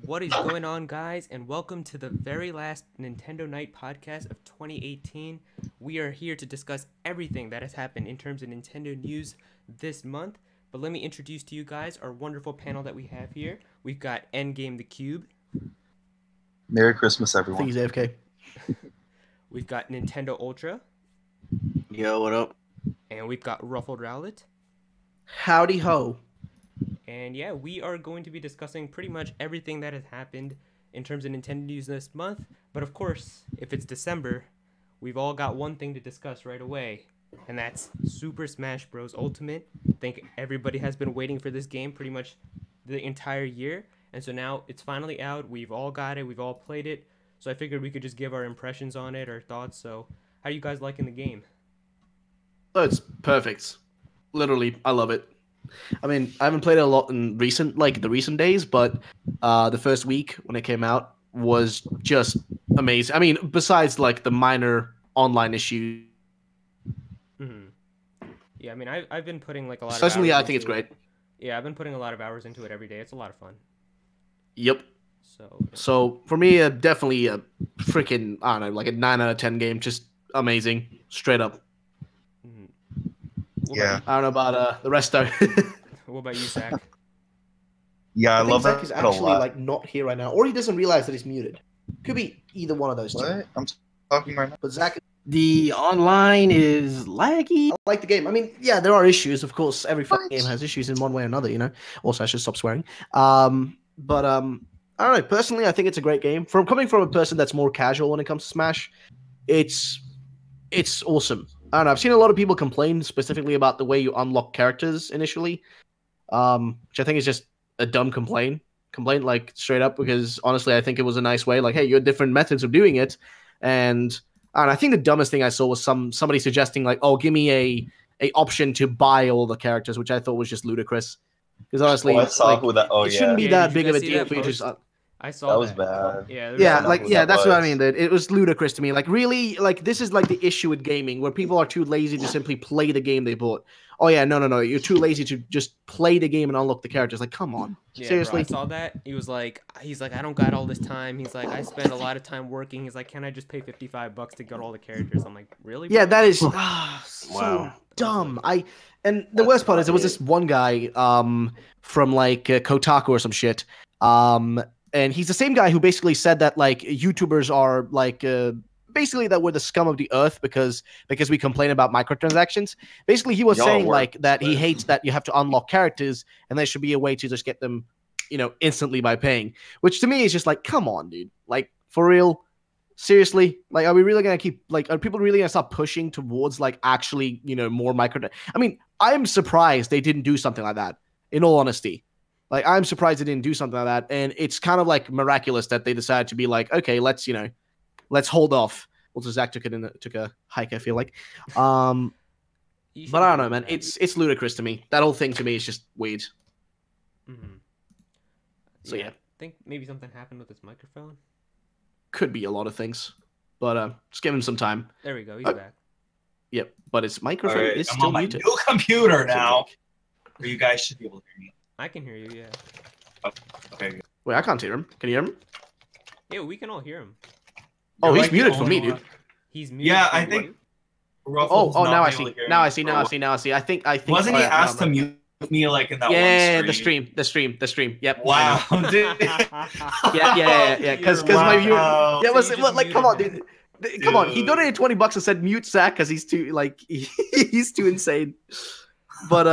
What is going on, guys? And welcome to the very last Nintendo Night podcast of 2018. We are here to discuss everything that has happened in terms of Nintendo news this month. But let me introduce to you guys our wonderful panel that we have here. We've got Endgame the Cube. Merry Christmas, everyone. Please, AFK. We've got Nintendo Ultra. Yo, what up? And we've got Ruffled Rowlet. Howdy ho. And yeah, we are going to be discussing pretty much everything that has happened in terms of Nintendo news this month. But of course, if it's December, we've all got one thing to discuss right away, and that's Super Smash Bros. Ultimate. I think everybody has been waiting for this game pretty much the entire year, and so now it's finally out. We've all got it. We've all played it. So I figured we could just give our impressions on it, our thoughts. So how are you guys liking the game? Oh, it's perfect. Literally, I love it. I mean, I haven't played it a lot in the recent days, but the first week when it came out was just amazing. I mean, besides like the minor online issues. Mm-hmm. Yeah, I mean, I've been putting like a lot. Personally, of hours I think it's great. Yeah, I've been putting a lot of hours into it every day. It's a lot of fun. Yep. So for me, definitely a freaking, I don't know, like a 9 out of 10 game. Just amazing, straight up. Yeah. I don't know about the rest though. What about you, Zach? Yeah, I love Zach it is a actually lot. like not here right now, or he doesn't realize that he's muted. Could be either one of those two. What? I'm talking right now. But Zach, The online is laggy. I like the game. I mean, yeah, there are issues. Of course, every fucking What? game has issues in one way or another. You know. Also, I should stop swearing. But I don't know. Personally, I think it's a great game. Coming from a person that's more casual when it comes to Smash, it's awesome. I don't know. I've seen a lot of people complain specifically about the way you unlock characters initially, which I think is just a dumb complaint, like straight up. Because honestly, I think it was a nice way. Like, hey, you have different methods of doing it, and I think the dumbest thing I saw was somebody suggesting like, oh, give me a option to buy all the characters, which I thought was just ludicrous. Because honestly, Oh, I saw like, who that. Oh, it yeah. shouldn't be Yeah, that did big you of a guys see deal that for you to just. post? I saw That was bad. Yeah, there was Yeah, some- like That yeah, that's what I was. mean. Dude. It was ludicrous to me. Like really, like this is like the issue with gaming, where people are too lazy to simply play the game they bought. Oh yeah, no, you're too lazy to just play the game and unlock the characters. Like, come on, Yeah, seriously. bro, I saw that. He's like, I don't got all this time. He's like, I spend a lot of time working. He's like, can I just pay $55 to get all the characters? I'm like, really? Yeah, bro? that is so Wow. dumb. And the worst part is there was this one guy from like Kotaku or some shit. And he's the same guy who basically said that like YouTubers are like basically that we're the scum of the earth because we complain about microtransactions. Basically, he was Y'all saying work, like that he but- hates that you have to unlock characters and there should be a way to just get them, instantly by paying. Which to me is just like, come on, dude. Like for real. Seriously, like, are we really gonna are people really gonna start pushing towards like actually, more micro? I mean, I'm surprised they didn't do something like that. In all honesty, like, I'm surprised they didn't do something like that, and it's kind of like miraculous that they decided to be like, okay, let's hold off. Also, Zach took a hike. I feel like, You but should I don't do know, man. that. It's ludicrous to me. That whole thing to me is just weird. Mhm. So yeah, I think maybe something happened with his microphone. could be a lot of things, but just give him some time. There we go. He's Uh, back. Yep, but his microphone Alright, is I'm still on my muted. new computer So, now. like, Or you guys should be able to hear me. I can hear you. Yeah. Okay, good. Wait, I can't hear him. Can you hear him? Yeah, we can all hear him. Oh, You're he's like the muted for only me, one. dude. He's muted. Yeah, for I you. think. Oh, Ruffles now I not see. able to hear Now me. I see. Now I see. Now I see. I think. Wasn't oh, he yeah, asked no, to no. mute me like in that Yeah, one the stream? stream. Yep. Wow, dude. Yeah. Because my viewer. Wow. Yeah, So was you it? just Like, come on, muted dude. Come on, he Dude. donated $20 and said mute Zach because he's too like he's too insane. But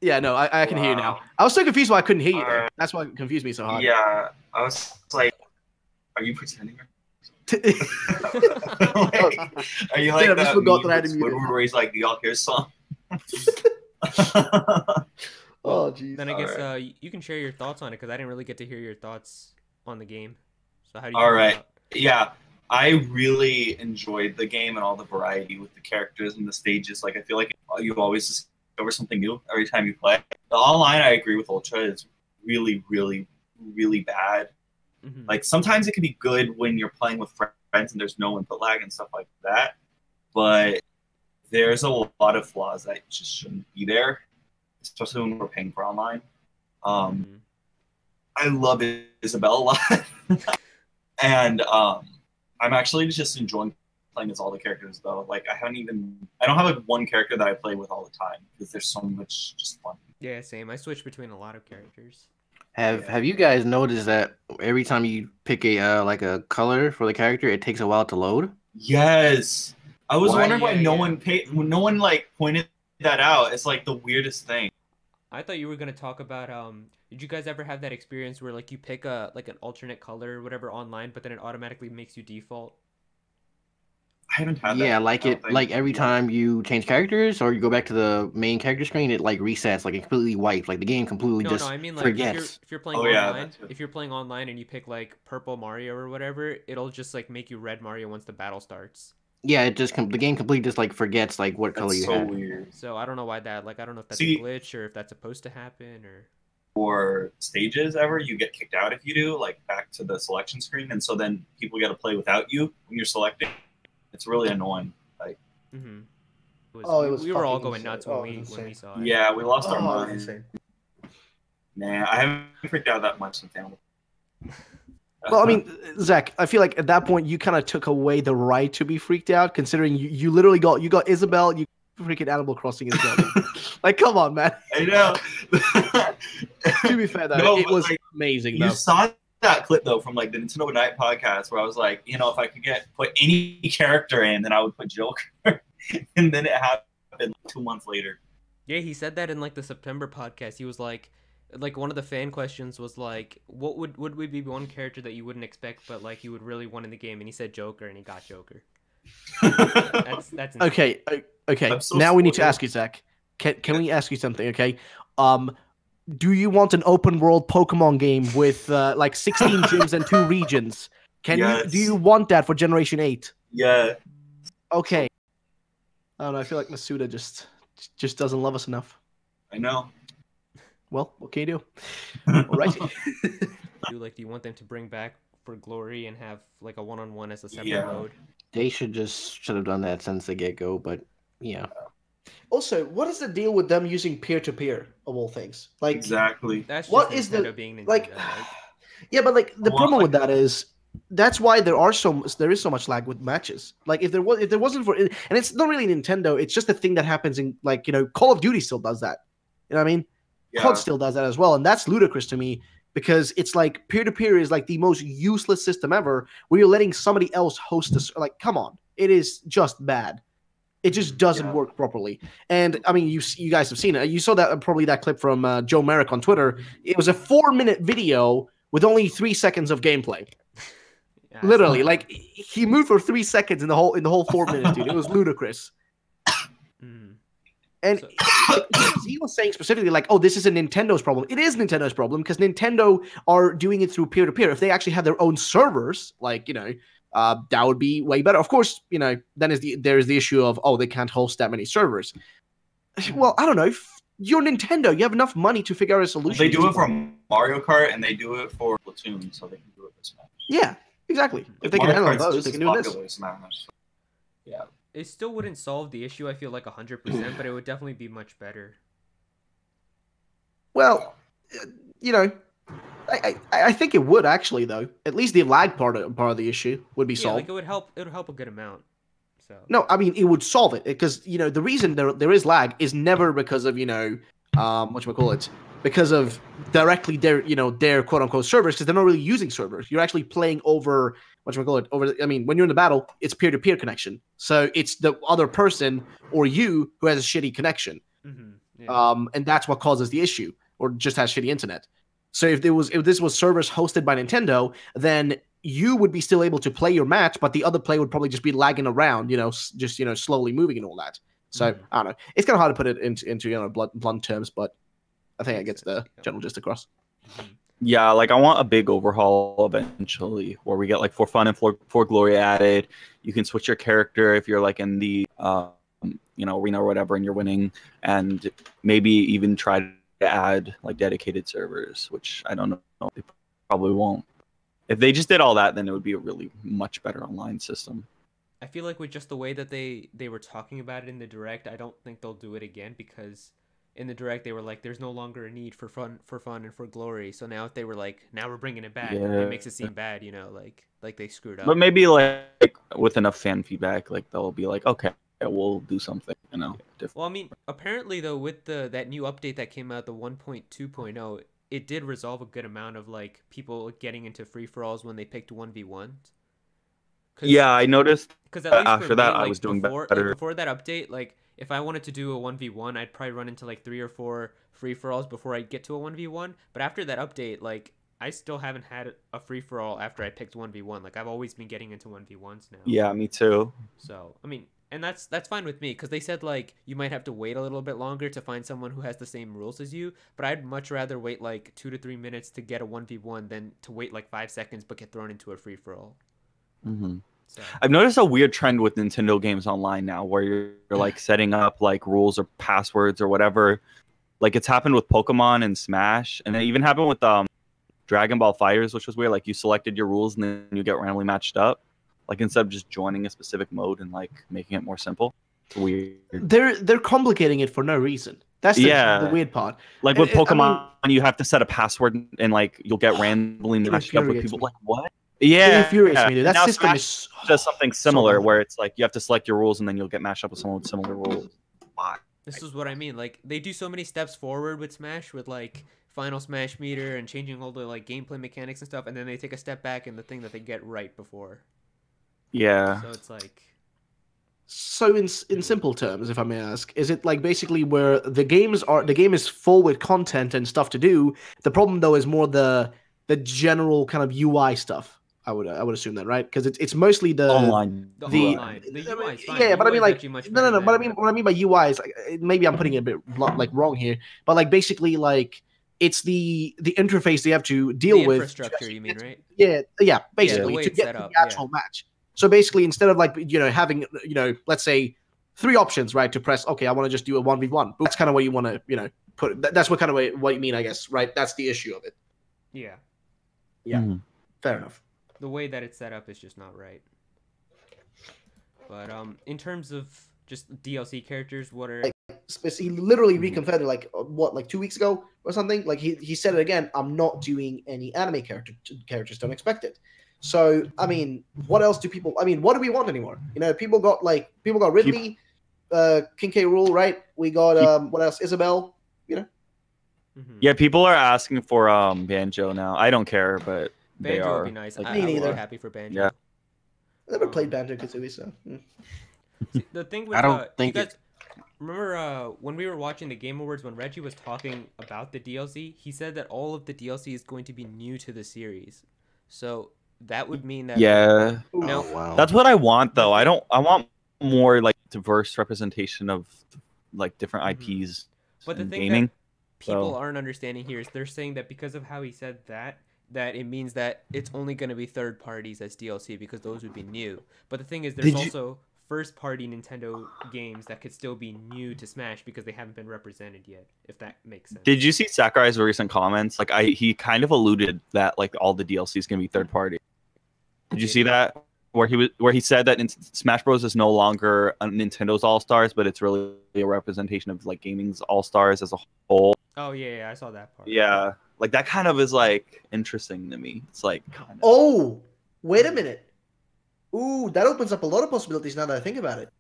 yeah, no, I can hear you now. Wow. I was so confused why I couldn't hear you. Though. Alright. That's why it confused me so hard. Yeah, I was like, are you pretending? Like, are you like Dude, I just that forgot meme that I had with to mute it. Squidward where he's like, do y'all hear song? Oh, jeez. Then I guess Alright. you can share your thoughts on it because I didn't really get to hear your thoughts on the game. So how do you? All feel right. about- Yeah, I really enjoyed the game and all the variety with the characters and the stages. Like, I feel like you always discover something new every time you play. The online, I agree with Ultra, is really, really, really bad. Mhm. Like, sometimes it can be good when you're playing with friends and there's no input lag and stuff like that. But there's a lot of flaws that just shouldn't be there, especially when we're paying for online. Mhm. I love his Isabelle a lot. And I'm actually just enjoying playing as all the characters though. Like I don't have like one character that I play with all the time because there's so much just fun. Yeah, same. I switch between a lot of characters. Have you guys noticed that every time you pick a like a color for the character, it takes a while to load? Yes. I was wondering why no Yeah. one like pointed that out. It's like the weirdest thing. I thought you were gonna talk about did you guys ever have that experience where like you pick a like an alternate color or whatever online, but then it automatically makes you default? I haven't had that. Yeah, I don't think. like every time you change characters or you go back to the main character screen, it like resets, like it completely wipes, like the game completely No, just I mean like forgets. if you're playing Oh, yeah, online, that too. if you're playing online and you pick like purple Mario or whatever, it'll just like make you red Mario once the battle starts. Yeah, it just the game completely just like forgets like what color That's you so had. weird. So I don't know why that like I don't know if that's See- a glitch or if that's supposed to happen or For stages ever, you get kicked out if you do, like back to the selection screen, and so then people get to play without you when you're selecting. It's really annoying. Like, mm-hmm. Oh, we were all going nuts when we saw it. yeah, we lost our Oh, minds. Nah, I haven't freaked out that much since Animal. Well, I mean, Zach, I feel like at that point you kind of took away the right to be freaked out, considering you literally got Isabelle, you freaking Animal Crossing as well. Like, come on, man. I know. To be fair, though, No, it but, was like, amazing. You Though. saw that clip though from like the Nintendo Nite podcast where I was like, you know, if I could put any character in, then I would put Joker, and then it happened 2 months later. Yeah, he said that in like the September podcast. He was like one of the fan questions was like, what would be one character that you wouldn't expect but like you would really want in the game? And he said Joker, and he got Joker. That's insane. Okay. I'm so Now we need to spoiled. ask you, Zach. Can we ask you something? Okay. Do you want an open world Pokemon game with like 16 gyms and 2 regions? Yes. Do you want that for Generation 8? Yeah. Okay. I don't know. I feel like Masuda just doesn't love us enough. I know. Well, what can you do? All right. Do you want them to bring back for Glory and have like a one-on-one as a separate Yeah. mode? They should have done that since the get go, but yeah. Also, what is the deal with them using peer to peer of all things? Like, Exactly. That's just What is Nintendo the- being Nintendo. like, Like, yeah, but like the Well, problem with like- that is that's why there is so much lag with matches. Like if there wasn't for, and it's not really Nintendo, it's just a thing that happens in like Call of Duty still does that. You know what I mean? Yeah. COD still does that as well, and that's ludicrous to me because it's like peer to peer is like the most useless system ever, where you're letting somebody else host this. Like, come on, it is just bad. It just doesn't Yeah. work properly. And I mean, you guys have seen it. You saw that probably that clip from Joe Merrick on Twitter. It was a 4-minute video with only 3 seconds of gameplay. yeah, I Literally, saw like he moved for 3 seconds in the whole 4 minutes, dude. It was ludicrous. that. Mhm. And So- he was saying specifically, like, oh, this is a Nintendo's problem. It is Nintendo's problem because Nintendo are doing it through peer-to-peer. If they actually had their own servers, like, that would be way better. Of course, then there's the issue of, oh, they can't host that many servers. Well, I don't know. You're Nintendo. You have enough money to figure out a solution. They do it for Mario Kart and they do it for Platoon, so they can do it for Smash. Yeah, exactly. If they can Mario handle Kart's those, just they as can do this. popular as Smash. Yeah. It still wouldn't solve the issue, I feel like 100%, but it would definitely be much better. Well, I think it would actually, though. At least the lag part of the issue would be Yeah, solved. like it would help a good amount. So No, I mean it would solve it because the reason there is lag is never because of because of directly their quote unquote servers, because they're not really using servers. You're actually playing over when you're in the battle, it's peer to peer connection. So it's the other person or you who has a shitty connection. yeah. And that's what causes the issue, or just has shitty internet. So if this was servers hosted by Nintendo, then you would be still able to play your match, but the other player would probably just be lagging around, just slowly moving and all that. So I don't know. It's kind of hard to put it into blunt terms, but I think it gets the general gist across. Yeah, like I want a big overhaul eventually where we get like for fun and for glory added. You can switch your character if you're like in the arena or whatever and you're winning, and maybe even try to add like dedicated servers, which I don't know. They probably won't. If they just did all that, then it would be a really much better online system. I feel like with just the way that they were talking about it in the direct, I don't think they'll do it again because in the direct they were like, there's no longer a need for fun and for glory. So now if they were like, now we're bringing it back, it makes it seem bad, you know, like they screwed up. But maybe like with enough fan feedback, like they'll be like, okay, we'll do something, you know. Well, I mean, apparently though, with that new update that came out, the 1.2.0, it did resolve a good amount of like people getting into free for alls when they picked 1v1s. Yeah, I noticed. Because after that, like, I was doing better. better. Like, before that update, like if I wanted to do a 1v1, I'd probably run into like 3 or 4 free for alls before I get to a 1v1. But after that update, like I still haven't had a free for all after I picked 1v1. Like I've always been getting into 1v1s now. Yeah, me too. So I mean, and that's fine with me because they said like you might have to wait a little bit longer to find someone who has the same rules as you. But I'd much rather wait like 2 to 3 minutes to get a 1v1 than to wait like 5 seconds but get thrown into a free for all. Mm-hmm. So. I've noticed a weird trend with Nintendo games online now where you're like setting up like rules or passwords or whatever. Like it's happened with Pokemon and Smash, and it even happened with Dragon Ball Fighters, which was weird. Like you selected your rules and then you get randomly matched up. Like instead of just joining a specific mode and like making it more simple. It's weird. They're complicating it for no reason. That's the weird part. Like with Pokemon, you have to set a password and like you'll get randomly matched up with people. Like what? Yeah, it infuriates me, dude. That system is does something similar where it's like you have to select your rules and then you'll get matched up with someone with similar rules. Why? This is what I mean. Like they do so many steps forward with Smash, with like final Smash meter and changing all the like gameplay mechanics and stuff, and then they take a step back in the thing that they get right before. Yeah. So it's like. So in simple terms, if I may ask, is it like basically where the game is full with content and stuff to do? The problem though is more the general kind of UI stuff. I would assume that, right? Because it's mostly the online. The UI is fine. Yeah, but I mean like no. But What I mean by UI is maybe I'm putting it a bit like wrong here, but like basically like it's the interface they have to deal with. Infrastructure, you mean, right? Yeah, basically to get the actual match. So basically, instead of like having let's say 3 options, right, to press. Okay, I want to just do a 1v1. That's kind of what you want to put. That's what kind of what you mean, I guess, right? That's the issue of it. Yeah. Yeah. Mm-hmm. Fair enough. The way that it's set up is just not right. But in terms of just DLC characters, what are he literally reconfirmed it like 2 weeks ago or something? Like he said it again. I'm not doing any anime characters. Don't expect it. So I mean, what else do people? I mean, what do we want anymore? People got Ridley, King K. Rool, right? We got what else? Isabel. Mm-hmm. Yeah, people are asking for Banjo now. I don't care, but Banjo would be nice. Like, I would be happy for Banjo. Yeah. I never played Banjo-Kazooie, so. See, the thing with I don't think you guys remember when we were watching the Game Awards when Reggie was talking about the DLC, he said that all of the DLC is going to be new to the series. So that would mean that No, wow. That's what I want though. I want more like diverse representation of like different IPs. But the thing gaming. that people aren't understanding here is they're saying that because of how he said that it means that it's only going to be third parties as DLC because those would be new. But the thing is, there's also first party Nintendo games that could still be new to Smash because they haven't been represented yet, if that makes sense. Did you see Sakurai's recent comments? Like he kind of alluded that like all the DLC is going to be third party. Did you see that? Where he said that Smash Bros is no longer Nintendo's All Stars, but it's really a representation of like gaming's All Stars as a whole. Oh yeah, I saw that part. Yeah, like that kind of is like interesting to me. It's like kind of... Oh, wait a minute. Ooh, that opens up a lot of possibilities now that I think about it.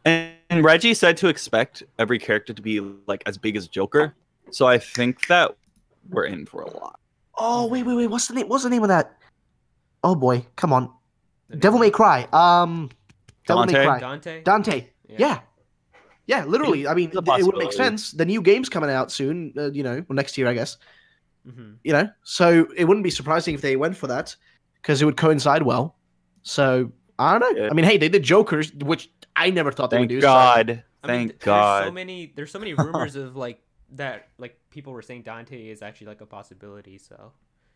And Reggie said to expect every character to be like as big as Joker. So I think that we're in for a lot. Oh wait, what's the name? What's the name of that? Oh boy, come on. Devil May Cry. Devil May Cry. Dante. Yeah, literally. I mean, it would make sense. The new game's coming out soon. Next year, I guess. Mm-hmm. So it wouldn't be surprising if they went for that because it would coincide well. So I don't know. Yeah. I mean, hey, they did Jokers, which I never thought they would do. God. So. Thank God. There's so many rumors of like that. Like people were saying Dante is actually like a possibility. So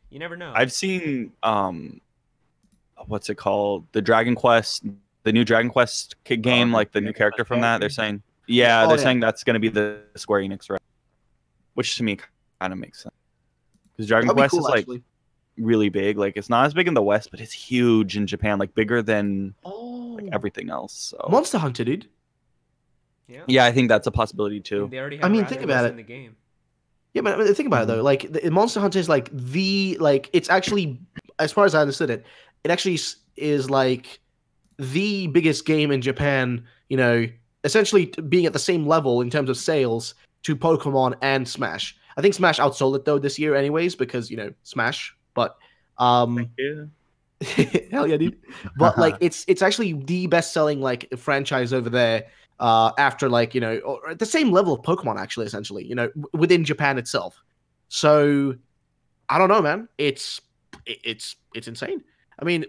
you never know. I've seen what's it called? The new Dragon Quest game, like the new character from that. They're saying, they're saying that's going to be the Square Enix, right? Which to me kind of makes sense because Dragon Quest is like really big. Like it's not as big in the West, but it's huge in Japan, like bigger than like everything else. So Monster Hunter, dude. Yeah. Yeah, I think that's a possibility And too. they already I have mean, think about Rasmus it. in the game. Yeah, but I mean, think about it though. Like Monster Hunter is like it's actually, as far as I understood it, it actually is like the biggest game in Japan. You know, essentially being at the same level in terms of sales to Pokemon and Smash. I think Smash outsold it though this year, anyways, because Smash. But Yeah. hell yeah, dude. But like it's actually the best selling like franchise over there. After like or at the same level of Pokemon, actually, essentially, within Japan itself. So I don't know, man. It's insane. I mean,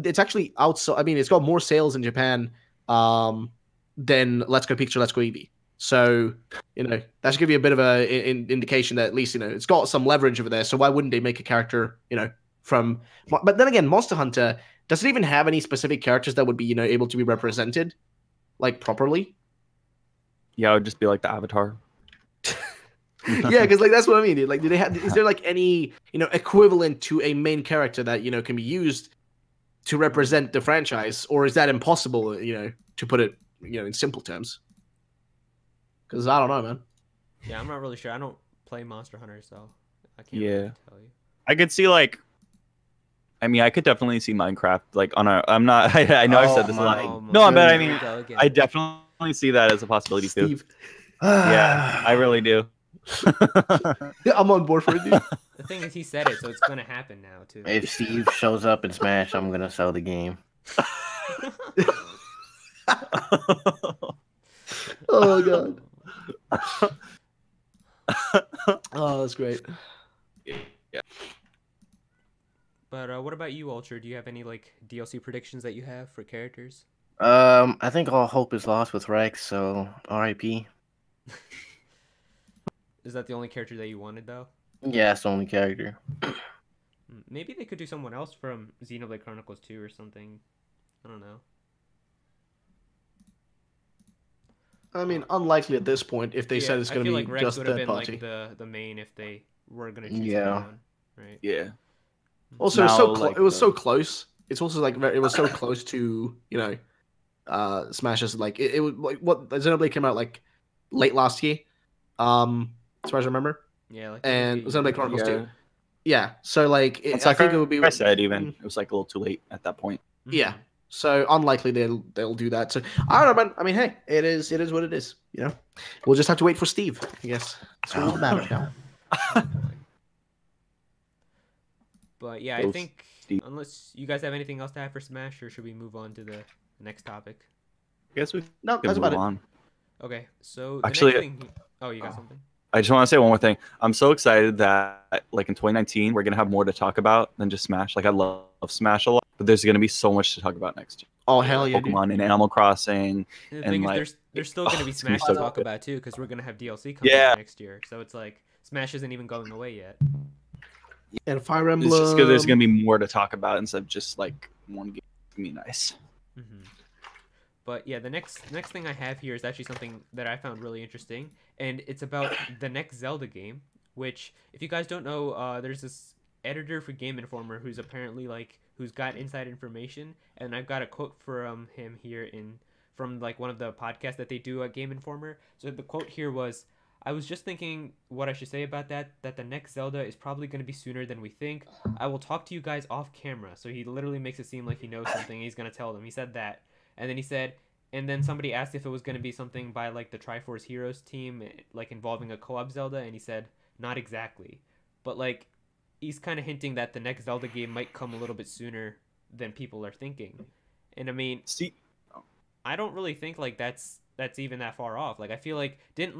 it's actually outside. I mean, it's got more sales in Japan than Let's Go Pikachu, Let's Go Eevee. So that should give you a bit of a indication that at least it's got some leverage over there. So why wouldn't they make a character from? But then again, Monster Hunter doesn't even have any specific characters that would be able to be represented like properly. Yeah, it would just be like the Avatar. Yeah, because like that's what I mean, dude. Like, is there like any equivalent to a main character that can be used to represent the franchise, or is that impossible? To put it in simple terms. Because I don't know, man. Yeah, I'm not really sure. I don't play Monster Hunter, so I can't Yeah. really tell you. I could see like, I mean, I could definitely see Minecraft like on a. I'm not. I know I've said this a lot. Oh my No, but I goodness. mean, Here we go again. I definitely see that as a possibility Steve. too. Yeah, I really do. I'm on board for it, dude. The thing is, he said it, so it's gonna happen now too. If Steve shows up in Smash, I'm gonna sell the game. Oh god. Oh, that's great. Yeah. But what about you, Ultra? Do you have any like DLC predictions that you have for characters? I think all hope is lost with Rex, so R.I.P. Is that the only character that you wanted though? Yeah, it's the only character. Maybe they could do someone else from Xenoblade Chronicles 2 or something. I don't know. I mean, unlikely at this point if they said it's going to be like Rex just would have third been party. like the main if they were going to choose Yeah. someone, right? Yeah. Also, Now, like, it was so close. It's also like it was so close to Smash's like it was like what Xenoblade came out like late last year, as far as I remember, Yeah, like and Xenoblade Chronicles Yeah. 2. Yeah, so like It's I like think it would be I said, even it was like a little too late at that point. yeah. So unlikely they'll do that. So I don't know, man. I mean, hey, it is what it is. We'll just have to wait for Steve, I guess. That's all that matters now. But yeah, I Those think Steve. unless you guys have anything else to add for Smash, or should we move on to the next topic? I guess we No, can that's move about it. on. Okay, so the Actually, next thing... Oh, you got something? I just want to say one more thing. I'm so excited that like in 2019 we're gonna have more to talk about than just Smash. Like I love Smash a lot, but there's gonna be so much to talk about next year. Oh hell yeah, dude. Pokemon and Animal Crossing. And the And, thing like, is, there's still going to be it's gonna be Smash so to talk good. about too, because we're going to have DLC coming Yeah. out next year. So it's like Smash isn't even going away yet. And Fire Emblem. It's just 'cause there's gonna be more to talk about instead of just like one game. It's gonna be nice. But yeah, the next thing I have here is actually something that I found really interesting, and it's about the next Zelda game. Which, if you guys don't know, there's this editor for Game Informer who's apparently who's got inside information, and I've got a quote from him here from like one of the podcasts that they do at Game Informer. So the quote here was, "I was just thinking what I should say about that the next Zelda is probably going to be sooner than we think. I will talk to you guys off camera." So he literally makes it seem like he knows something. He's going to tell them. He said that. And then he said, and then somebody asked if it was going to be something by like the Triforce Heroes team, like involving a co-op Zelda, and he said, not exactly. But like, he's kind of hinting that the next Zelda game might come a little bit sooner than people are thinking. And I mean, See, I don't really think like that's even that far off. Like I feel like didn't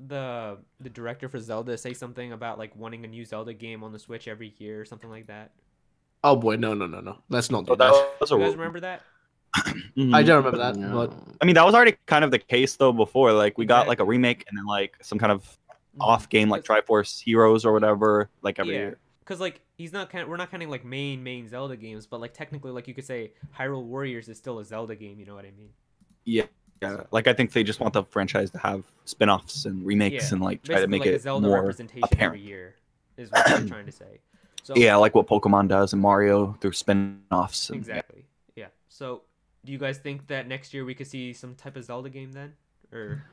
the director for Zelda say something about like wanting a new Zelda game on the Switch every year or something like that? Oh boy, no. Let's not do oh, that. that was a You guys remember that? Mhm. I don't remember that, No. but I mean, that was already kind of the case though before. Like we got like a Exactly. remake and then like some kind of off game like Triforce Heroes or whatever, like every Yeah. year. Because like we're not counting like main Zelda games, but like technically like you could say Hyrule Warriors is still a Zelda game. You know what I mean? Yeah. Like I think they just want the franchise to have spin-offs and remakes Yeah. and like try to Basically make like a it Zelda more representation apparent. every year is what they're trying to say. So Yeah, like what Pokemon does and Mario through spin-offs. And, exactly. Yeah. So do you guys think that next year we could see some type of Zelda game then, Or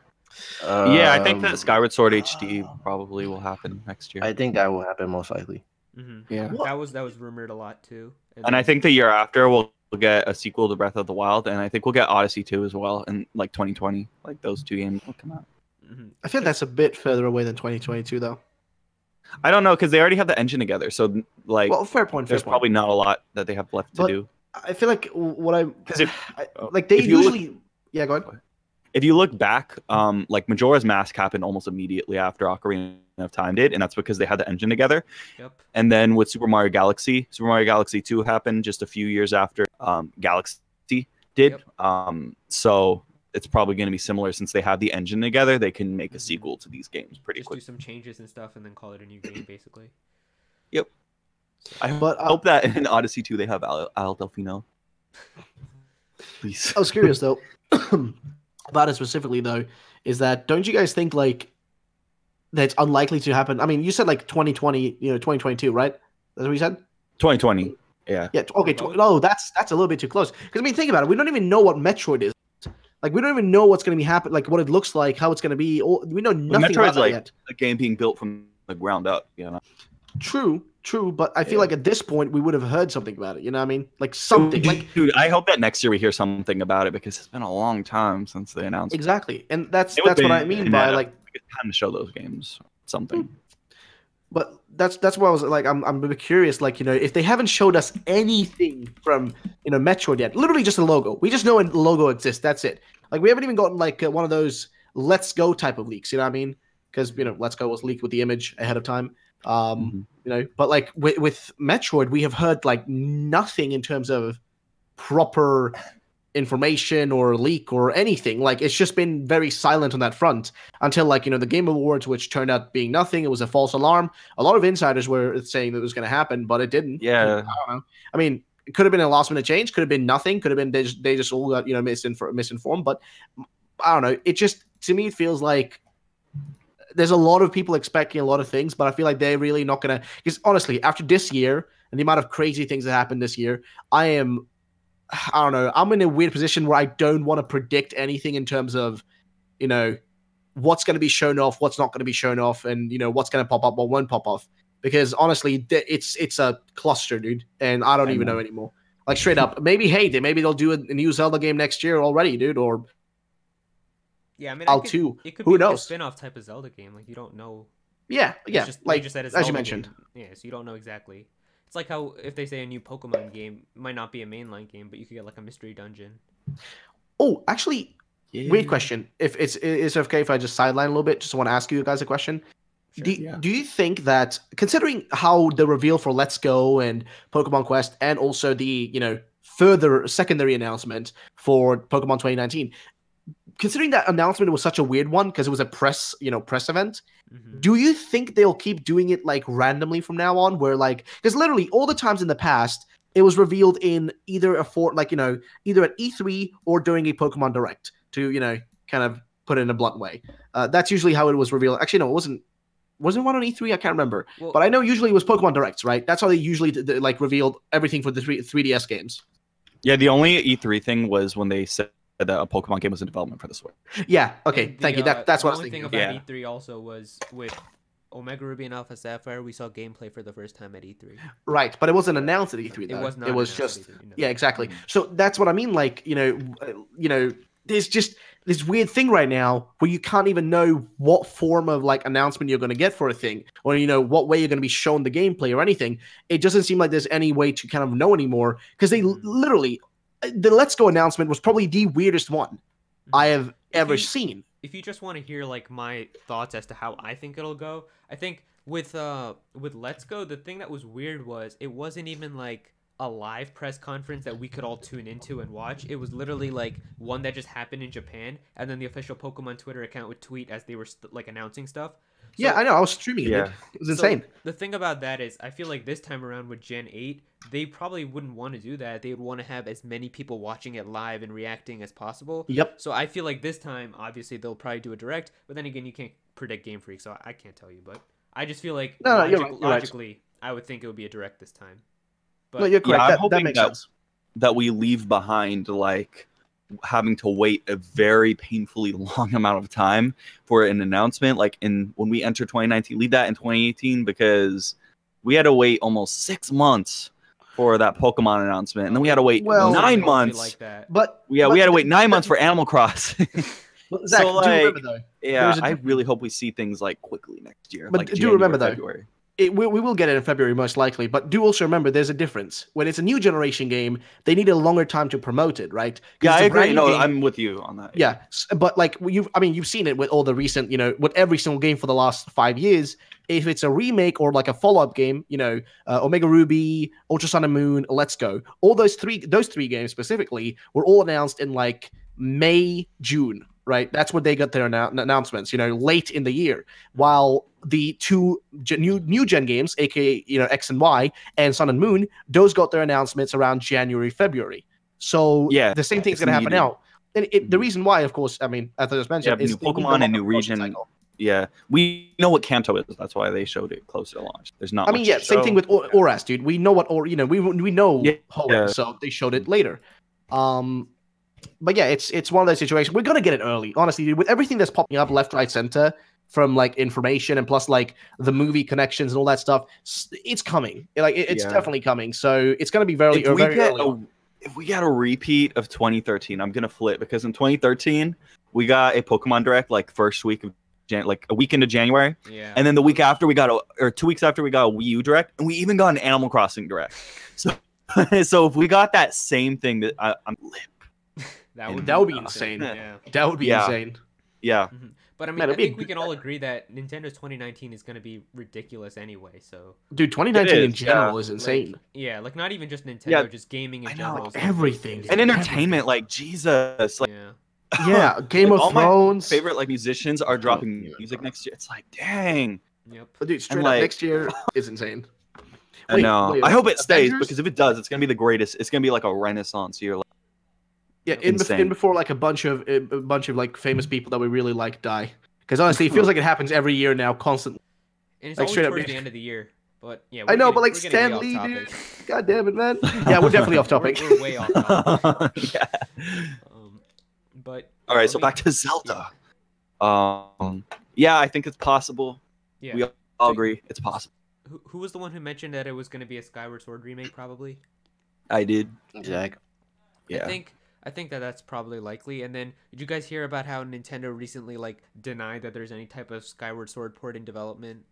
Yeah, I think that Um, Skyward Sword HD probably will happen next year. I think that will happen most likely. Yeah. that was rumored a lot too. And I think the year after we'll get a sequel to Breath of the Wild, and I think we'll get Odyssey 2 as well in like 2020. Like those two games will come out. I feel that's a bit further away than 2022, though. I don't know because they already have the engine together, so like Well, fair point. Fair there's point. probably not a lot that they have left to But do. I feel like what I Because like they if you look- usually. Yeah, go ahead. if you look back, like Majora's Mask happened almost immediately after Ocarina of Time did, and that's because they had the engine together. Yep. And then with Super Mario Galaxy 2 happened just a few years after Galaxy did. Yep. So it's probably going to be similar since they have the engine together. They can make a sequel to these games pretty Just quick. do some changes and stuff, and then call it a new game, basically. Yep. I But, hope that in Odyssey 2 they have Al Delfino. Please. I was curious though about it specifically though. Is that don't you guys think like that's unlikely to happen? I mean, you said like 2020, 2022, right? That's what you said. 2020. Yeah. Yeah. Okay. No, that's a little bit too close. Because I mean, think about it. We don't even know what Metroid is. Like, we don't even know what's going to be happening. Like, what it looks like, how it's going to be. We know nothing about Metroid's that like yet. a game being built from the ground up. You know. True. But I feel like at this point we would have heard something about it. You know what I mean? Like something. Like Dude, I hope that next year we hear something about it because it's been a long time since they announced. exactly, and that's It would what I be mean by enough. like. It's time to show those games something. But that's why I was like, I'm a bit curious. Like, if they haven't showed us anything from Metroid yet, literally just a logo. We just know a logo exists. That's it. Like, we haven't even gotten like one of those Let's Go type of leaks. You know what I mean? Because Let's Go was leaked with the image ahead of time. But like with Metroid, we have heard like nothing in terms of proper information or leak or anything. Like, it's just been very silent on that front until like the Game Awards, which turned out being nothing. It was a false alarm. A lot of insiders were saying that it was going to happen, but it didn't. Yeah. I don't know. I mean, it could have been a last minute change. Could have been nothing. Could have been they just all got misinformed. But I don't know. It just, to me, it feels like there's a lot of people expecting a lot of things, but I feel like they're really not going to, because honestly, after this year and the amount of crazy things that happened this year, I don't know, I'm in a weird position where I don't want to predict anything in terms of, what's going to be shown off, what's not going to be shown off, and, what's going to pop up, what won't pop off. Because honestly, it's a cluster, dude, and I don't even know anymore. Like, straight up, maybe they'll do a new Zelda game next year already, dude, or Yeah, I mean, it could Who be like a knows? spin-off type of Zelda game. Like, you don't know. yeah, It's just, like you just said it's as you Zelda mentioned. game. Yeah, so you don't know exactly. It's like how if they say a new Pokemon game, it might not be a mainline game, but you could get like a mystery dungeon. Oh, actually, weird question. If it's okay if I just sideline a little bit, just want to ask you guys a question. Sure. Do you think that, considering how the reveal for Let's Go and Pokemon Quest, and also the further secondary announcement for Pokemon 2019, considering that announcement was such a weird one because it was a press event, do you think they'll keep doing it like randomly from now on, where like, because literally all the times in the past it was revealed in either either at E3 or during a Pokemon Direct, to kind of put it in a blunt way. That's usually how it was revealed. Actually, no, it wasn't. Was it one on E3? I can't remember. Well, but I know usually it was Pokemon Directs, right? That's how they usually like revealed everything for the 3DS games. Yeah, the only E3 thing was when they said that a Pokemon game was in development for the Switch. Yeah. Okay. and Thank you. That's what I was the only thinking. thing Of. about E3 also was with Omega Ruby and Alpha Sapphire, we saw gameplay for the first time at E3. Right, but it wasn't announced at E3. Though. It was not. It was announced just at E3, no. yeah, exactly. So that's what I mean. Like there's just this weird thing right now where you can't even know what form of like announcement you're going to get for a thing, or what way you're going to be shown the gameplay or anything. It doesn't seem like there's any way to kind of know anymore, because they literally, the Let's Go announcement was probably the weirdest one I have ever seen. If you just want to hear like my thoughts as to how I think it'll go, I think with Let's Go, the thing that was weird was it wasn't even like a live press conference that we could all tune into and watch. It was literally like one that just happened in Japan, and then the official Pokemon Twitter account would tweet as they were like announcing stuff. So, Yeah, I know. I was streaming it. Yeah. Dude. It was insane. The thing about that is, I feel like this time around with Gen 8, they probably wouldn't want to do that. They would want to have as many people watching it live and reacting as possible. Yep. So I feel like this time, obviously, they'll probably do a direct. But then again, you can't predict Game Freak, so I can't tell you. But I just feel like No, you're right, you're right. logically, I would think it would be a direct this time. But No, you're correct. I'm that hoping makes that- sense. That we leave behind like having to wait a very painfully long amount of time for an announcement. Like when we entered 2019, lead that in 2018 because we had to wait almost 6 months for that Pokemon announcement, and then we had to wait Well, 9 Mostly months. like that. But we had to wait 9 months for Animal Crossing. But Zach, So, do like, remember though. Yeah, There's a I difference. really hope we see things like quickly next year. But like do January, remember, though, February. We will get it in February most likely, but do also remember there's a difference. When it's a new generation game, they need a longer time to promote it, right? 'Cause Yeah, it's I a brand agree. new No, game. I'm with you on that. Yeah, but like you've seen it with all the recent, with every single game for the last 5 years. If it's a remake or like a follow-up game, Omega Ruby, Ultra Sun and Moon, Let's Go, all those three games specifically were all announced in like May, June, right? That's when they got their announcements, late in the year. While the two new gen games, aka X and Y and Sun and Moon, those got their announcements around January, February. So Yeah, the same thing's it's going to happen needed. now. And the reason why, of course, I mean, as I just mentioned, Yeah, is new they need Pokemon the and new longer promotion region. cycle. Yeah, we know what Kanto is. That's why they showed it closer to launch. There's not. I mean, much yeah, to same show. thing with Oras, dude. We know what we know Yeah. Hoenn, so they showed it later. But yeah, it's one of those situations. We're gonna get it early, honestly, dude. With everything that's popping up left, right, center from like information and plus like the movie connections and all that stuff, it's coming. Like it's Yeah. definitely coming. So it's gonna be very early. On. If we get a repeat of 2013, I'm gonna flip because in 2013 we got a Pokemon Direct like first week of like a week into January, Yeah. and then the week after we got or 2 weeks after we got a Wii U Direct, and we even got an Animal Crossing Direct. So, so if we got that same thing, that I'm lit. That would be insane. Yeah. That would be Yeah. insane. Yeah, But I mean, Man, I it'd be think we can all agree that Nintendo's 2019 is going to be ridiculous anyway. So Dude, 2019 in is, general yeah. is insane. like not even just Nintendo, Yeah. just gaming in I know, general. like, is everything. and entertainment, like Jesus, like Yeah. Yeah, Game like, of all Thrones. my favorite like musicians are dropping music next year. It's like, dang. Yep. But dude, straight And, up like- next year is insane. I know. I hope it stays Avengers? because if it does, it's gonna be the greatest. It's gonna be like a renaissance year. Like, Yeah, Insane. in before like a bunch of like famous people that we really like die. Because honestly, it feels like it happens every year now, constantly. And it's Like, always straight up, towards dude. the end of the year. But yeah, I know, but like we're getting Stan way Lee, off dude. topic. God damn it, man. Yeah, we're definitely off topic. We're way off topic. yeah. But All right, let so me- back to Zelda. Yeah, I think it's possible. Yeah. We all agree it's possible. Who was the one who mentioned that it was going to be a Skyward Sword remake? Probably. I did. Zach. Yeah. I think that that's probably likely. And then, did you guys hear about how Nintendo recently like denied that there's any type of Skyward Sword port in development?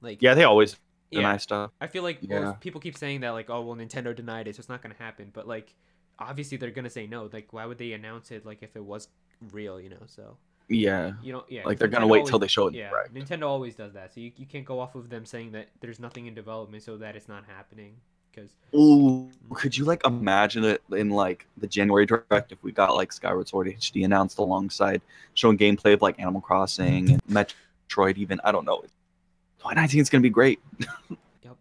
Like, Yeah, they always yeah. deny stuff. I feel like Yeah. people keep saying that like, oh well, Nintendo denied it, so it's not gonna happen. But like, obviously they're gonna say no. Like, why would they announce it like if it was real? So Yeah. yeah. Like they're gonna Nintendo wait always- till they show it. Yeah, Right. Nintendo always does that. So you can't go off of them saying that there's nothing in development so that it's not happening. Because Ooh, could you like imagine it in like the January direct if we got like Skyward Sword HD announced alongside showing gameplay of like Animal Crossing and Metroid even? I don't know. 2019 is gonna be great. yep,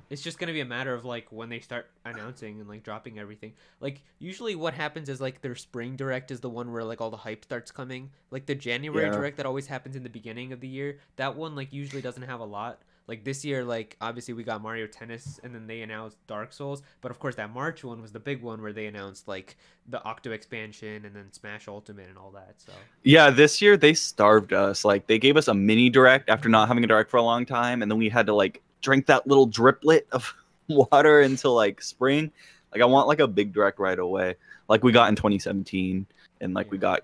it's just gonna be a matter of like when they start announcing and like dropping everything. Like usually what happens is like their spring direct is the one where like all the hype starts coming. Like the January Yeah. direct that always happens in the beginning of the year. That one like usually doesn't have a lot. Like this year, like obviously we got Mario Tennis and then they announced Dark Souls. But of course that March one was the big one where they announced like the Octo expansion and then Smash Ultimate and all that. So Yeah, this year they starved us. Like they gave us a mini direct after not having a direct for a long time, and then we had to like drink that little driplet of water until like spring. Like I want like a big direct right away, like we got in 2017, and like we got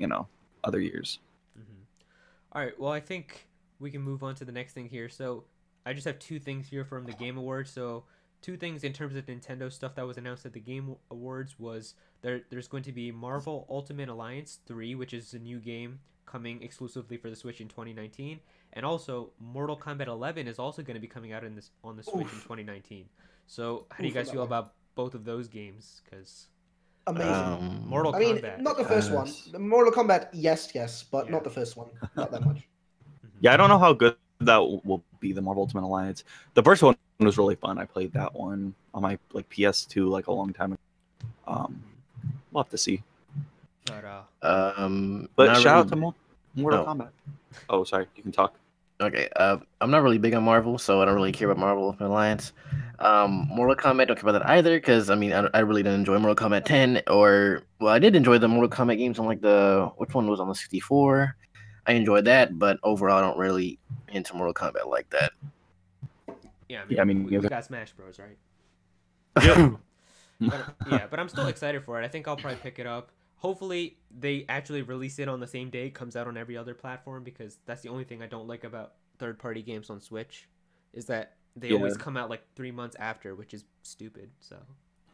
other years. all right, well I think we can move on to the next thing here. So I just have two things here from the Game Awards. So two things in terms of Nintendo stuff that was announced at the Game Awards was there's going to be Marvel Ultimate Alliance 3, which is a new game coming exclusively for the Switch in 2019, and also Mortal Kombat 11 is also going to be coming out on the Switch in 2019. So how do you guys feel about both of those games? Because Amazing. Mortal I mean, Kombat. not the first one. Yes. The Mortal Kombat, yes, but Yeah. not the first one. Not that much. Yeah, I don't know how good that will be, the Marvel Ultimate Alliance. The first one was really fun. I played that one on my like PS2 like a long time ago. We'll have to see. But But not shout out really- to Mortal No. Kombat. Oh, sorry, you can talk. Okay, I'm not really big on Marvel, so I don't really care about Marvel Alliance. Mortal Kombat, don't care about that either, because I mean, I really didn't enjoy Mortal Kombat 10, or well, I did enjoy the Mortal Kombat games on like which one was on the 64? I enjoyed that, but overall, I don't really into Mortal Kombat like that. Yeah, Yeah, I mean, we neither. got Smash Bros, right? Yep. But I'm still excited for it. I think I'll probably pick it up. Hopefully, they actually release it on the same day. It comes out on every other platform, because that's the only thing I don't like about third-party games on Switch, is that they always come out like 3 months after, which is stupid. So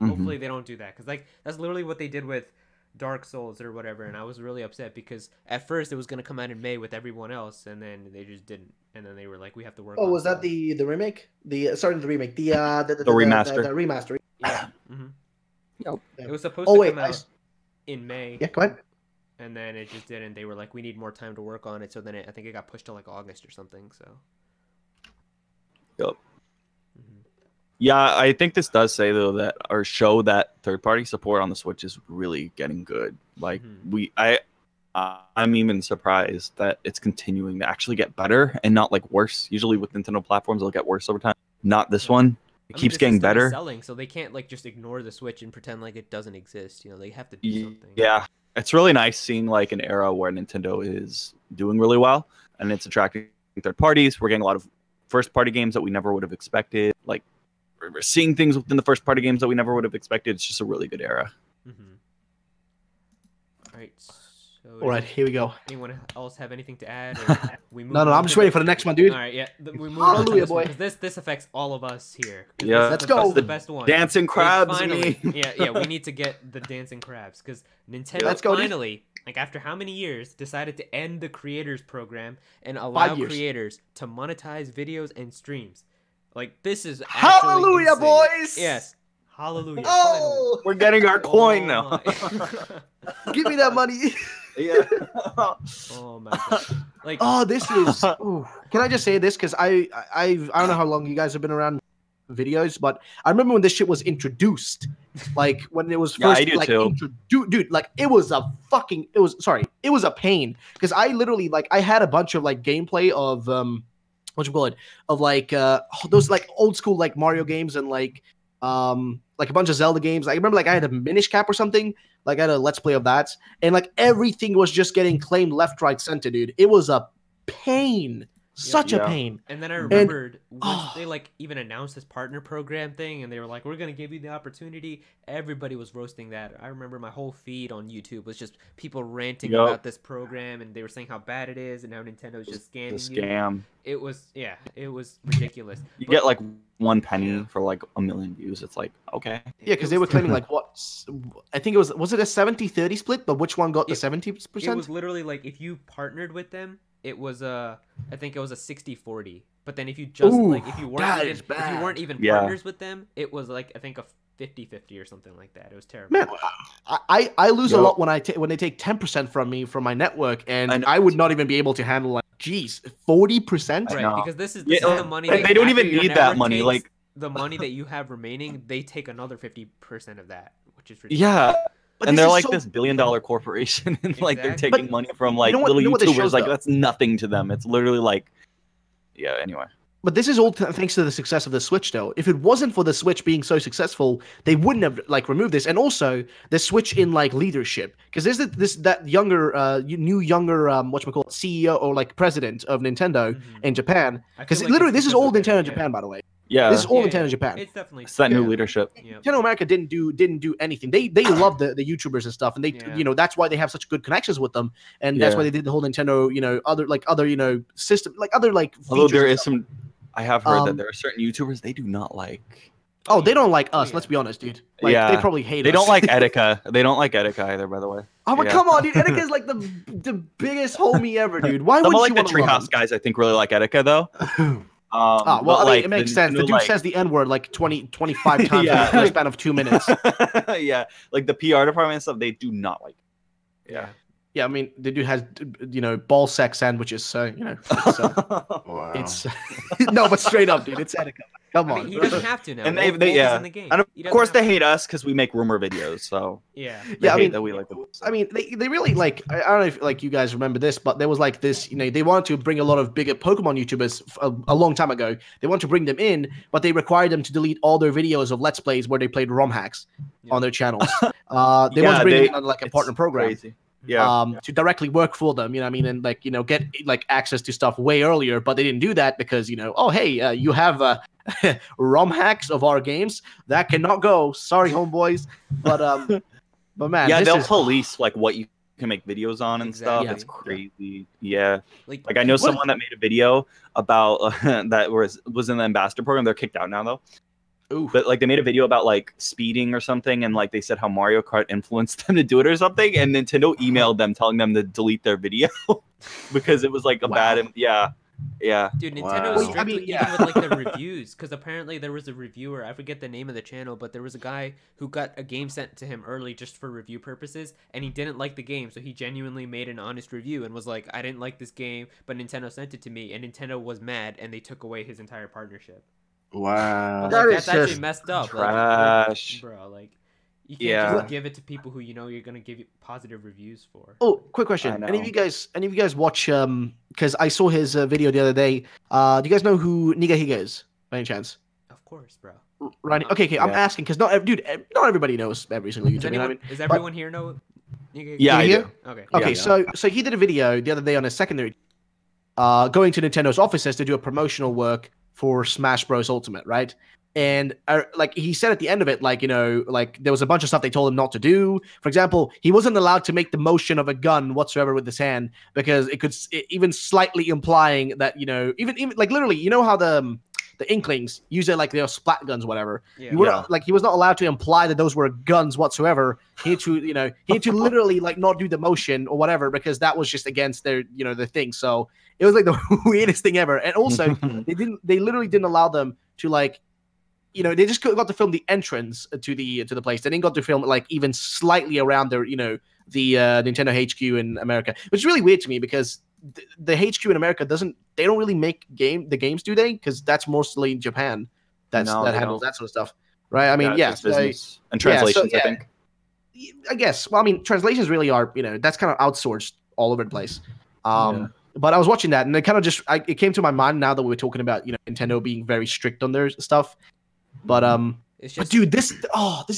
hopefully they don't do that, because like that's literally what they did with Dark Souls or whatever, and I was really upset because at first it was gonna come out in May with everyone else, and then they just didn't, and then they were like, we have to work. Oh, on was that stuff. the remake? The remake, the remaster. the remaster. Yeah. Yep. It was supposed to come out in May. Yeah, go ahead. And then it just didn't. They were like, we need more time to work on it. So then I think it got pushed to like August or something. So. Yep. Yeah, I think this does say though that or show that third-party support on the Switch is really getting good. Like I'm even surprised that it's continuing to actually get better and not like worse. Usually with Nintendo platforms, it'll get worse over time. Not this one. It keeps the getting system is better. selling, so they can't like just ignore the Switch and pretend like it doesn't exist. You know, they have to do something. Yeah, it's really nice seeing like an era where Nintendo is doing really well and it's attracting third parties. We're getting a lot of first-party games that we never would have expected. Like we're seeing things within the first-party games that we never would have expected. It's just a really good era. All right. All right, here we go. Anyone else have anything to add? Or we move No, on I'm to just waiting for the next one, dude. All right, yeah. We move on to Hallelujah, this one, boy. 'cause this affects all of us here. 'Cause Yeah. this is Let's go. the best one. Dancing crabs, Finally, me. yeah, we need to get the dancing crabs, because Nintendo Let's go, dude. finally, like after how many years, decided to end the creators program and allow 5 years. creators to monetize videos and streams. Like this is actually Hallelujah, insane. boys! Yes, hallelujah. Oh, We're getting our coin now. give me that money. Yeah. Oh my god! Like Oh, this is. Ooh. Can I just say this? Because I don't know how long you guys have been around videos, but I remember when this shit was introduced. Like when it was first. Yeah, I do like, too. Dude, like it was a pain because I literally like I had a bunch of like gameplay of what you call it of like those like old school like Mario games and like a bunch of Zelda games. I remember like I had a Minish Cap or something. Like I had a Let's Play of that, and like everything was just getting claimed left, right, center, dude. It was a pain, such a pain. And then I remembered once they like even announced this partner program thing, and they were like, "We're gonna give you the opportunity." Everybody was roasting that. I remember my whole feed on YouTube was just people ranting about this program, and they were saying how bad it is and how Nintendo's just scamming you. Scam. It was ridiculous. You get like 1 penny for like 1 million views. It's like okay. Yeah, because they were claiming like what? I think it was it a 70-30 split? But which one got the 70%? It was literally like if you partnered with them, it was I think it was a 60-40. But then if you just if you weren't even partners with them, it was like I think a 50-50 or something like that. It was terrible. Man, I lose a lot when when they take 10% from me from my network, and I would not even be able to handle like 40%. Right, because this is the money. They don't even need that money. Like the money that you have remaining, they take another 50% of that, which is ridiculous. yeah. But And they're like so... this billion-dollar corporation, and like they're Exactly. taking money from like You know what- little you know what this YouTubers. shows, Like though? that's nothing to them. It's literally like, yeah. Anyway. But this is all thanks to the success of the Switch, though. If it wasn't for the Switch being so successful, they wouldn't have like removed this. And also the Switch in like leadership, because there's that younger, whatchamacallit, CEO or like president of Nintendo in Japan. Because literally, this is all Nintendo in Japan, by the way. Yeah. This is all Nintendo in Japan. It's definitely It's that new leadership. Yeah. Nintendo America didn't do anything. They love the YouTubers and stuff, and they that's why they have such good connections with them, and that's why they did the whole Nintendo other system other Although features there and is stuff. some, I have heard that there are certain YouTubers they do not like. Oh, they don't like us. Let's be honest, dude. Like, they probably hate us. They don't like Etika. They don't like Etika either, by the way. Oh, but come on, dude. Etika's like the biggest homie ever, dude. Why Some would of you like want the to love Treehouse him? guys, I think, really like Etika though. Well, but, I mean, like, it makes sense. The dude like, says the N word like 25 times Yeah. in the span of 2 minutes. yeah, like the PR department and stuff, they do not like. Yeah. Yeah, I mean, the dude has ball sack sandwiches, so it's Wow. it's no, but straight up, dude, it's Etika. Come I on. mean, he doesn't have to now. And Wolf is yeah, in the game. and of He doesn't course have they to. hate us because we make rumor videos. So Yeah. they Yeah, I hate mean, that we like the. I mean, they really like. I don't know if like you guys remember this, but there was like this. You know, they wanted to bring a lot of bigger Pokemon YouTubers a long time ago. They want to bring them in, but they required them to delete all their videos of Let's Plays where they played ROM hacks on their channels. They want to bring them in on like a partner program. Crazy. Yeah. To directly work for them, you know what I mean, and like, you know, get like access to stuff way earlier, but they didn't do that because, you know, oh hey, you have ROM hacks of our games that cannot go. Sorry, homeboys, but man, Yeah, this they'll is police like what you can make videos on and stuff. Exactly. It's crazy. Yeah. Like Like I know someone that made a video about that was in the ambassador program. They're kicked out now though. oof. But like they made a video about like speeding or something, and like they said how Mario Kart influenced them to do it or something, and Nintendo emailed them telling them to delete their video because it was like a bad. Yeah. Dude, Nintendo Wow. was Well, strictly I mean, yeah. even with like the reviews, because apparently there was a reviewer, I forget the name of the channel, but there was a guy who got a game sent to him early just for review purposes, and he didn't like the game, so he genuinely made an honest review and was like, I didn't like this game, but Nintendo sent it to me, and Nintendo was mad, and they took away his entire partnership. Wow. But, That like, is that's actually just messed up. trash. Like, bro, like, you can't Yeah. just give it to people who you know you're gonna give you positive reviews for. Oh, quick I question. Any of know. you guys watch because I saw his video the other day. Do you guys know who Nigahiga is by any chance? Of course, bro. Right. Okay. I'm Yeah. asking because not everybody knows every single Does YouTuber. You know what I mean? Does everyone here know? Yeah, I Nigahiga? do. Okay. Okay, Yeah. so he did a video the other day on his secondary, going to Nintendo's offices to do a promotional work for Smash Bros. Ultimate, right? And like he said at the end of it, like, you know, like there was a bunch of stuff they told him not to do. For example, he wasn't allowed to make the motion of a gun whatsoever with his hand because it could even slightly implying that, you know, even like literally, you know how the Inklings use it like their splat guns, whatever. Yeah. You were like he was not allowed to imply that those were guns whatsoever. He had to, you know, he had to literally like not do the motion or whatever because that was just against their, you know, the thing. So it was like the weirdest thing ever. And also they literally didn't allow them to like, you know, they just got to film the entrance to the place. They didn't got to film like even slightly around their, you know, the Nintendo HQ in America, which is really weird to me because the HQ in America they don't really make the games, do they? Because that's mostly in Japan. That they handles don't. that sort of stuff, right? I mean, it's yeah, just business and translations. I think. I guess. Well, I mean, translations really are, you know, that's kind of outsourced all over the place. But I was watching that, and it kind of just it came to my mind now that we were talking about, you know, Nintendo being very strict on their stuff. But It's but just, dude, this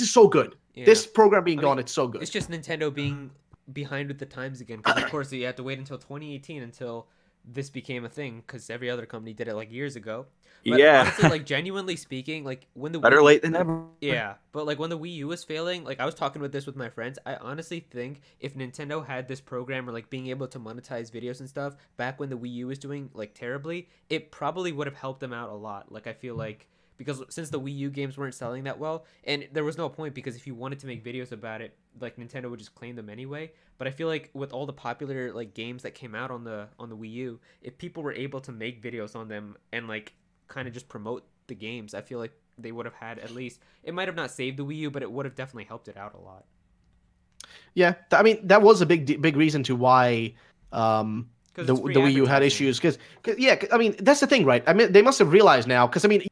is so good. yeah. This program being I mean, gone, it's so good. It's just Nintendo being behind with the times again. Because of course you have to wait until 2018 until this became a thing. Because every other company did it like years ago. But Yeah. honestly, like genuinely speaking, like when the Better late than never. Yeah, but like when the Wii U was failing, like I was talking with this with my friends, I honestly think if Nintendo had this program or like being able to monetize videos and stuff back when the Wii U was doing like terribly, it probably would have helped them out a lot. Like I feel like because since the Wii U games weren't selling that well, and there was no point because if you wanted to make videos about it, like Nintendo would just claim them anyway. But I feel like with all the popular like games that came out on the Wii U, if people were able to make videos on them and like kind of just promote the games, I feel like they would have had at least, it might have not saved the Wii U, but it would have definitely helped it out a lot. Yeah, I mean that was a big reason to why the it's free Wii U had advertising. issues because I mean that's the thing, right? I mean they must have realized now because I mean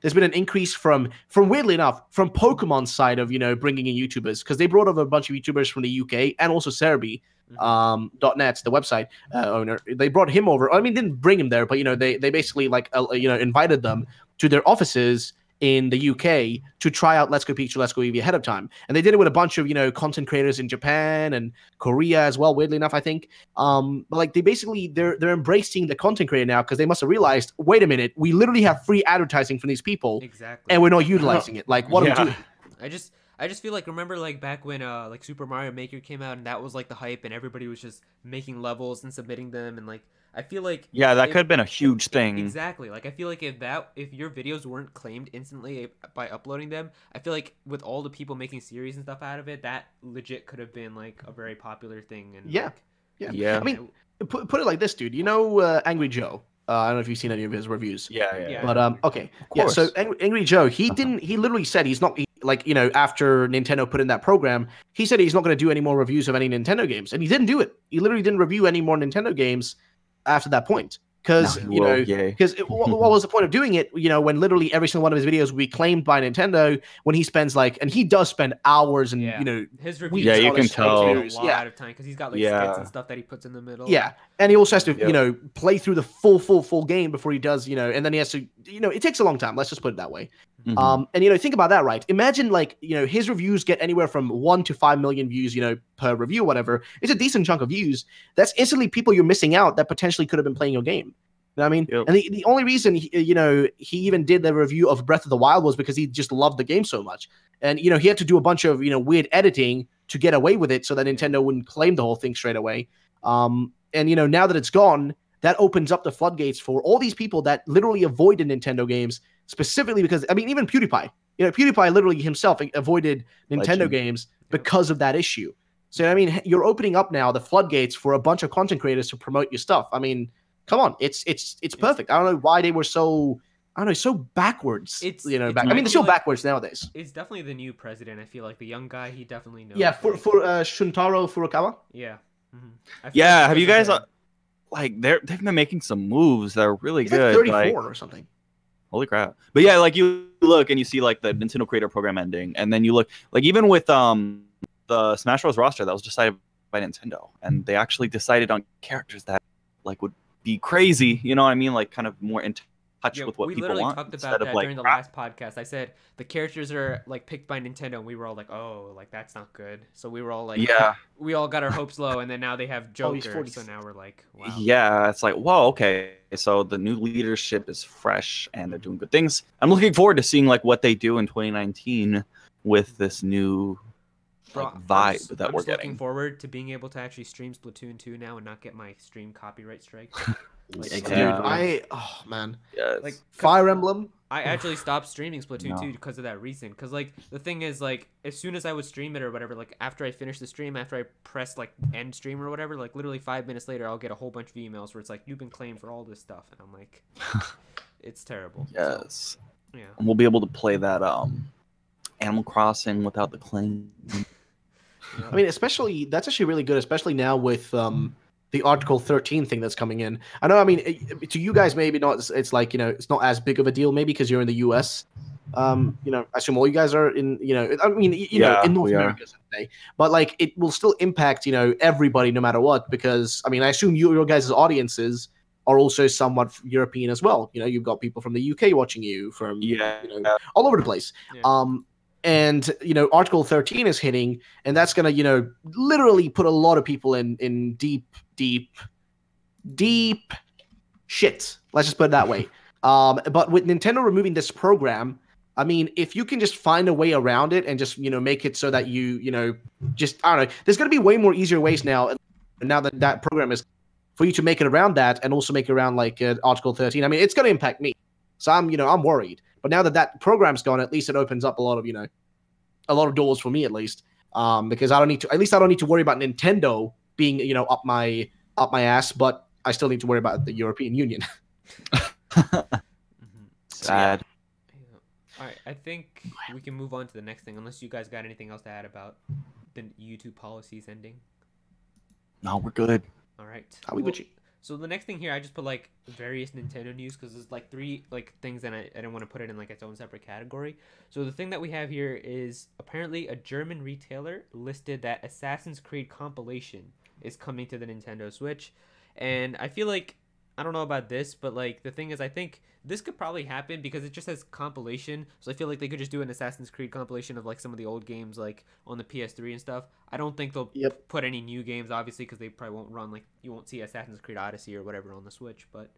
there's been an increase from weirdly enough from Pokemon's side of, you know, bringing in YouTubers because they brought over a bunch of YouTubers from the UK and also Serbi. .net, the website owner, they brought him over. I mean, didn't bring him there, but you know, they basically like you know, invited them to their offices in the UK to try out Let's Go Pikachu, Let's Go Eevee ahead of time, and they did it with a bunch of, you know, content creators in Japan and Korea as well. Weirdly enough, I think, but like they basically they're embracing the content creator now because they must have realized, wait a minute, we literally have free advertising from these people, Exactly. and we're not utilizing it. Like, what are we doing? I just feel like, remember like back when like Super Mario Maker came out and that was like the hype and everybody was just making levels and submitting them, and like I feel like Yeah, that if- could have been a huge thing. Exactly. Like I feel like if your videos weren't claimed instantly by uploading them, I feel like with all the people making series and stuff out of it, that legit could have been like a very popular thing. And Yeah. like, Yeah. I mean, put it like this, dude. You know, Angry Joe. I don't know if you've seen any of his reviews. Yeah. But okay, Of yeah. course. So Angry Joe, he literally said he's not like, you know, after Nintendo put in that program, he said he's not going to do any more reviews of any Nintendo games, and he didn't do it. He literally didn't review any more Nintendo games after that point. Because No, you well, know, yay. because what was the point of doing it? You know, when literally every single one of his videos will be claimed by Nintendo, when he spends like, and he does spend hours and Yeah. you know, His weeks reviews Yeah, you on can his tell. take a videos. lot Yeah, of time because he's got like Yeah. skits and stuff that he puts in the middle. yeah, and he also has to Yep. you know play through the full game before he does you know, and then he has to you know it takes a long time. Let's just put it that way. Mhm. And you know, think about that, right? Imagine like you know his reviews get anywhere from 1 to 5 million views, you know, per review, whatever. It's a decent chunk of views. That's instantly people you're missing out that potentially could have been playing your game. You know what I mean? Yep. And the only reason you know he even did the review of Breath of the Wild was because he just loved the game so much, and you know he had to do a bunch of you know weird editing to get away with it so that Nintendo wouldn't claim the whole thing straight away. And you know now that it's gone, that opens up the floodgates for all these people that literally avoided Nintendo games specifically because I mean even PewDiePie, you know PewDiePie literally himself avoided Nintendo Legend. games because of that issue. So I mean you're opening up now the floodgates for a bunch of content creators to promote your stuff. I mean, come on, it's perfect. I don't know why they were so I don't know so backwards. You know, back. I mean they're still backwards nowadays. It's definitely the new president. I feel like the young guy, he definitely knows. Yeah, for Shuntaro Furukawa. Yeah. Yeah, have you guys like they've been making some moves that are really He's good. like 34 like, or something. holy crap. But yeah, like you look and you see like the Nintendo Creator Program ending, and then you look like even with the Smash Bros roster that was decided by Nintendo, and they actually decided on characters that like would be crazy, you know what I mean? Like kind of more in touch with what we people literally want talked instead about of that like during the last podcast. I said the characters are like picked by Nintendo, and we were all like, "Oh, like that's not good." So we were all like, yeah, we all got our hopes low, and then now they have Oh, he's Joker. 40. So now we're like, wow. yeah, it's like, whoa, okay. So the new leadership is fresh and they're doing good things. I'm looking forward to seeing like what they do in 2019 with this new like, vibe that I'm we're just getting. looking forward to being able to actually stream Splatoon 2 now and not get my stream copyright strike. Exactly. Dude, oh man, Yes. Like Fire Emblem. I actually stopped streaming Splatoon No. 2 because of that reason. Because, like, the thing is, like, as soon as I would stream it or whatever, like, after I finish the stream, after I press, like, end stream or whatever, like, literally 5 minutes later, I'll get a whole bunch of emails where it's like, you've been claimed for all this stuff. And I'm like, it's terrible. Yes. So, yeah. And we'll be able to play that Animal Crossing without the claim. I mean, especially that's actually really good, especially now with the Article 13 thing that's coming in. I know. I mean, to you guys, maybe not. It's like you know, it's not as big of a deal, maybe because you're in the U.S. You know, I assume all you guys are in. You know, I mean, you know, in North we are. America, say, but like it will still impact you know everybody no matter what. Because I mean, I assume your guys' audiences are also somewhat European as well. You know, you've got people from the UK watching you, from you know, all over the place. Yeah. And you know, Article 13 is hitting, and that's gonna you know literally put a lot of people in deep shit. Let's just put it that way. But with Nintendo removing this program, I mean, if you can just find a way around it and just you know make it so that you know just I don't know, there's gonna be way more easier ways now that that program is for you to make it around that and also make it around like Article 13. I mean, it's gonna impact me, so I'm worried. But now that that program's gone, at least it opens up a lot of doors for me at least. Because I don't need to worry about Nintendo being, you know, up my ass, but I still need to worry about the European Union. Sad. Yeah. All right, I think we can move on to the next thing, unless you guys got anything else to add about the YouTube policies ending. No, we're good. All right. Are we Gucci? So the next thing here, I just put like various Nintendo news because there's like 3 like things that I didn't want to put it in like its own separate category. So the thing that we have here is apparently a German retailer listed that Assassin's Creed compilation is coming to the Nintendo Switch, and I feel like I don't know about this, but like the thing is, I think this could probably happen because it just says compilation. So I feel like they could just do an Assassin's Creed compilation of like some of the old games like on the PS3 and stuff. I don't think they'll put any new games, obviously, because they probably won't run like you won't see Assassin's Creed Odyssey or whatever on the Switch. But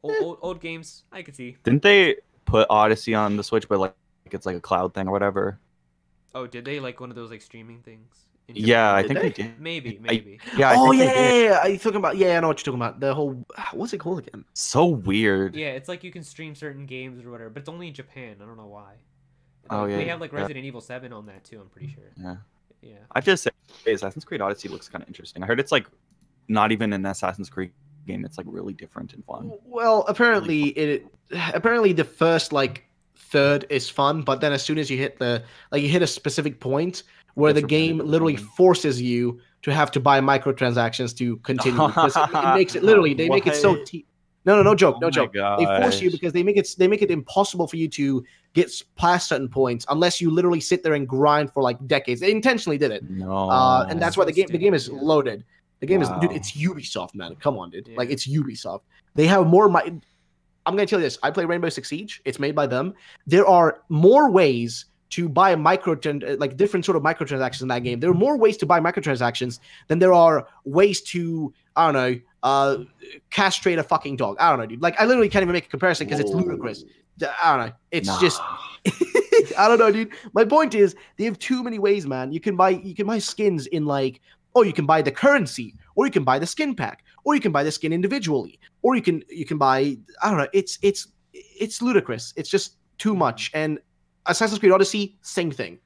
old games, I could see. Didn't they put Odyssey on the Switch, but like it's like a cloud thing or whatever? Oh, did they like one of those like streaming things? Yeah, I think they? they did. Maybe. Yeah. I Oh think they yeah, did. yeah. Are you talking about? Yeah, I know what you're talking about. The whole what's it called again? So weird. Yeah, it's like you can stream certain games or whatever, but it's only in Japan. I don't know why. Oh, yeah, They have like yeah. Resident Evil 7 on that too. I'm pretty sure. Yeah. Yeah. I just say Assassin's Creed Odyssey looks kind of interesting. I heard it's like not even an Assassin's Creed game. It's like really different and fun. Well, apparently the first like third is fun, but then as soon as you hit a specific point where It's the game repetitive literally something. forces you to have to buy microtransactions to continue because it makes it literally they make it so No joke, no Oh my joke. They force you gosh. because they make it impossible for you to get past certain points unless you literally sit there and grind for like decades. They intentionally did it, No. and that's So why the game is stupid, yeah. loaded. The game is, dude. Wow. It's Ubisoft, man. Come on, dude. Like Yeah. it's Ubisoft. They have more. I'm gonna tell you this. I play Rainbow Six Siege. It's made by them. There are more ways to buy like different sort of microtransactions in that game. There are more ways to buy microtransactions than there are ways to, I don't know, castrate a fucking dog. I don't know, dude. Like I literally can't even make a comparison because it's ludicrous. I don't know. It's just I don't know, dude. My point is they have too many ways, man. You can buy skins in like, oh, you can buy the currency, or you can buy the skin pack, or you can buy the skin individually, or you can buy, I don't know. It's ludicrous. It's just too much. And Assassin's Creed Odyssey, same thing.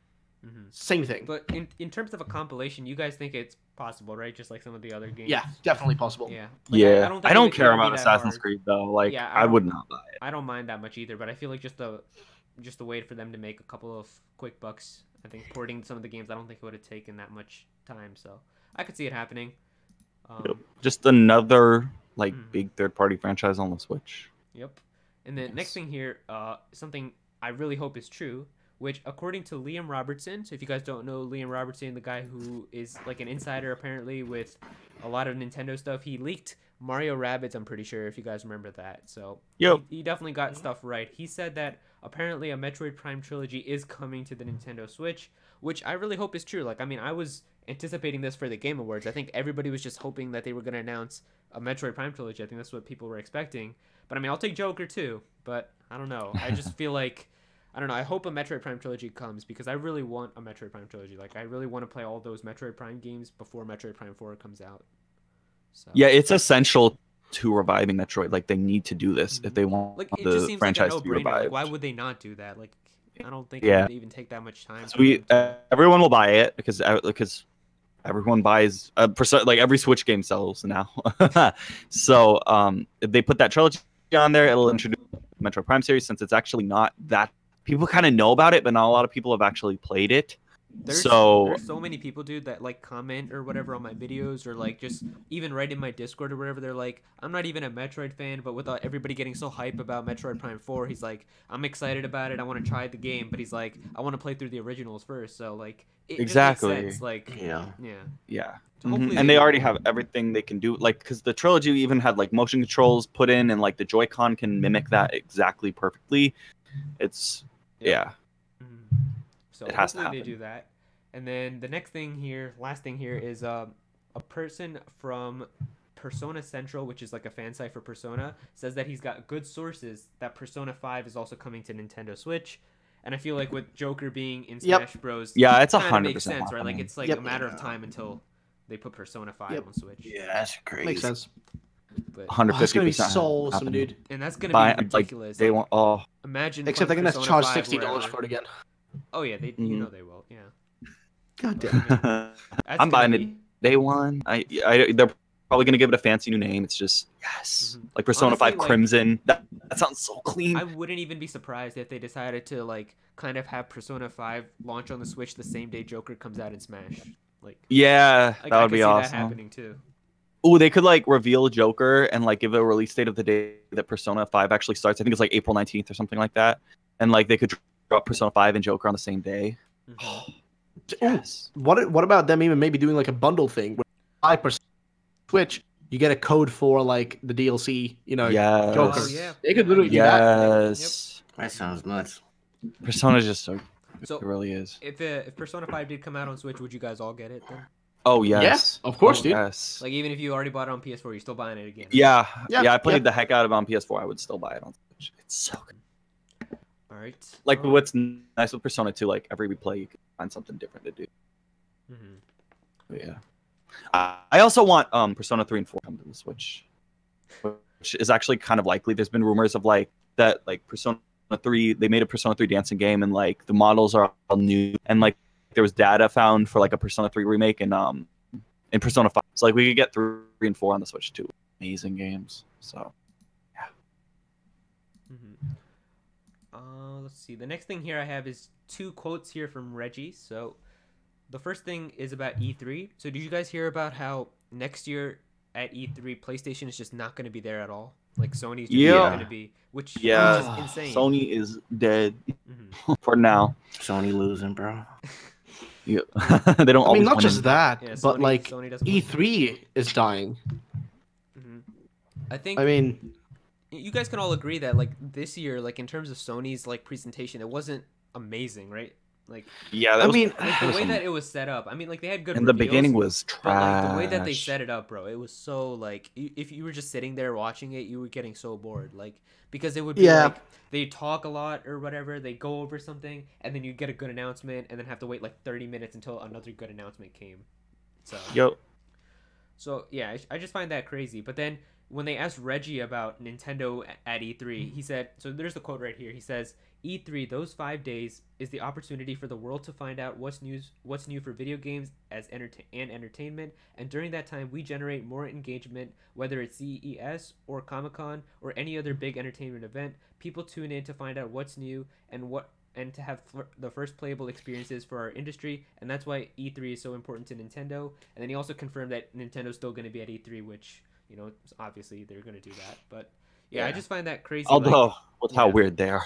Mhm. Same thing. But in terms of a compilation, you guys think it's possible, right? Just like some of the other games. Yeah, definitely possible. Yeah. Yeah. think I don't it care would be about that Assassin's hard. Creed though. Like Yeah, I would not buy it. I don't mind that much either, but I feel like just a way for them to make a couple of quick bucks. I think porting some of the games, I don't think it would have taken that much time, so I could see it happening. Just another like Mhm. big third-party franchise on the Switch. Yep. And the next thing here, something I really hope is true, which according to Liam Robertson, so if you guys don't know Liam Robertson, the guy who is like an insider apparently with a lot of Nintendo stuff, he leaked Mario Rabbids, I'm pretty sure, if you guys remember that. So Yep. he definitely got stuff right. He said that apparently a Metroid Prime trilogy is coming to the Nintendo Switch, which I really hope is true. Like, I mean, I was anticipating this for the Game Awards. I think everybody was just hoping that they were going to announce a Metroid Prime trilogy. I think that's what people were expecting. But I mean, I'll take Joker too. But I don't know. I just feel like, I don't know. I hope a Metroid Prime trilogy comes because I really want a Metroid Prime trilogy. Like, I really want to play all those Metroid Prime games before Metroid Prime 4 comes out. So. Yeah, it's essential to reviving Metroid. Like they need to do this if they want Like, it just the seems franchise like a to be no-brainer. Like, revived. why would they not do that? Like, I don't think Yeah. it would even take that much time. So for them to- everyone will buy it because everyone buys like every Switch game sells now. So if they put that trilogy on there, it'll introduce the Metroid Prime series since it's actually not that people kind of know about it, but not a lot of people have actually played it. There's So so many people, dude, that like comment or whatever on my videos or like just even write in my Discord or whatever. They're like, I'm not even a Metroid fan, but with everybody getting so hype about Metroid Prime 4, he's like, I'm excited about it. I want to try the game, but he's like, I want to play through the originals first. So like, it Exactly. just makes sense. Like, Yeah. yeah. Mhm. So hopefully And they already have everything they can do, like because the trilogy even had like motion controls put in, and like the Joy-Con can mimic that exactly perfectly. It's Yep. yeah. So It has to hopefully they happen. do that. And then the next thing here, last thing here is a person from Persona Central, which is like a fan site for Persona, says that he's got good sources that Persona 5 is also coming to Nintendo Switch. And I feel like with Joker being in Yep. Smash Bros, Yeah, it's kinda 100% makes sense, right? Like happening. it's like Yep. a matter of time until they put Persona 5 Yep. on Switch. Yeah, that's crazy. Makes sense. But, 150%. Oh, it's gonna be so awesome, happening. dude. and that's gonna Buy- be ridiculous. They Like, want imagine Except they're putting gonna Persona charge 5 $60 wherever. for it again. Oh yeah, you Mhm. know they will. Yeah. God damn. That's I'm gonna buying be- it day one. They're probably gonna give it a fancy new name. It's just yes, Mhm. like Persona Honestly, 5 like- Crimson. That sounds so clean. I wouldn't even be surprised if they decided to like kind of have Persona 5 launch on the Switch the same day Joker comes out in Smash. Like, Yeah, like that I would could be see awesome. that happening too. Oh, they could like reveal Joker and like give a release date of the day that Persona 5 actually starts. I think it's like April 19th or something like that. And like they could drop Persona 5 and Joker on the same day. Mhm. Yes. What about them even maybe doing like a bundle thing where 5% Switch, you get a code for like the DLC, you know, Yes. Joker. Oh, yeah. They could literally do that. Yes. That sounds nuts. Persona's just so So it really is. if Persona 5 did come out on Switch, would you guys all get it then? Oh yes. Yes, of course, Oh, dude. Yes. Like even if you already bought it on PS4, you're still buying it again. Yeah, Yeah, I played yeah. the heck out of it on PS4. I would still buy it on Switch. It's so good. All right. Like what's nice with Persona 2, like every replay you can find something different to do. Mhm. But yeah. I also want Persona 3 and 4 come to the Switch, which is actually kind of likely. There's been rumors of like that, like Persona 3, they made a Persona 3 dancing game, and like the models are all new, and like there was data found for like a Persona 3 remake in Persona 5. So like we could get 3 and 4 on the Switch too. Amazing games. So Mhm. Let's see. The next thing here I have is 2 quotes here from Reggie. So the first thing is about E3. So did you guys hear about how next year at E3 PlayStation is just not going to be there at all? Like Sony's just Yeah. going to be, which Yeah, is insane. Sony is dead Mhm. for now. Sony losing, bro. Yeah. They don't I mean, always not win just in- that, Yeah, but Sony- like Sony doesn't win. E3 is dying. Mhm. I think I mean, you guys can all agree that like this year, like in terms of Sony's like presentation, it wasn't amazing, right? Like, Yeah, that I was, mean, like the was way some- that it was set up. I mean, like they had good in the reveals, beginning was but like the way that they trash. set it up, bro, it was so like if you were just sitting there watching it, you were getting so bored. Like because it would be Yeah. like they talk a lot or whatever, they go over something, and then you get a good announcement, and then have to wait like 30 minutes until another good announcement came. Yo, So yeah, I just find that crazy. But then when they asked Reggie about Nintendo at E3, he said, so there's the quote right here. He says, "E3, those 5 days is the opportunity for the world to find out what's new for video games as entertainment. And during that time, we generate more engagement, whether it's CES or Comic-Con or any other big entertainment event. People tune in to find out what's new and to have the first playable experiences for our industry, and that's why E3 is so important to Nintendo." And then he also confirmed that Nintendo's still going to be at E3, which, you know, obviously they're going to do that. But yeah, I just find that crazy. although with how yeah. weird they are.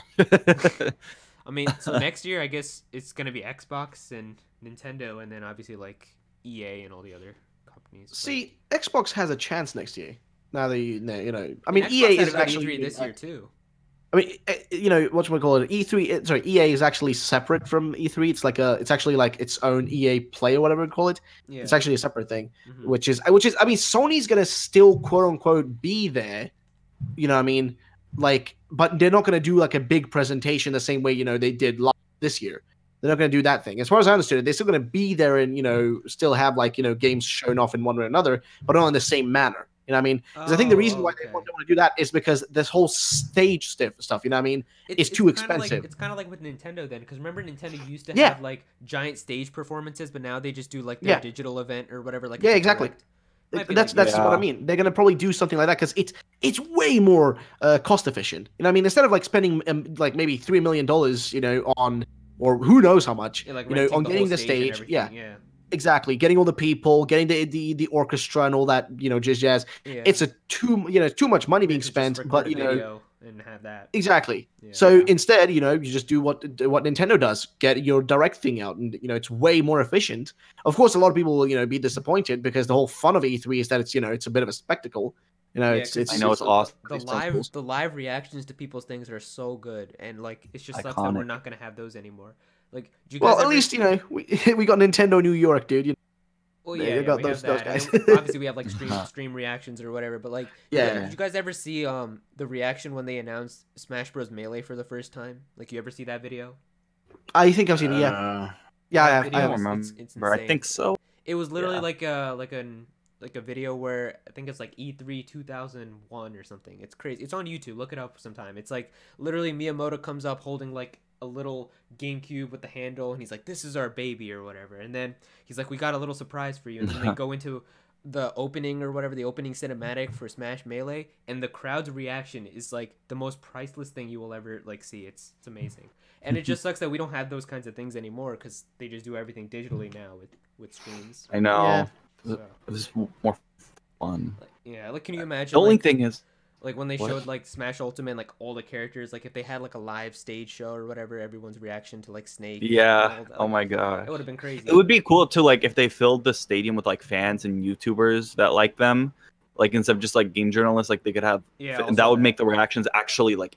I mean, so next year I guess it's going to be Xbox and Nintendo, and then obviously like EA and all the other companies. But- see, Xbox has a chance next year. Now that you know, I mean, Xbox EA had is a good actually E3 this year too. I mean, you know, whatchamacallit, E3, sorry, EA is actually separate from E3. It's actually like its own EA Play or whatever you call it. Yeah. It's actually a separate thing, Mhm. which is, I mean, Sony's gonna still quote unquote be there. You know what I mean? Like, but they're not gonna do like a big presentation the same way, you know, they did this year. They're not gonna do that thing. As far as I understood it, they're still gonna be there and, you know, still have like, you know, games shown off in one way or another, but not in the same manner. You know what I mean? Because I think the reason why they okay. don't want to do that is because this whole stage stuff, you know what I mean? It's too kinda expensive. Like, it's kind of like with Nintendo then, because remember Nintendo used to Yeah. have like giant stage performances, but now they just do like their Yeah. digital event or whatever. Like Yeah, it's a exactly. direct. Might be That's like what Yeah. I mean. They're gonna probably do something like that because it's way more cost efficient. You know what I mean? Instead of like spending like maybe $3 million, you know, on or who knows how much, like you know, renting on the getting whole the stage and stage. everything, Yeah, exactly. Getting all the people, getting the orchestra and all that, you know, jazz. yeah. It's too much money being To just spent, record but a you know, video and have that. exactly. Yeah. So instead, you know, you just do what Nintendo does. Get your direct thing out, and you know, it's way more efficient. Of course, a lot of people will, you know, be disappointed because the whole fun of E3 is that it's, you know, it's a bit of a spectacle. You know, Yeah, it's 'cause I know it's the- awesome. The These live tentacles. the live reactions to people's things are so good, and like it's just sucks that we're Iconic. not gonna have those anymore. Like, do you guys Well, at ever- least you know we got Nintendo New York, dude. You Well, They- yeah, they yeah, got we those have that. guys. And then obviously, we have like stream reactions or whatever. But like, Yeah. did you guys ever see the reaction when they announced Smash Bros. Melee for the first time? Like, you ever see that video? I think I've seen it. Yeah, yeah, that I video I have. don't is- remember. it's I insane. think so. It was literally Yeah. like a video where I think it's like E3 2001 or something. It's crazy. It's on YouTube. Look it up sometime. It's like literally Miyamoto comes up holding like a little GameCube with the handle, and he's like, "This is our baby" or whatever. And then he's like, "We got a little surprise for you." And then they go into the opening or whatever, the opening cinematic for Smash Melee, and the crowd's reaction is like the most priceless thing you will ever like see. It's amazing. And it just sucks that we don't have those kinds of things anymore because they just do everything digitally now with streams. I know. Yeah. So, It was more fun. like, yeah, like can you imagine The only like, thing is, like when they What? showed like Smash Ultimate, like all the characters, like if they had like a live stage show or whatever, everyone's reaction to like Snake. and yeah. all that, Oh like, my god. it would have been crazy. It would be cool to like if they filled the stadium with like fans and YouTubers that like them, like instead of just like game journalists, like they could have. Yeah, and also that would make the reactions actually like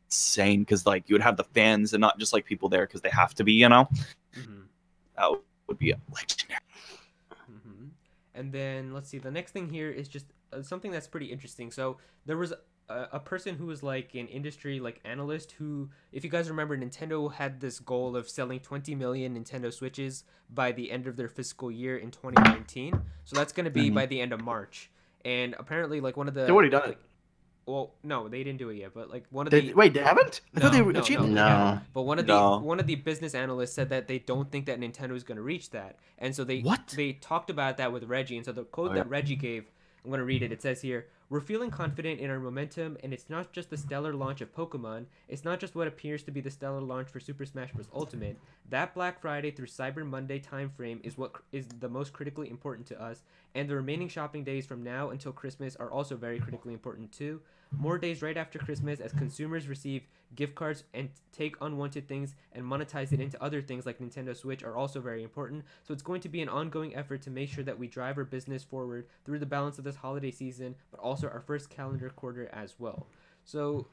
insane because like you would have the fans and not just like people there because they have to be, you know. Mhm. That would be legendary. Mhm. And then let's see. The next thing here is just something that's pretty interesting. So there was a person who was like an industry like analyst who, if you guys remember, Nintendo had this goal of selling 20 million Nintendo Switches by the end of their fiscal year in 2019. So that's going to be Mhm. by the end of March. And apparently, like one of the They've already done it. Well, no, they didn't do it yet. But like one of They, the wait, they haven't? I thought they no, achieved no, it. they No. haven't. But No. one of the business analysts said that they don't think that Nintendo is going to reach that, and so What? they talked about that with Reggie, and so the quote Oh, that yeah. Reggie gave I'm going to read it. It says here, we're feeling confident in our momentum, and it's not just the stellar launch of Pokemon. It's not just what appears to be the stellar launch for Super Smash Bros. Ultimate. That Black Friday through Cyber Monday time frame is what is the most critically important to us, and the remaining shopping days from now until Christmas are also very critically important too. More days right after Christmas as consumers receive gift cards and take unwanted things and monetize it into other things like Nintendo Switch are also very important. So it's going to be an ongoing effort to make sure that we drive our business forward through the balance of this holiday season, but also our first calendar quarter as well. So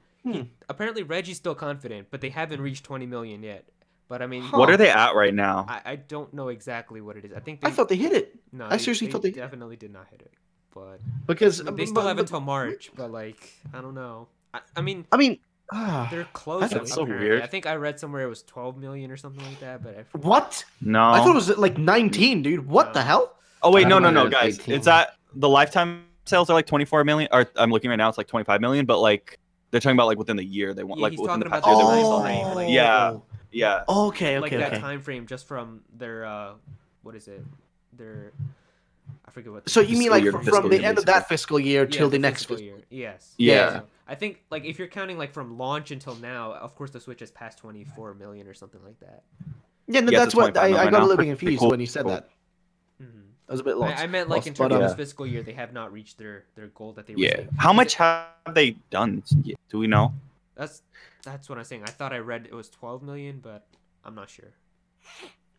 apparently Reggie's still confident, but they haven't reached 20 million yet. But I mean, What are they at right now? I don't know exactly what it is. I thought they hit it. No, I seriously thought they definitely did not hit it. But because they still have until March. But like, I don't know. I mean, they're close. That's so apparently. weird. I think I read somewhere it was 12 million or something like that. But I forget. what? No. I thought it was like 19, dude. What the hell? Oh wait, I no, don't know, guys. 18. It's at the lifetime sales are like 24 million. Or I'm looking right now, it's like 25 million. But like they're talking about like within the year they want Yeah, like he's within the talking past about year the they time released frame, like- Yeah. Okay, Like okay, that okay. time frame just from their what is it? Their I forget what. So you mean Fiscal like year, from fiscal the year, end of that fiscal year till the next fiscal fiscal year? Yes. Yeah. So I think like if you're counting like from launch until now, of course the Switch has passed 24 million or something like that. Yeah, no, Yeah, that's it's what 25 I right got a now. little bit confused Cool. when you said Cool. that. I was a bit lost. I meant like in lost, terms but, of yeah. this fiscal year, they have not reached their goal that they were Yeah. saying. How much have they done? Do we know? That's what I'm saying. I thought I read it was 12 million, but I'm not sure.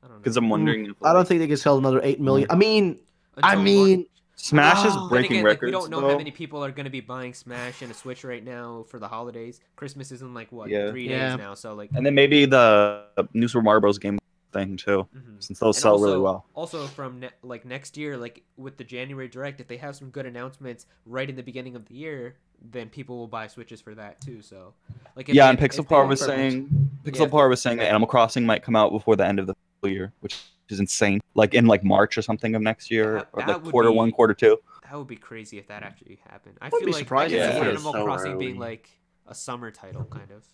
I don't know. Because I'm wondering. If, I don't think they can sell another 8 million. I mean, Until March. Smash is Oh. Then breaking again, records. like, we don't know though. how many people are going to be buying Smash and a Switch right now for the holidays. Christmas is in like what, Yeah. 3 Yeah. days now. So like, And then maybe the new Super Mario Bros. Game thing too, since those And sell also, really well. Also from like next year, like with the January Direct, if they have some good announcements right in the beginning of the year, then people will buy Switches for that too. So like, if Yeah, they- and if Pixelpar they- was saying Yeah. Animal Crossing might come out before the end of the fiscal year, which is insane. Like in like March or something of next year, That- or that like would quarter be- one, quarter two. That would be crazy if that actually happened. I Wouldn't feel be like I surprised can if see it Animal so Crossing early. being like a summer title, kind of.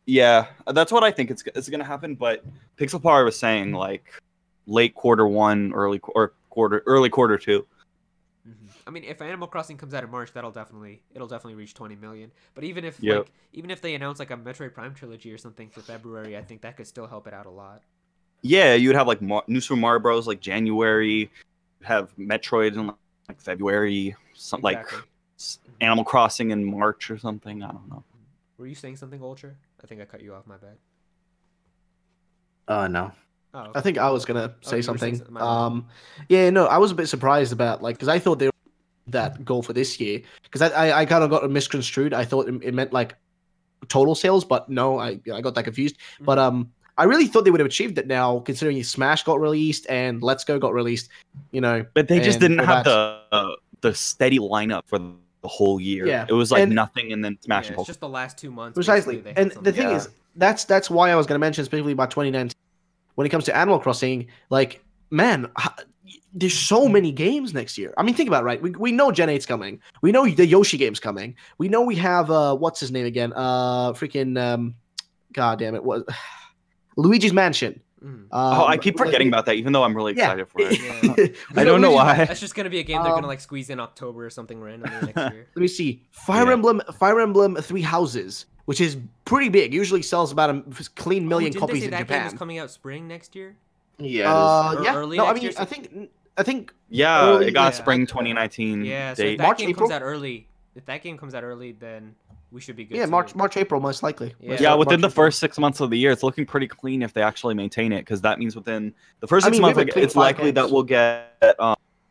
Yeah, that's what I think it's gonna happen. But Pixelpar was saying like late quarter one, early quarter two. I mean, if Animal Crossing comes out in March, it'll definitely reach 20 million. But even if Yep. even if they announce like a Metroid Prime trilogy or something for February, I think that could still help it out a lot. Yeah, you would have like new Super Mario Bros. Like January, have Metroid in like February, something Exactly. like Animal Crossing in March or something. I don't know. Were you saying something, Ultra? I think I cut you off. My bad. No. Oh, I okay. think I was gonna you were say saying something. something, my bad. Yeah, no, I was a bit surprised about like because I thought they were that goal for this year because I kind of got it misconstrued. I thought it meant like total sales, but no, I got that confused. But I really thought they would have achieved it now, considering Smash got released and Let's Go got released. You know, But they just and didn't all have that. the steady lineup for the whole year. Yeah, It was like and- nothing, and then Smash Yeah, and it's Pokemon. just the last 2 months. Precisely. basically, they had And the thing something. is, that's why I was going to mention specifically about 2019. When it comes to Animal Crossing, like, man, there's so many games next year. I mean, think about it, right? We know Gen 8's coming. We know the Yoshi game's coming. We know we have, what's his name again? God damn it. What? Luigi's Mansion. I keep forgetting about that, even though I'm really Yeah. excited for it. Yeah. I don't know why. That's just gonna be a game they're gonna like squeeze in October or something randomly next year. Let me see. Fire Emblem Three Houses, which is pretty big. Usually sells about a clean million Didn't they copies say in that game Japan. is coming out spring next year? Yeah. Or Yeah. early No, I next mean, year, I think Yeah, Early- it got yeah. spring 2019 Yeah, so if date. that March, game April? comes out early, then we should be good. yeah, too. March, April, most likely. Yeah. Yeah, within the March, April. first 6 months of the year, it's looking pretty clean if they actually maintain it, because that means within the first I 6 mean, months, we've like, been it's clean 5 likely that games. we'll get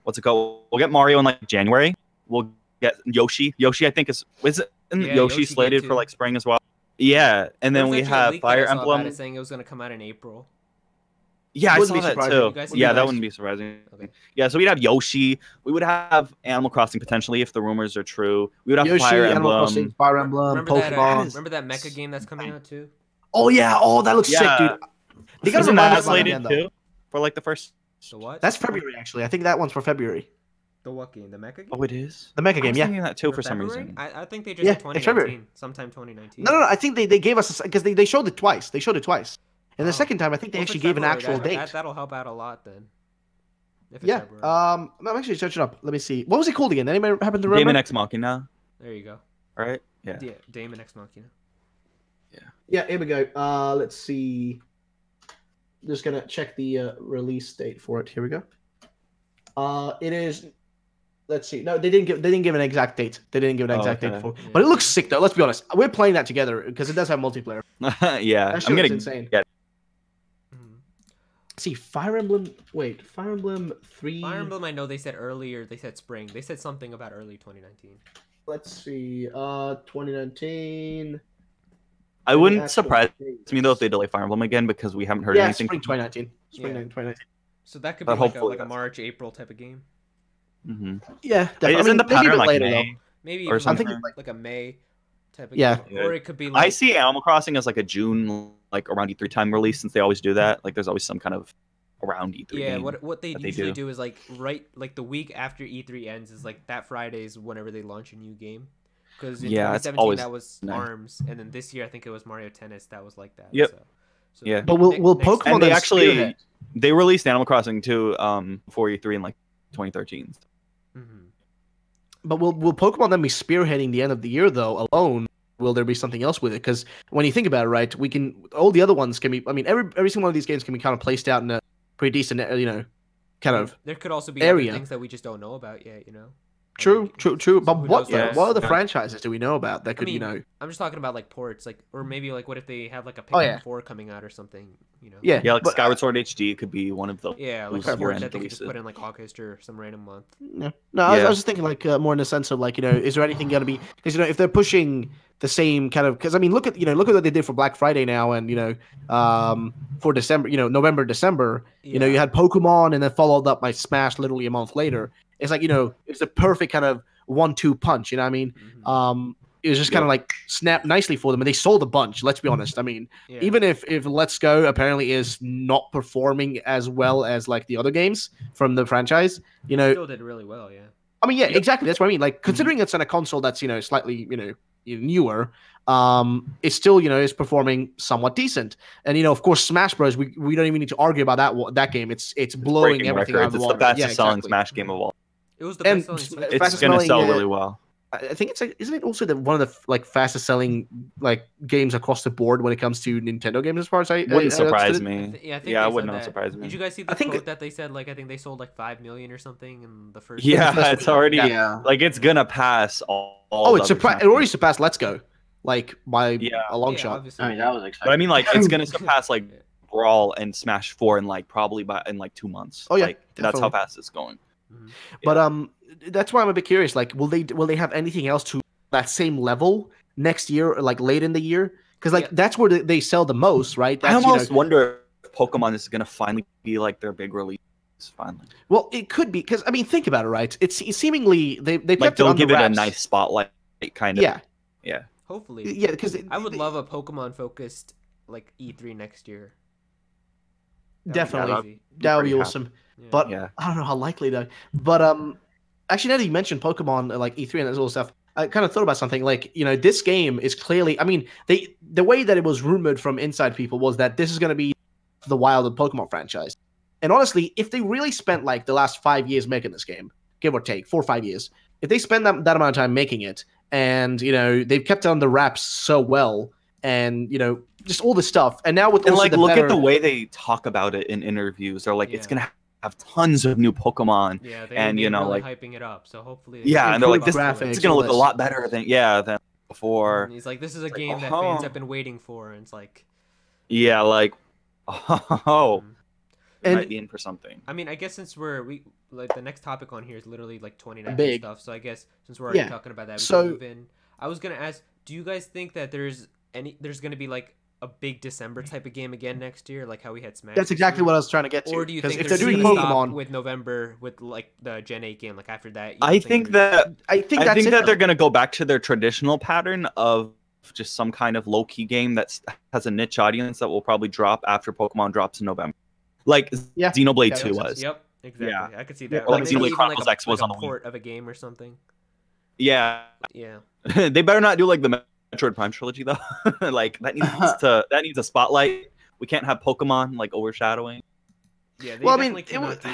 what's it called? We'll get Mario in like January. We'll get Yoshi. Yoshi, I think is it Yeah, Yoshi Yoshi slated game for too. like spring as well? Yeah, and then There was we actually a have leak that I Fire saw about Emblem. it saying it was gonna come out in April. Yeah, I Wouldn't saw be that surprising. too. You guys see Yeah, that? that wouldn't be surprising. Okay. Yeah, so we'd have Yoshi. We would have Animal Crossing potentially if the rumors are true. We would have Yoshi, Fire Animal Emblem. Crossing, Fire Emblem, Remember Pokemon. that? Remember that mecha game that's coming out too? Oh yeah, that looks sick, Yeah. dude. They gotta Isn't remind that us about slated again, though. too for like the first? The what? That's February, actually. I think that one's for February. the what game? The mecha game? Oh, it is. The mecha I game, was yeah. thinking that too for some February? reason. I think they just Yeah, said it's February. 2019, sometime 2019. No, I think they gave us because they showed it twice. And the Oh. second time, I think they Well, if actually it's gave an February, actual date. That'll help out a lot then. If it's Yeah. February. I'm actually searching up. Let me see. What was it called again? Anybody happen to remember? Daemon Ex Machina, There you go. right? Yeah. Yeah, Daemon Ex Machina. Yeah, here we go. Let's see. Just gonna check the release date for it. Here we go. It is. Let's see. No, they didn't give an exact date. They didn't give an Oh, exact date okay. for. Yeah. But it looks sick though. Let's be honest. We're playing that together because it does have multiplayer. Yeah. That shit I'm looks gonna insane. get. Mhm. See, Fire Emblem. Wait, Fire Emblem 3. Fire Emblem, I know they said earlier. They said spring. They said something about early 2019. Let's see. 2019. I wouldn't Actual surprise dates. me though if they delay Fire Emblem again because we haven't heard Yeah, anything. spring 2019. Spring Yeah. 2019. So that could But be like hopefully a that's- March, April type of game. Mm-hmm. Yeah, definitely. Isn't the they give pattern it like later, May? though. Maybe Or even something? like a May type of Yeah. game. Or it could be like I see Animal Crossing as like a June, like around E3 time release, since they always do that. Like, there's always some kind of around E3 yeah, game. what they that they usually do. do is like the week after E3 ends is like that Friday is whenever they launch a new game. Because in Yeah, it's 2017 always that was nice. ARMS, and then this year I think it was Mario Tennis that was like that. Yep. So Yeah. But will next Pokemon And they then actually spearhead? they released Animal Crossing too before E3 in like 2013. Mhm. But will Pokemon then be spearheading the end of the year though alone? Will there be something else with it? Because when you think about it, right, we can all the other ones can be. I mean, every single one of these games can be kind of placed out in a pretty decent, kind of There could also be area. other things that we just don't know about yet. I true. mean, But who what knows though? else? What other Yeah. franchises do we know about that could mean, I'm just talking about like ports, like or maybe like what if they have like a Oh, Pikmin yeah. 4 coming out or something, yeah, Yeah, like but, Skyward Sword HD could be one of the Yeah, like those a port year-end that they could just releases. put in like August or some random month. No, I Yeah. was just thinking like more in the sense of like is there anything going to be because if they're pushing the same kind of because I mean look at what they did for Black Friday now and for December November December you had Pokemon and then followed up by Smash literally a month later. It's like it's a perfect kind of 1-2 punch. You know what I mean? Mhm. It was just kind of like snapped nicely for them, and they sold a bunch. Let's be honest. I mean, Yeah. even if Let's Go apparently is not performing as well as like the other games from the franchise, Still did really well, yeah. I mean, yeah, exactly. That's what I mean. Like, considering it's on a console that's slightly newer, it's still is performing somewhat decent. And of course, Smash Bros. We don't even need to argue about that game. It's blowing breaking everything out of records. the It's water. the fastest Yeah, selling exactly. Smash game of all. It was the And best selling Switch. It's fastest gonna selling, sell really well. I think it's like, isn't it also one of the fastest selling like games across the board when it comes to Nintendo games as far as I Wouldn't surprise understood it? me. Yeah, I think Yeah, they it would said not that. surprise me. Did you guys see the I think quote that they said? Like, I think they sold like 5 million or something in the first. Yeah, first it's already Yeah. like it's gonna pass all. Oh, the other Smash it already games. surpassed Let's Go, like by Yeah. a long Yeah, shot. obviously. I mean, that was exciting. But I mean, like it's gonna surpass like Brawl and Smash 4 in like probably in like 2 months. Oh, yeah, like, that's how definitely. fast it's going. Mhm. But that's why I'm a bit curious. Like, will they have anything else to that same level next year, or like late in the year? Because like Yeah. that's where they sell the most, right? I That's, almost wonder if Pokemon is gonna finally be like their big release. Finally, well, it could be because I mean, think about it, right? It's seemingly they like kept it they'll under give it a wraps. nice spotlight, kind of. Yeah, Hopefully. yeah, because I would love a Pokemon focused like E3 next year. That would be Definitely. crazy. that would be pretty awesome. Yeah. But Yeah. I don't know how likely though. But actually, now that you mentioned Pokemon, like E3 and that sort of stuff, I kind of thought about something. Like, this game is clearly. I mean, the way that it was rumored from inside people was that this is going to be the Wild and Pokemon franchise. And honestly, if they really spent like the last 5 years making this game, give or take 4 or 5 years, if they spend that amount of time making it, and they've kept it on the wraps so well, and just all this stuff, and now with And also like, the look better, at the way they talk about it in interviews. They're like, it's Yeah. gonna have tons of new Pokemon. Yeah, they, and, they've really like- hyping it up. So hopefully. Yeah, and they're like, Improved this graphics, is gonna all look a this. lot better than before. And he's like, this is a like, game that oh. fans have been waiting for, and it's like. Yeah, like, oh, mm. And- might be in for something. I mean, I guess since we like the next topic on here is literally like 2019 Big. stuff. So I guess since we're already Yeah. talking about that, we So- can move in. I was gonna ask, do you guys think that there's gonna be like a big December type of game again next year, like how we had Smash? that's this exactly year? what I was trying to get to. Or do you Because think if they're they're doing gonna stop Pokemon, with November with like the Gen 8 game, like after that? you I don't think there's- that I think I that's think it, that though. they're gonna go back to their traditional pattern of just some kind of low key game that has a niche audience that will probably drop after Pokemon drops in November, like Yeah. Xenoblade Yeah, that 2 makes was. Yep, exactly. Yeah. I could see Yeah, that. or like maybe Xenoblade even Chronicles X was like on a the Wii. port of a game or something. Yeah, Yeah. they better not do like the Metroid Prime trilogy though. Like that needs a spotlight. We can't have Pokemon like overshadowing. Yeah. They Well, I mean, definitely cannot do.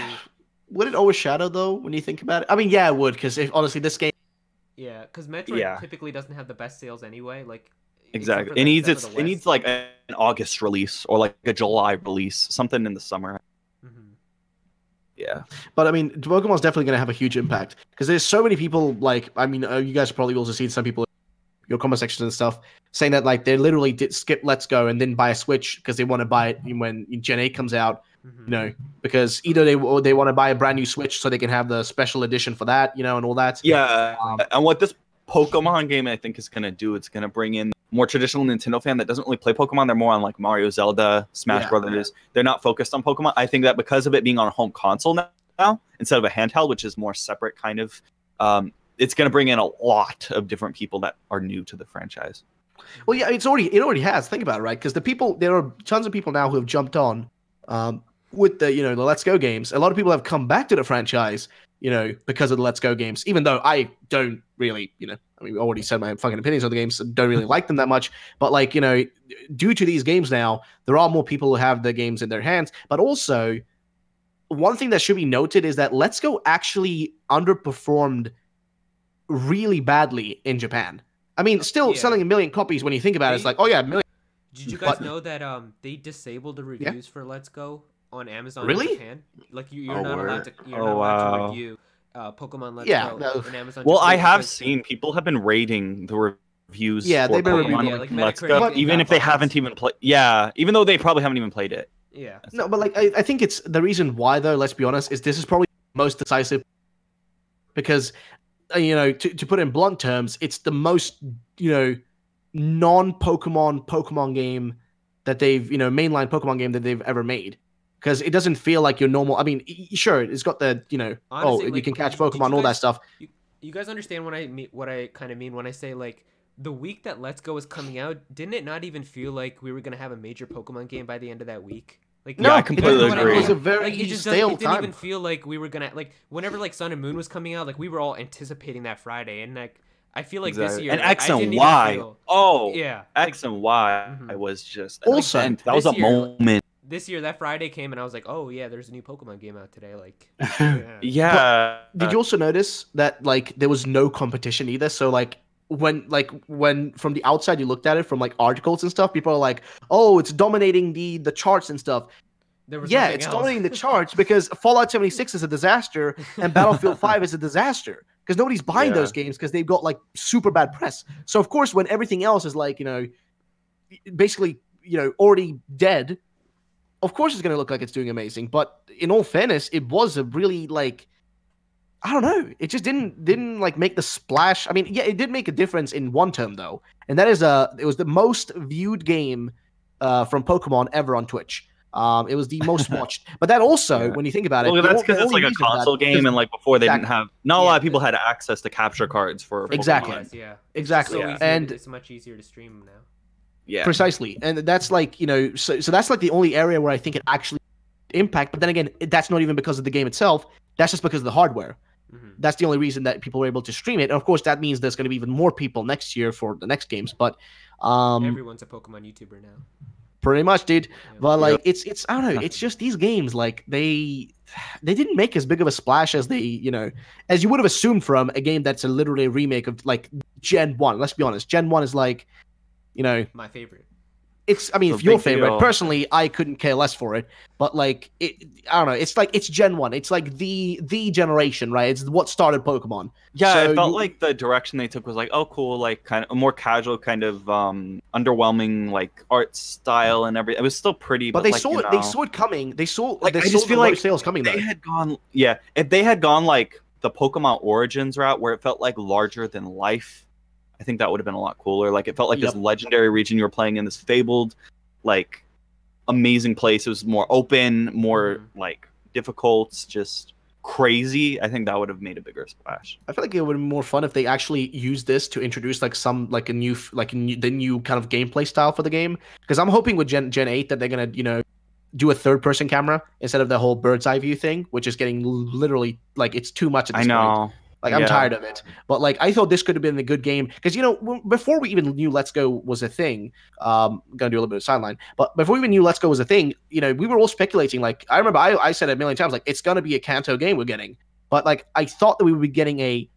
would it overshadow though when you think about it? I mean, yeah, it would, because honestly, this game. Yeah, because Metroid Yeah. typically doesn't have the best sales anyway. Like Exactly. It needs like an August release or like a July release, something in the summer. Yeah. But I mean, Pokemon's definitely going to have a huge impact because there's so many people. Like, I mean, you guys probably also seen some people, your comment sections and stuff, saying that like they literally did skip Let's Go and then buy a Switch because they want to buy it when Gen 8 comes out. You know, because either they want to buy a brand new Switch so they can have the special edition for that, you know, and all that. Yeah. And what this Pokemon game I think is going to do, it's going to bring in more traditional Nintendo fan that doesn't really play Pokemon. They're more on like Mario, Zelda, Smash Brothers. They're not focused on Pokemon. I think that because of it being on a home console now instead of a handheld, which is more separate kind of, it's going to bring in a lot of different people that are new to the franchise. Well, yeah, it already has. Think about it, right? Because there are tons of people now who have jumped on with the the Let's Go games. A lot of people have come back to the franchise, because of the Let's Go games. Even though I don't really, I mean, we already said my fucking opinions on the games. So don't really like them that much. But like, due to these games now, there are more people who have the games in their hands. But also, one thing that should be noted is that Let's Go actually underperformed really badly in Japan. I mean, still selling 1 million copies when you think about it. It's like, oh yeah, 1 million. Did you guys know that they disabled the reviews for Let's Go on Amazon Really? in Japan? Like you're not allowed to review Pokemon Let's Go no. in Amazon. Well, Japan I have because- seen people have been rating the reviews. Yeah, for they've been Pokemon reviewing like Let's Metacritic Go, and even that if they box. haven't even played. Yeah, even though they probably haven't even played it. Yeah. No, but like I think it's the reason why though. Let's be honest, is this is probably most decisive because to put it in blunt terms, it's the most non-Pokemon game that they've mainline Pokemon game that they've ever made. Because it doesn't feel like your normal. I mean, sure, it's got the Honestly, you like, can catch did you Pokemon, all that guys- stuff. You guys understand what I kind of mean when I say like the week that Let's Go was coming out, didn't it not even feel like we were gonna have a major Pokemon game by the end of that week? Like No, I you completely know what I agree. mean? It was a very Like, it just stale it didn't time. even feel like we were gonna like whenever like Sun and Moon was coming out, like we were all anticipating that Friday, and like I feel like this year and like, X I and didn't even Y. feel- Oh, yeah, X and Y. Mhm. I was just Also, and that was this a year- moment. this year that Friday came and I was like, oh yeah, there's a new Pokemon game out today. Like, Yeah. Did you also notice that like there was no competition either? So like when from the outside you looked at it from like articles and stuff, people are like, oh, it's dominating the charts and stuff. there was Yeah, something it's else. dominating the charts because Fallout 76 is a disaster and Battlefield 5 is a disaster because nobody's buying Yeah. those games because they've got like super bad press. So of course, when everything else is like basically already dead, of course it's going to look like it's doing amazing. But in all fairness, it was a really like I don't know. It just didn't like make the splash. I mean, yeah, it did make a difference in one term though, and that is it was the most viewed game from Pokemon ever on Twitch. It was the most watched. But that also, Yeah. when you think about it, Well, the that's o- because the it's like only a reason for that console game, is- and like before they didn't Exactly. have. Not a lot of Yeah. people had access to capture cards for Exactly. Pokemon. Yeah, Exactly. So easy, And it's much easier to stream now. Yeah. precisely, and that's like so that's like the only area where I think it actually impact. But then again, that's not even because of the game itself. That's just because of the hardware. Mhm. That's the only reason that people were able to stream it. And of course, that means there's going to be even more people next year for the next games. But Everyone's a Pokemon YouTuber now. pretty much, dude. Yeah. But like, it's I don't know. It's just these games like they didn't make as big of a splash as they as you would have assumed from a game that's literally a remake of like Gen 1. Let's be honest, Gen 1 is like My favorite. it's I mean, So if your big favorite. deal. Personally, I couldn't care less for it. But like I don't know. It's like it's Gen 1. It's like the generation, right? It's what started Pokemon. Yeah, So it felt you- like the direction they took was like, oh, cool, like kind of a more casual, kind of underwhelming, like art style and everything. It was still pretty, But but they like, saw it. They saw it coming. They saw Like, they I saw just the feel low like sales coming they though. had gone, yeah, if they had gone like the Pokemon Origins route, where it felt like larger than life, I think that would have been a lot cooler. Like it felt like this Yep. legendary region you were playing in, this fabled, like amazing place. It was more open, more Mhm. like difficult, just crazy. I think that would have made a bigger splash. I feel like it would be more fun if they actually used this to introduce like some like a new the new kind of gameplay style for the game. Because I'm hoping with Gen 8 that they're gonna do a third person camera instead of the whole bird's eye view thing, which is getting literally like it's too much at I this point. know. Like I'm tired of it. But like I thought this could have been a good game because before we even knew Let's Go was a thing, gonna do a little bit of sideline. But before we even knew Let's Go was a thing, we were all speculating. Like I remember I said it a million times, like it's gonna be a Kanto game we're getting. But like I thought that we would be getting a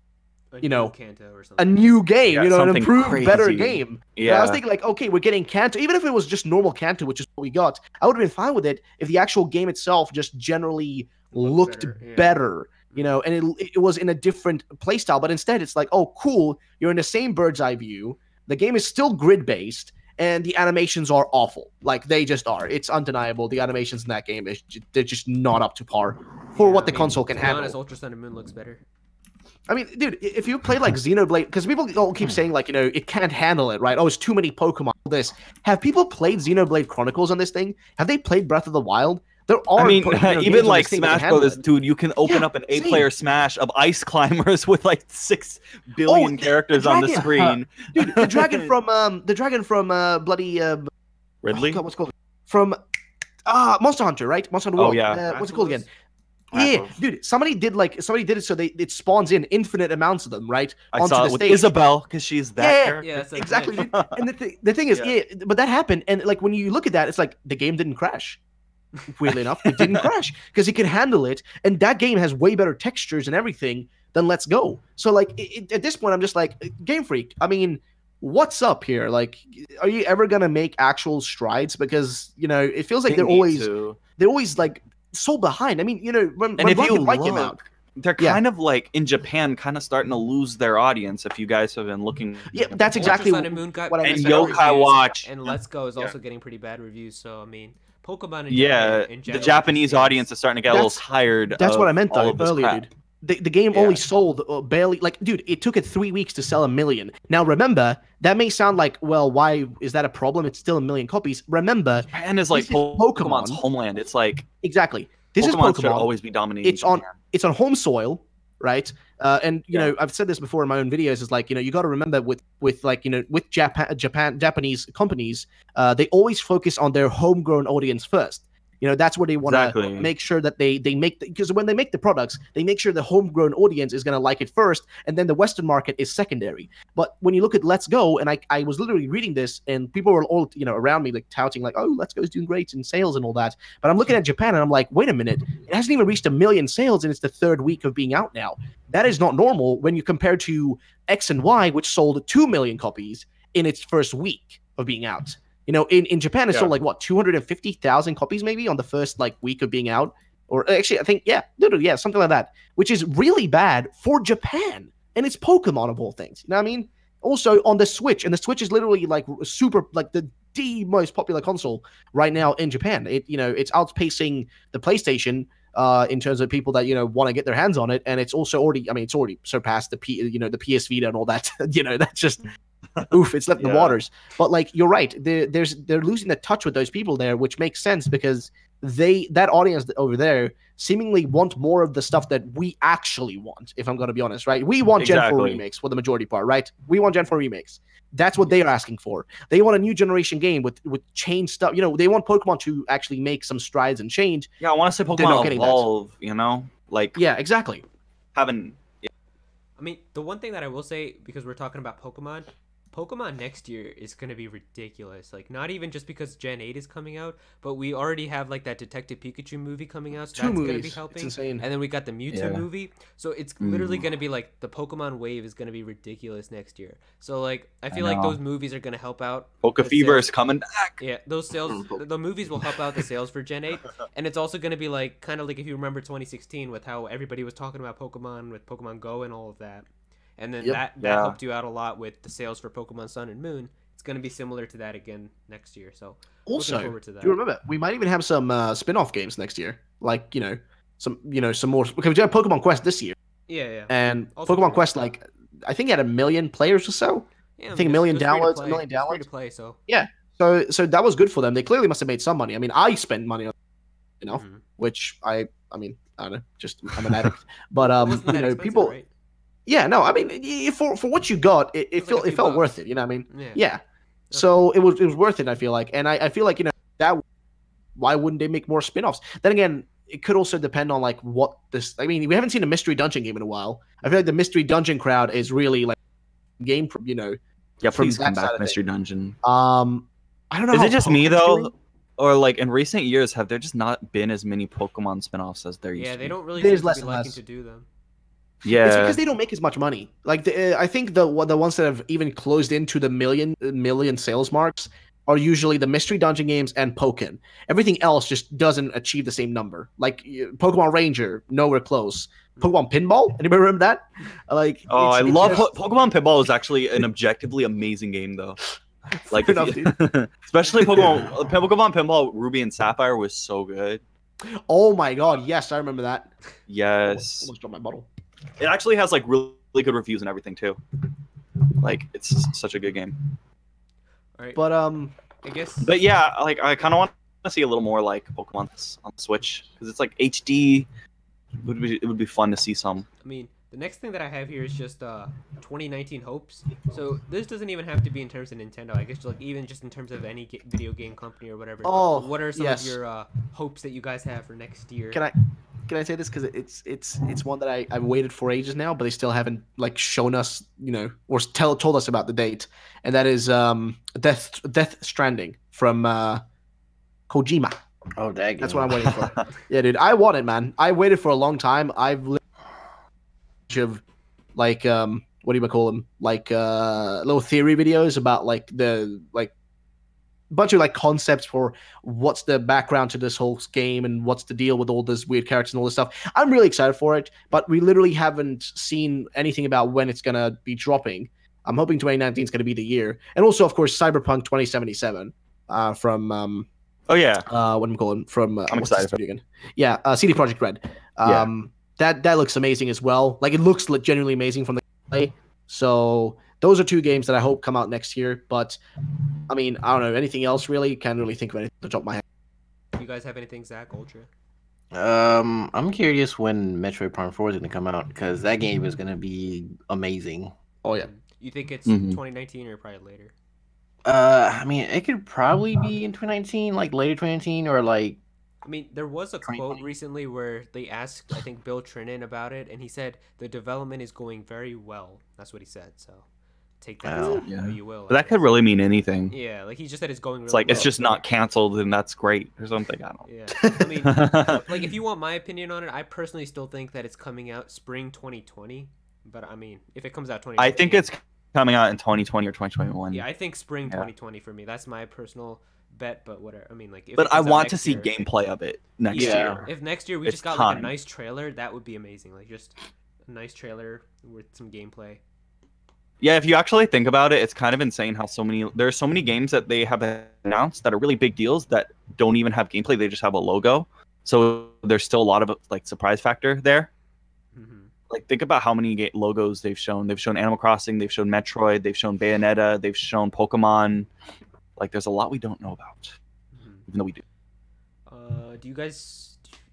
Kanto or something. a new game, an improved, crazy. better game. Yeah. And I was thinking like, okay, we're getting Kanto, even if it was just normal Kanto, which is what we got. I would have been fine with it if the actual game itself just generally looked better. And it was in a different playstyle, but instead it's like, oh, cool, you're in the same bird's eye view. The game is still grid-based, and the animations are awful. Like, they just are. It's undeniable. The animations in that game, they're just not up to par for what the console can handle. Honest, Ultra Sun and Moon looks better. I mean, dude, if you play like Xenoblade, because people all keep saying like, it can't handle it, right? Oh, it's too many Pokemon. This. Have people played Xenoblade Chronicles on this thing? Have they played Breath of the Wild? There are, even like Smash Brothers, dude, you can open up an 8-player Smash of ice climbers with like 6 billion characters on the screen. Dude, the dragon from bloody Ridley. Oh God, what's it called? From Monster Hunter, right? Monster Hunter World. Oh yeah. What's it called again? Yeah, dude. Somebody did it so it spawns in infinite amounts of them, right? I saw it with Isabelle because she's that character. Yeah, exactly. Dude. And the thing is, but that happened, and like when you look at that, it's like the game didn't crash. Weirdly enough, it didn't crash because it could handle it, and that game has way better textures and everything than Let's Go. So like at this point, I'm just like, Game Freak, I mean, what's up here? Like, are you ever gonna make actual strides? Because it feels like they're always like so behind. I mean, when if you Light came out, they're kind of like in Japan, kind of starting to lose their audience. If you guys have been looking, that's exactly what Moon got. What I and Yokai Watch and Let's Go is also getting pretty bad reviews. So I mean, Pokemon. In the Japanese audience is starting to get a little tired. That's what I meant though earlier, crap. dude. The game only sold barely, like, dude, it took it 3 weeks to sell 1 million. Now, remember, that may sound like, well, why is that a problem? It's still 1 million copies. Remember, Japan is like Pokemon's homeland. It's like exactly. This is Pokemon should always be dominating. It's on home soil, right? And I've said this before in my own videos. Is like you got to remember with Japanese companies, they always focus on their homegrown audience first. That's where they want to make sure that they make because when they make the products, they make sure the homegrown audience is going to like it first, and then the Western market is secondary. But when you look at Let's Go, and I was literally reading this, and people were all around me like touting like, oh, Let's Go is doing great in sales and all that. But I'm looking at Japan, and I'm like, wait a minute, it hasn't even reached 1 million sales, and it's the 3rd week of being out now. That is not normal when you compare to X and Y, which sold 2 million copies in its first week of being out. In Japan, it sold like what 250,000 copies maybe on the first week of being out, or actually I think something like that, which is really bad for Japan, and it's Pokemon of all things. You know what I mean? Also on the Switch, and the Switch is literally like super like the most popular console right now in Japan. It's outpacing the PlayStation in terms of people that want to get their hands on it, and it's also already it's already surpassed the PS Vita and all that. That's just. Oof, it's left in the waters. But you're right, they're losing the touch with those people there, which makes sense because that audience over there seemingly want more of the stuff that we actually want, if I'm going to be honest, right? We want Gen 4 remakes for the majority part, right? We want Gen 4 remakes. That's what they are asking for. They want a new generation game with change stuff. They want Pokemon to actually make some strides and change. Yeah, I want to say Pokemon evolve, Yeah, exactly. I mean, the one thing that I will say, because we're talking about Pokemon next year is going to be ridiculous. Like, not even just because Gen 8 is coming out, but we already have that Detective Pikachu movie coming out, so that's going to be helping. It's insane. And then we got the Mewtwo movie. So it's literally going to be the Pokemon wave is going to be ridiculous next year. So I feel like those movies are going to help out. Poke Fever is coming back. Yeah, those sales, the movies will help out the sales for Gen 8. And it's also going to be kind of like if you remember 2016 with how everybody was talking about Pokemon with Pokemon Go and all of that. And then that helped you out a lot with the sales for Pokemon Sun and Moon. It's going to be similar to that again next year. So also, looking forward to that. Do you remember we might even have some spin-off games next year, some more. Because we have Pokemon Quest this year. Yeah. And also Pokemon Quest, I think it had 1 million players or so. Yeah, I think 1 million downloads, 1 million downloads. Free to play, so yeah. So that was good for them. They clearly must have made some money. I mean, I spent money on, which I don't know, just I'm an addict. But people. Right? Yeah, no, I mean, for what you got, it felt worth it. You know what I mean? Yeah. So it was worth it. I feel like, and I feel like that. Why wouldn't they make more spin-offs? Then again, it could also depend on like what this. I mean, we haven't seen a mystery dungeon game in a while. I feel like the mystery dungeon crowd is really like game, Yeah, from please come that side back, of Mystery it. Dungeon. I don't know. Is how it just me Pokemon's though, doing. or like in recent years have there just not been as many Pokemon spin-offs as there used Yeah, to they be? don't really There's seem to less be and liking less. to do them. Yeah, It's because they don't make as much money. Like I think the ones that have even closed into the million sales marks are usually the mystery dungeon games and Pokken. Everything else just doesn't achieve the same number. Like Pokemon Ranger, nowhere close. Pokemon Pinball, anybody remember that? Like, Oh, I it's love just- Pokemon Pinball is actually an objectively amazing game though. Like Fair if enough, you, especially Pokemon Pinball Ruby and Sapphire was so good. Oh my god, yes, I remember that. Yes, Almost dropped my bottle. it actually has like really good reviews and everything too. Like it's such a good game. All right, But I guess. But yeah, like I kind of want to see a little more like Pokemon on the Switch because it's like HD. It would be fun to see some. I mean, the next thing that I have here is just 2019 hopes. So this doesn't even have to be in terms of Nintendo. I guess like even just in terms of any video game company or whatever. Oh, what are some yes. of your hopes that you guys have for next year? can I say this because it's one that I've waited for ages now, but they still haven't like shown us, or told us about the date, and that is Death Stranding from Kojima. Oh, dang. That's what I'm waiting for. Yeah, dude, I want it, man. I waited for a long time. I've lived of like what do you call them? Like little theory videos about like the bunch of like concepts for what's the background to this whole game and what's the deal with all this weird characters and all this stuff. I'm really excited for it, but we literally haven't seen anything about when it's gonna be dropping. I'm hoping 2019 is gonna be the year, and also of course Cyberpunk 2077 from Oh yeah, what am I calling from? I'm what's the excited for studio again? Yeah, CD Projekt Red. That looks amazing as well. Like it looks genuinely amazing from the play. So those are two games that I hope come out next year. But I mean, I don't know anything else really. Can't really think of anything to top of my head. You guys have anything, Zach? Ultra? I'm curious when Metroid Prime 4 is going to come out because that game is going to be amazing. Oh yeah. You think it's Mhm. 2019 or probably later? I mean, it could probably be in 2019, like later 2019, or like I mean, there was a quote 2020. recently where they asked, I think, Bill Trinan about it, and he said the development is going very well. That's what he said. So take that Wow. as how you will. but that could really mean anything. Yeah, like he just said it's going really It's like well. it's just not canceled and that's great or something. I don't know. Yeah, I mean, Yeah. like if you want my opinion on it, I personally still think that it's coming out spring 2020. But I mean, if it comes out 2020, I think it's coming out in 2020 or 2021. yeah, I think spring Yeah. 2020 for me. That's my personal bet. But whatever. I mean, like, if But it I comes out want to next see year- gameplay of it next Yeah. year. If next year we It's just got like a time. nice trailer, that would be amazing. Like just a nice trailer with some gameplay. Yeah, if you actually think about it, it's kind of insane how there are so many games that they have announced that are really big deals that don't even have gameplay. They just have a logo. So there's still a lot of like surprise factor there. Hmm. Like think about how many logos they've shown. They've shown Animal Crossing, they've shown Metroid, they've shown Bayonetta, they've shown Pokemon. Like there's a lot we don't know about, even though we do. Do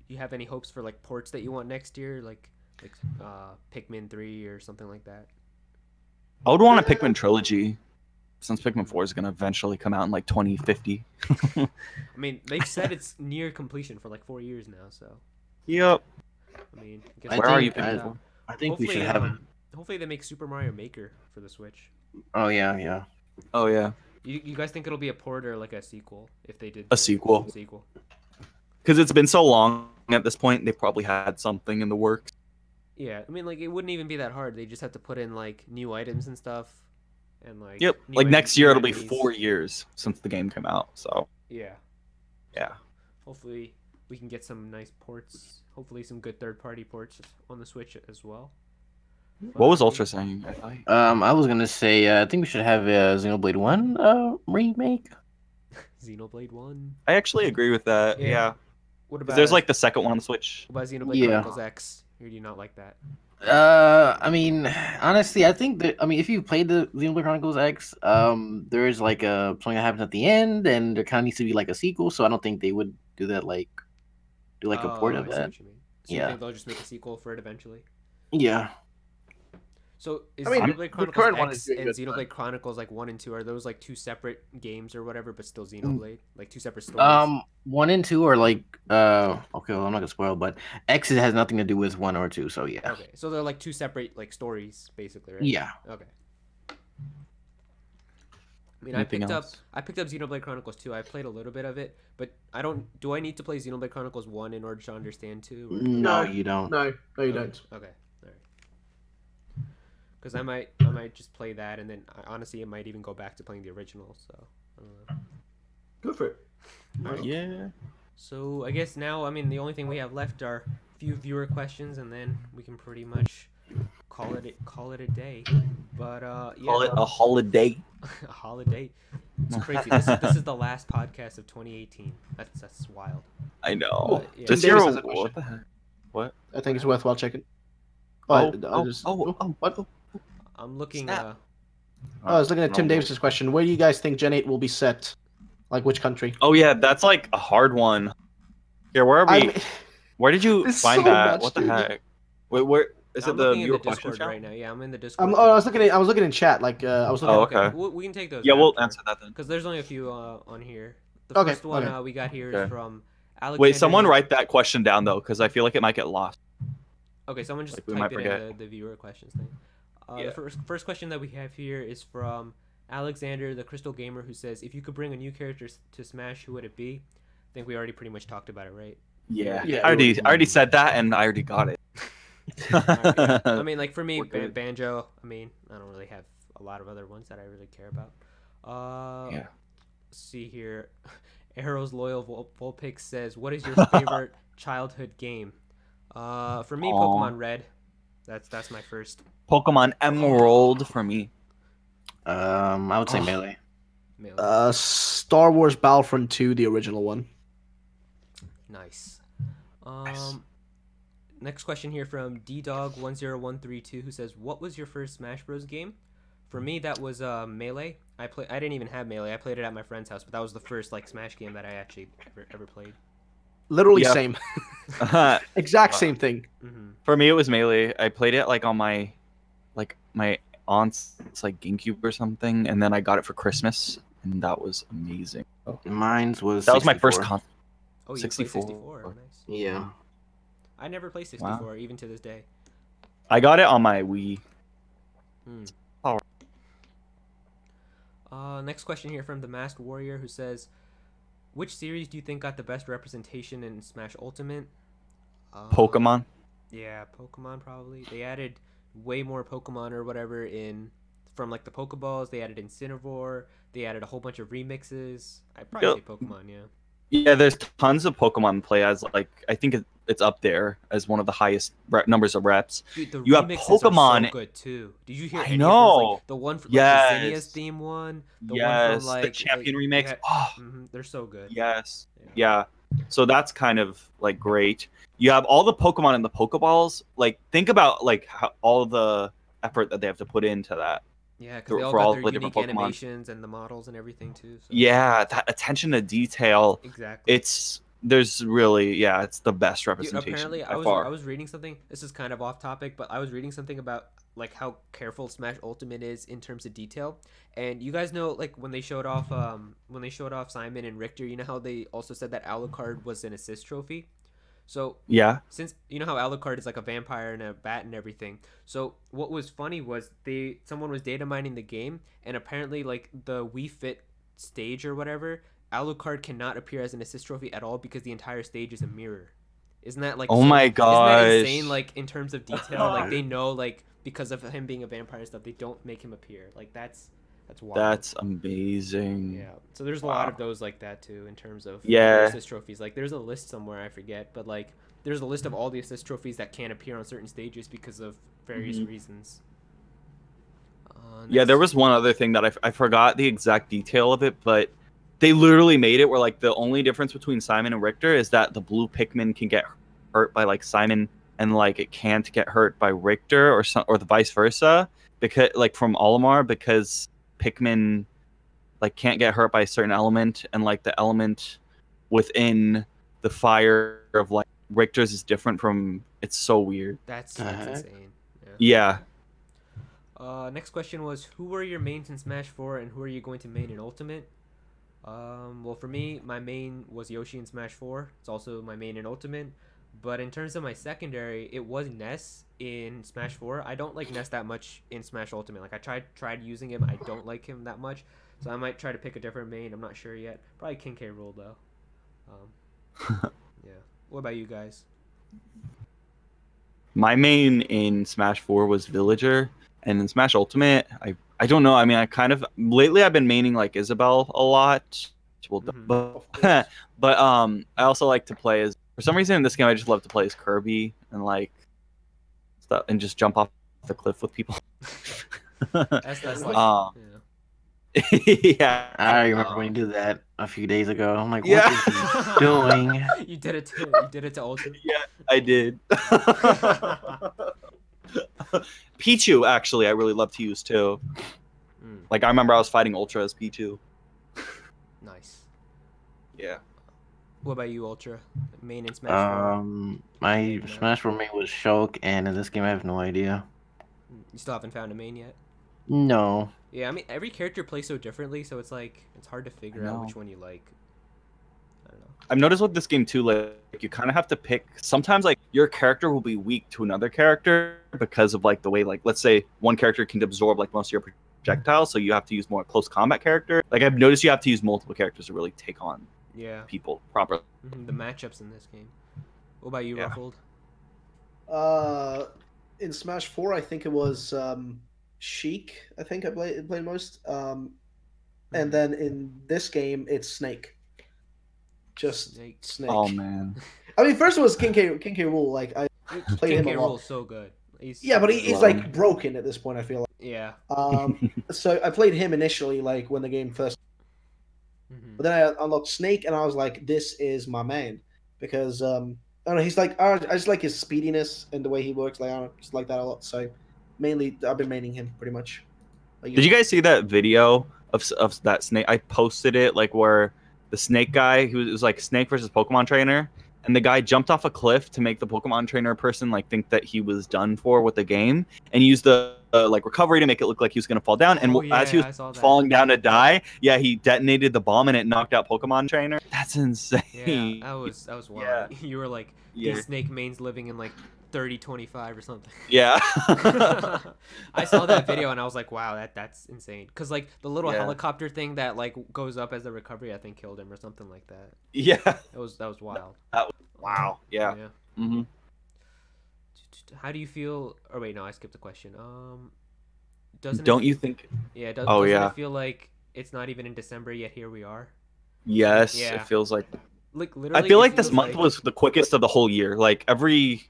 you have any hopes for like ports that you want next year, like Pikmin 3 or something like that? I would want a Pikmin trilogy, since Pikmin 4 is going to eventually come out in like 2050. I mean, they've said it's near completion for like 4 years now, so Yep. I mean, I guess I Where are think- you, I- Pikmin 4? I think we should hopefully, have. hopefully they make Super Mario Maker for the Switch. Oh yeah. Oh yeah, You guys think it'll be a port or like a sequel if they did A sequel. Sequel. because it's been so long at this point. They probably had something in the works. Yeah, I mean, like it wouldn't even be that hard. They just have to put in like new items and stuff, and like Yep. new Like next year, it'll be enemies. 4 years since the game came out. So Yeah. yeah. Hopefully we can get some nice ports. Hopefully some good third-party ports on the Switch as well. What was Ultra saying? I thought. I was gonna say I think we should have a Xenoblade 1 remake. Xenoblade 1. I actually agree with that. Yeah. Yeah. What 'Cause about there's like the second one on the Switch. what about Xenoblade Yeah. Chronicles X? Or do you not like that? I mean, honestly, I think that if you played the Xenoblade Chronicles X, there is like something that happens at the end, and there kind of needs to be like a sequel. So I don't think they would do that. Do a port Oh, of I see that. what you mean. So you Yeah. think they'll just make a sequel for it eventually? Yeah. So is I mean, Xenoblade the Chronicles current one X is doing and good, Xenoblade Chronicles like 1 and 2, are those like two separate games or whatever, but still Mm. Xenoblade? Like two separate stories? 1 and 2 are like okay, well I'm not gonna spoil, but X has nothing to do with 1 or 2, so yeah. Okay, so they're like two separate like stories, basically, right? Yeah. Okay. I mean, Anything else? I picked up Xenoblade Chronicles 2. I played a little bit of it, but I don't. Do I need to play Xenoblade Chronicles 1 in order to understand 2? Or... No, you don't. No, you Okay, don't. Okay, all right. Because I might just play that, and then honestly, I might even go back to playing the original. So, I don't know. Go for it. Alright. Yeah. So I guess now, I mean, the only thing we have left are a few viewer questions, and then we can pretty much call it a day. But yeah, Call it a holiday. a holiday. It's crazy. This is the last podcast of 2018. That's wild. I know. But, yeah. This Tim year, Davis has a question. what the heck? What? I think it's worthwhile checking. Oh, What? I'm looking. Snap. I was looking at Tim Davis's question. Where do you guys think Gen 8 will be set? Like which country? Oh yeah, that's like a hard one. Here, where are we? I mean, Where did you There's find so that? much, What the dude. heck? Wait, where is I'm it? The looking in viewer the question Discord chat? right now. Yeah, I'm in the Discord. I was looking in chat. Like I was looking. Oh, Okay, okay. we can take those. Yeah, we'll after. answer that then. Because there's only a few on here. The Okay, first one okay. we got here is Okay. from Alexander. Wait, someone write that question down though, because I feel like it might get lost. Okay, someone just Like, we type might it in forget. the viewer questions thing. Yeah. The first question that we have here is from Alexander, the Crystal Gamer, who says, "If you could bring a new character to Smash, who would it be?" I think we already pretty much talked about it, right? Yeah, Yeah, I already said that, and I already got it. I mean, like for me, We're good. Banjo. I mean, I don't really have a lot of other ones that I really care about. Yeah. Let's see here. Aero's loyal Volpix says, "What is your favorite childhood game?" For me, Aw. Pokemon Red. That's my first. Pokemon Emerald for me. I would say Oh. Melee. Melee. Star Wars Battlefront 2, the original one. Nice. Next question here from DDog10132, who says, "What was your first Smash Bros. Game?" For me, that was Melee. I didn't even have Melee. I played it at my friend's house, but that was the first like Smash game that I actually ever played. Literally Yeah. same. Exact same thing. Mm-hmm. For me, it was Melee. I played it like on my aunt's like GameCube or something, and then I got it for Christmas, and that was amazing. Mine's was That was my first 64. Oh, you 64. played 64. Nice. Yeah. I never played 64, even to this day. I got it on my Wii. Next question here from the Masked Warrior, who says, "Which series do you think got the best representation in Smash Ultimate?" Pokemon. Yeah, Pokemon probably. They added way more Pokemon or whatever from like the Pokeballs. They added Incineroar. They added a whole bunch of remixes. I'd probably Yep. say Pokemon, yeah. Yeah, there's tons of Pokemon play as like I think it's up there as one of the highest numbers of reps. Dude, the You have remixes Pokemon- are so good too. Did you hear I any know. of those? Like, the one from like, the Yes. Zinnia's theme one. The one Yes, from like the Champion remix. yeah, Oh, they're so good. yes. Yeah. So that's kind of like great. You have all the Pokemon in the Pokeballs. Like think about like how, all the effort that they have to put into that. Yeah, because For- they all for got all their the unique different Pokemon. animations and the models and everything too. So. Yeah, that attention to detail. Exactly. There's really it's the best Dude, representation apparently, by I far. was reading something. This is kind of off topic, but I was reading something about like how careful Smash Ultimate is in terms of detail. And you guys know, like when they showed off Simon and Richter, you know how they also said that Alucard was an assist trophy. So Yeah. since you know how Alucard is like a vampire and a bat and everything, so what was funny was someone was data mining the game, and apparently like the Wii Fit stage or whatever, Alucard cannot appear as an assist trophy at all because the entire stage is a mirror. Isn't that like Oh my Isn't that gosh. insane? Like in terms of detail, like they know like because of him being a vampire and stuff, they don't make him appear. Like that's wild. That's amazing. Yeah. So there's a lot of those like that too in terms of Yeah. assist trophies. Like there's a list somewhere I forget, but like there's a list of all the assist trophies that can't appear on certain stages because of various reasons. Yeah, there was one other thing that I forgot the exact detail of it, but they literally made it where like the only difference between Simon and Richter is that the blue Pikmin can get hurt by like Simon and like it can't get hurt by Richter or the vice versa because like from Olimar because Pikmin like can't get hurt by a certain element and like the element within the fire of like Richter's is different from it's so weird. That's heck? insane. Yeah. Yeah. Next question was, who were your mains in Smash 4 and who are you going to main in Ultimate? Well, for me, my main was Yoshi in Smash 4. It's also my main in Ultimate. But in terms of my secondary, it was Ness in Smash 4. I don't like Ness that much in Smash Ultimate. Like, I tried using him. I don't like him that much. So I might try to pick a different main. I'm not sure yet. Probably King K. Rool, though. Yeah. What about you guys? My main in Smash 4 was Villager, and in Smash Ultimate, I don't know. I mean, I kind of lately I've been maining like Isabelle a lot. Well, but I also like to play as, for some reason in this game I just love to play as Kirby and like stuff and just jump off the cliff with people. That's like, yeah. Yeah. I remember when you did that a few days ago. I'm like, what Yeah. is he doing? You did it to Ultra. Yeah, I did. Pichu, actually, I really love to use too. Like, I remember I was fighting Ultra as Pichu. Nice. Yeah. What about you, Ultra? Main in Smash 4? My Smash 4 main was Shulk, and in this game I have no idea. You still haven't found a main yet? No. Yeah, I mean, every character plays so differently, so it's like, it's hard to figure out which one you like. I don't know. I've noticed with this game too, like you kind of have to pick. Sometimes like your character will be weak to another character because of like the way, like, let's say one character can absorb like most of your projectiles, so you have to use more close combat character. Like, I've noticed you have to use multiple characters to really take on people properly. The matchups in this game. What about you, Ruffled? In Smash 4, I think it was Sheik. I think I played most. And then in this game, it's Snake. Just Snake. Oh man. I mean, first it was King K. Rool. Like, I played him a lot. Rool's so good. He's but he's like broken at this point, I feel like. Yeah. So I played him initially, like when the game first. But then I unlocked Snake, and I was like, "This is my man," because I don't know. He's like, I just like his speediness and the way he works. Like, I don't just like that a lot. So mainly, I've been maining him pretty much. Like, did you guys see that video of that Snake? I posted it, like where the Snake guy, it was like Snake versus Pokemon trainer, and the guy jumped off a cliff to make the Pokemon trainer person like think that he was done for with the game, and used the like recovery to make it look like he was gonna fall down. And as he was falling down to die, he detonated the bomb and it knocked out Pokemon trainer. That's insane. Yeah, that was wild. Yeah. You were like, these Snake mains living in like 3025 or something. Yeah. I saw that video and I was like, wow, that's insane. Because like the little helicopter thing that like goes up as a recovery, I think killed him or something like that. Yeah. That was wild. Wow. Yeah. Mm-hmm. How do you feel? Or wait, no, I skipped the question. Don't you think? Yeah. Doesn't it feel like it's not even in December yet? Here we are. Yes. Yeah. It feels like literally. I feel like this month was the quickest of the whole year. Like every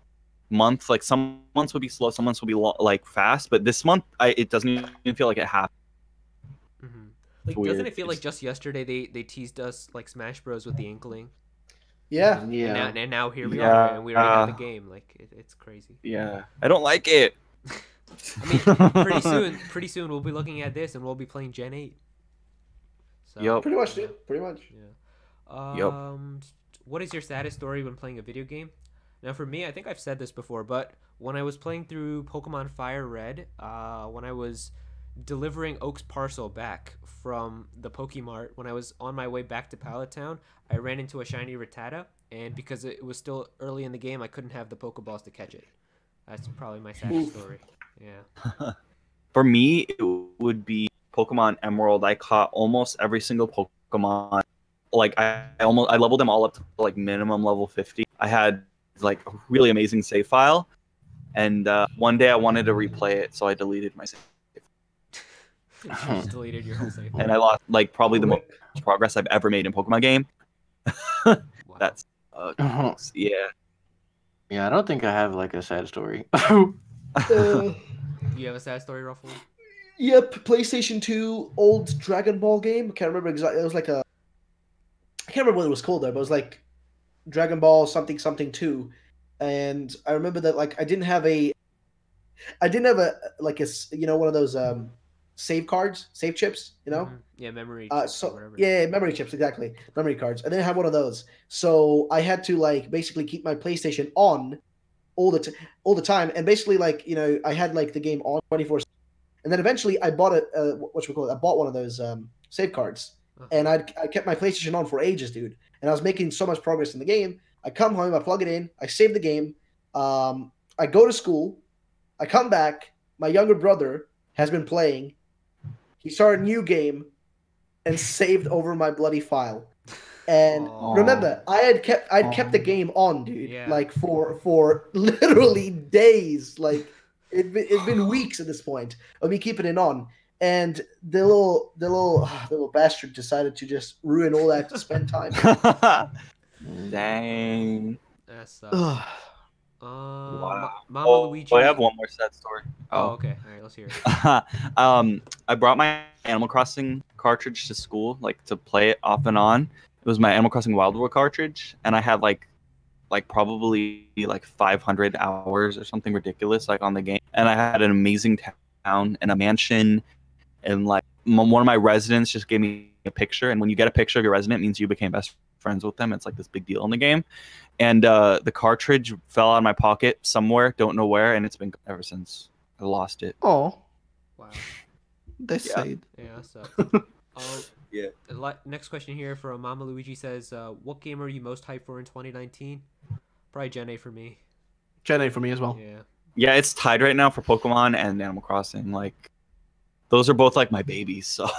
month, like some months would be slow, some months would be like fast, but this month it doesn't even feel like it happened. Like, doesn't it feel like just yesterday they teased us like Smash Bros with the Inkling? Yeah. And now here we are, and we already have the game. Like it's crazy. Yeah, I don't like it. I mean, pretty soon we'll be looking at this and we'll be playing Gen 8. So, pretty much, dude. Pretty much. Yeah. What is your saddest story when playing a video game? Now, for me, I think I've said this before, but when I was playing through Pokemon Fire Red, when I was delivering Oak's parcel back from the Pokemart, when I was on my way back to Pallet Town, I ran into a shiny Rattata, and because it was still early in the game, I couldn't have the Pokeballs to catch it. That's probably my saddest story. Yeah. For me, it would be Pokemon Emerald. I caught almost every single Pokemon. Like I leveled them all up to like minimum level 50. I had like a really amazing save file, and one day I wanted to replay it, so I deleted my save. You just deleted your whole save file. And I lost like probably the most progress I've ever made in Pokemon game. Wow. That's yeah. Yeah, I don't think I have like a sad story. You have a sad story, Ruffle? Yep, PlayStation 2 old Dragon Ball game. I can't remember exactly. It was like I can't remember what it was called though, but it was like Dragon Ball something 2. And I remember that like I didn't have a like a one of those save cards, save chips, Yeah, memory chips memory chips, exactly. Memory cards. I didn't have one of those. So I had to like basically keep my PlayStation on all the time, and basically like I had like the game on 24/7, And then eventually, I bought I bought one of those save cards, and I kept my PlayStation on for ages, dude. And I was making so much progress in the game. I come home, I plug it in, I save the game. I go to school. I come back. My younger brother has been playing. He started a new game and saved over my bloody file. And remember, I'd kept the game on, dude. Yeah. Like for literally days. Like it'd been weeks at this point of me keeping it on. And the little bastard decided to just ruin all that to spend time. Dang. That sucks. Wow. Mama Luigi. I have one more sad story. Oh, okay. All right, let's hear it. I brought my Animal Crossing cartridge to school, like to play it off and on. It was my Animal Crossing Wild World cartridge, and I had like probably like 500 hours or something ridiculous like on the game. And I had an amazing town and a mansion, and like one of my residents just gave me a picture. And when you get a picture of your resident, it means you became best friends with them. It's like this big deal in the game. And the cartridge fell out of my pocket somewhere, don't know where, and it's been ever since. I lost it. Oh, Wow. that's sad. Yeah, that sucks. Yeah. Next question here from Mama Luigi says, what game are you most hyped for in 2019? Probably Gen A for me. Gen A for me as well. Yeah. Yeah, it's tied right now for Pokemon and Animal Crossing. Like, those are both like my babies. So.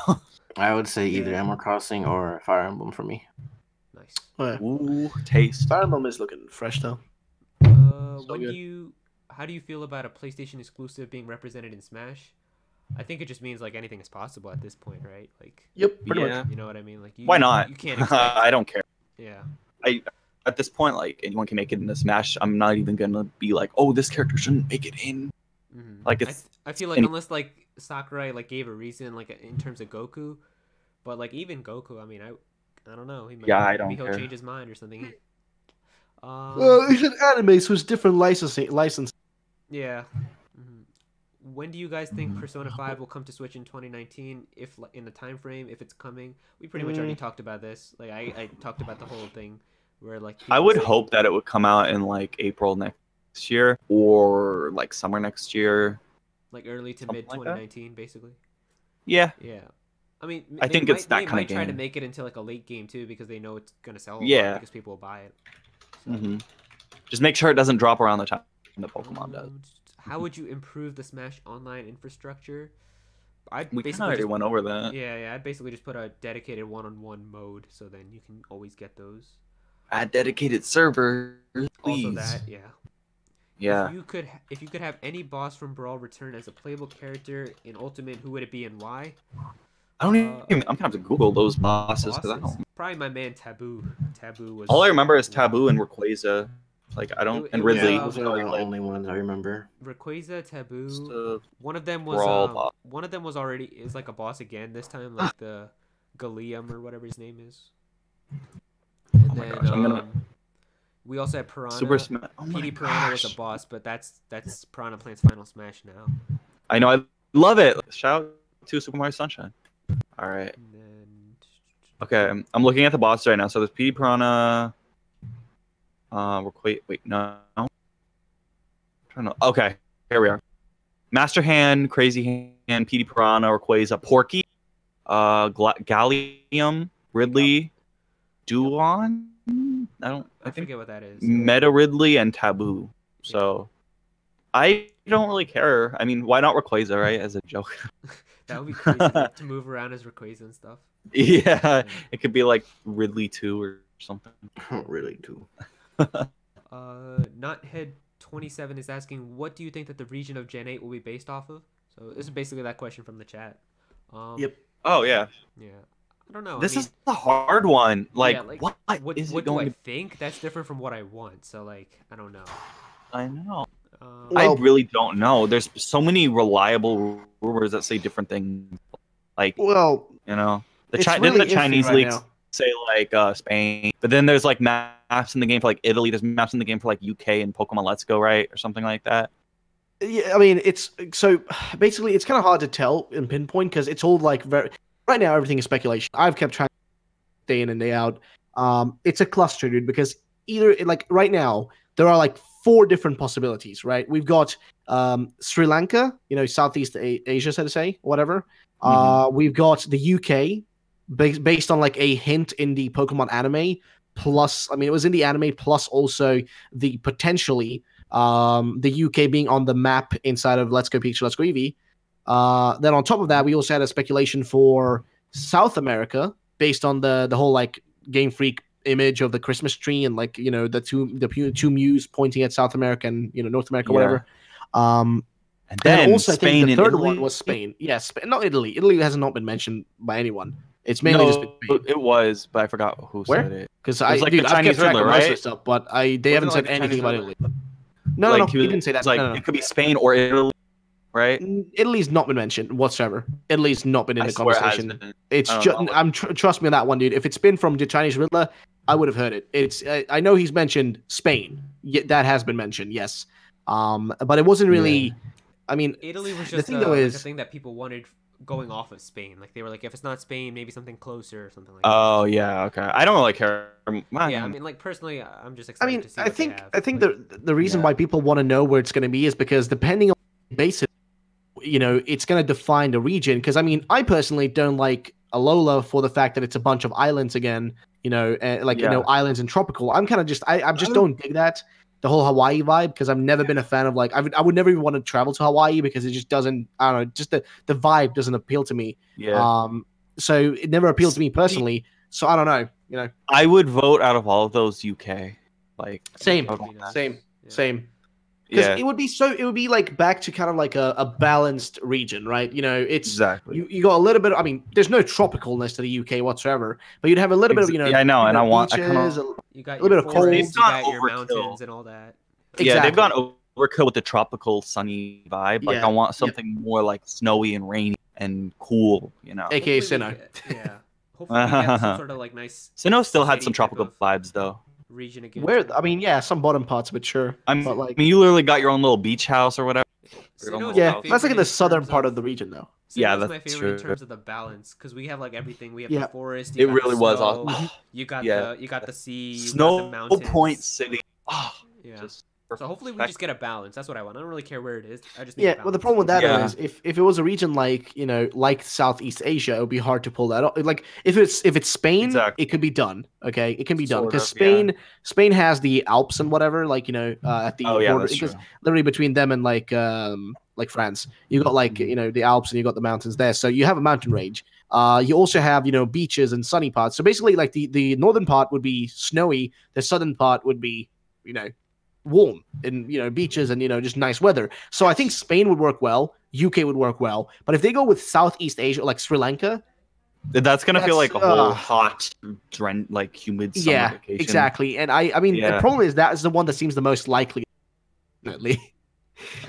I would say either Animal Crossing or Fire Emblem for me. Nice. Oh, yeah. Ooh, taste. Fire Emblem is looking fresh though. How do you feel about a PlayStation exclusive being represented in Smash? I think it just means like anything is possible at this point, right? Like, Yep, pretty Yeah. much. you know what I mean? Like, Why not? You can't expect. I don't care. Yeah. At this point, like anyone can make it in the Smash. I'm not even gonna be like, oh, this character shouldn't make it in. Mm-hmm. Like it's. I feel like any- unless like Sakurai like gave a reason like in terms of Goku, but like even Goku, I mean, I don't know. He might, Yeah, I don't maybe he'll care. change his mind or something. Well, it's an anime, so it's different license. Yeah. Mhm. When do you guys think Persona 5 will come to Switch in 2019? If in the time frame, if it's coming, we pretty much already talked about this. Like I talked about the whole thing where like I people would say- hope that it would come out in like April next year or like summer next year. like early to something mid like that. 2019, basically. Yeah. Yeah. I mean, I think it's that they kinda might try to game. make it into like a late game too because they know it's gonna sell a lot Yeah. because people will buy it. So, hmm Just make sure it doesn't drop around the time the Pokemon does. How would you improve the Smash Online infrastructure? I'd We kind of basically already just, went over that. yeah, I'd basically just put a dedicated one-on-one mode so then you can always get those. Add dedicated servers, please. Also that, yeah. Yeah. If you could have any boss from Brawl return as a playable character in Ultimate, who would it be and why? I don't even. I'm gonna have to Google those bosses because I don't. Probably my man Taboo. Taboo was. All I remember is Taboo and Rayquaza. Like I don't, It and was, Ridley. Those are the only ones I remember. Rayquaza, Taboo. Just a One of them Brawl was boss. one of them was already is like a boss again this time, like the Gallium or whatever his name is. And Oh my then gosh, I'm gonna- we also had Piranha. Super Smash. Oh my PD Piranha was gosh. a boss, but that's Piranha Plant's final smash now. I know. I love it. Shout out to Super Mario Sunshine. All right. And then Okay. I'm looking at the boss right now. So there's PD Piranha. Wait, no. Okay, here we are. Master Hand, Crazy Hand, PD Piranha, Rayquaza, Porky, Gallium, Ridley, Duon. I think forget what that is. Meta Ridley and Taboo. So I don't really care. I mean, why not Rayquaza, right? As a joke. That would be crazy like, to move around as Rayquaza and stuff. Yeah, it could be like Ridley 2 or something. Really, too. Knothead27 is asking, what do you think that the region of Gen 8 will be based off of? So this is basically that question from the chat. Yep. Oh yeah. Yeah. I don't know. This I mean, is a hard one. Like, yeah, what is what it do going I to? think? That's different from what I want. So like, I don't know. I know. Well- I really don't know. There's so many reliable rumors that say different things. Like, Well, you know, it's didn't really the iffy Chinese right leaks now. say like Spain? But then there's like maps in the game for like Italy. There's maps in the game for like UK and Pokemon Let's Go, right, or something like that. Yeah, I mean, it's so basically it's kind of hard to tell and pinpoint because it's all like very right now. Everything is speculation. I've kept trying day in and day out. It's a cluster, dude, because either like right now there are like 4 different possibilities, right? We've got Sri Lanka, Southeast Asia, so to say, whatever. We've got the UK, based on like a hint in the Pokemon anime. Plus, I mean, it was in the anime. Plus, also the potentially the UK being on the map inside of Let's Go Pikachu, Let's Go Eevee. Then on top of that, we also had a speculation for South America based on the whole like Game Freak image of the Christmas tree and like the two Mews pointing at South America and North America, whatever. And then also Spain I think the third and one Italy? was Spain. Yes, not Italy. Italy has not been mentioned by anyone. It's mainly just been Spain. it was, but I forgot who Where? said it. Because It was like the I've Chinese kept track Riddler, of most of right? this stuff, but they haven't Wasn't said it like the anything Chinese about Riddler? Italy. No, Like, he didn't say that. Like No. it could be Spain or Italy, right? Italy's not been mentioned whatsoever. Italy's not been in I the swear it has conversation. been. It's I just don't know. trust me on that one, dude. If it's been from the Chinese Riddler, I would have heard it. It's I know he's mentioned Spain. That has been mentioned, yes. But it wasn't really. I mean, Italy was the just thing though is like a thing that people wanted going off of Spain. Like they were like, if it's not Spain, maybe something closer or something like that. Oh yeah, okay. I don't really care. Yeah, I mean, like personally, I'm just excited to see what they have. I think Like, the reason why people want to know where it's going to be is because depending on the basis, it's going to define the region. Because I mean, I personally don't like Alola for the fact that it's a bunch of islands again. Islands and tropical. I'm kind of just I just don't dig that. The whole Hawaii vibe, because I've never been a fan of like I would never even want to travel to Hawaii because it just doesn't, I don't know, just the vibe doesn't appeal to me. Yeah. So it never appealed to me personally. So I don't know, I would vote out of all of those UK. Like Same. Because Yeah. it would be like back to kind of like a balanced region, right? It's Exactly. you got a little bit. I mean, there's no tropicalness to the UK whatsoever, but you'd have a little bit of Yeah, I know, and I want. I beaches, kind of. you got a little your bit of cold. forests, They've you got gone your overkill. mountains and all that. Yeah, they've Exactly. gone overkill with the tropical sunny vibe. Like Yeah. I want something more like snowy and rainy and cool. AKA Hopefully we Sinnoh. yeah. Hopefully we get some sort of like nice Sinnoh still had city some type tropical of vibes though. region again. Where I mean, yeah, some bottom parts, but sure. I But like, mean, you literally got your own little beach house or whatever. Sinnoh is yeah, my that's like in favorite the southern terms part of the region, though. Yeah, Sinnoh's my that's favorite in true. terms of the balance because we have like everything. We have Yeah. the forest. It You got really the was snow, awesome. You got Yeah. the sea. You got the Snow mountains. Point City. Oh, Yeah. just So hopefully we perfect. just get a balance. That's what I want. I don't really care where it is. I just need Yeah, a well, the balance. problem with that Yeah. though, is if it was a region like like Southeast Asia, it would be hard to pull that off. Like if it's Spain, Exactly. it could be done. Okay, it can be done Sort because of, yeah. Spain has the Alps and whatever. Like at the Oh yeah, border, that's true. because literally between them and like France, you got like Mhm. the Alps and you got the mountains there. So you have a mountain range. You also have beaches and sunny parts. So basically, like the northern part would be snowy. The southern part would be warm and beaches and just nice weather. So I think Spain would work well, UK would work well, but if they go with Southeast Asia like Sri Lanka, That's gonna feel That's, like a whole uh, hot, like humid summer yeah, vacation. exactly. And I mean the Yeah. problem is that is the one that seems the most likely. Definitely.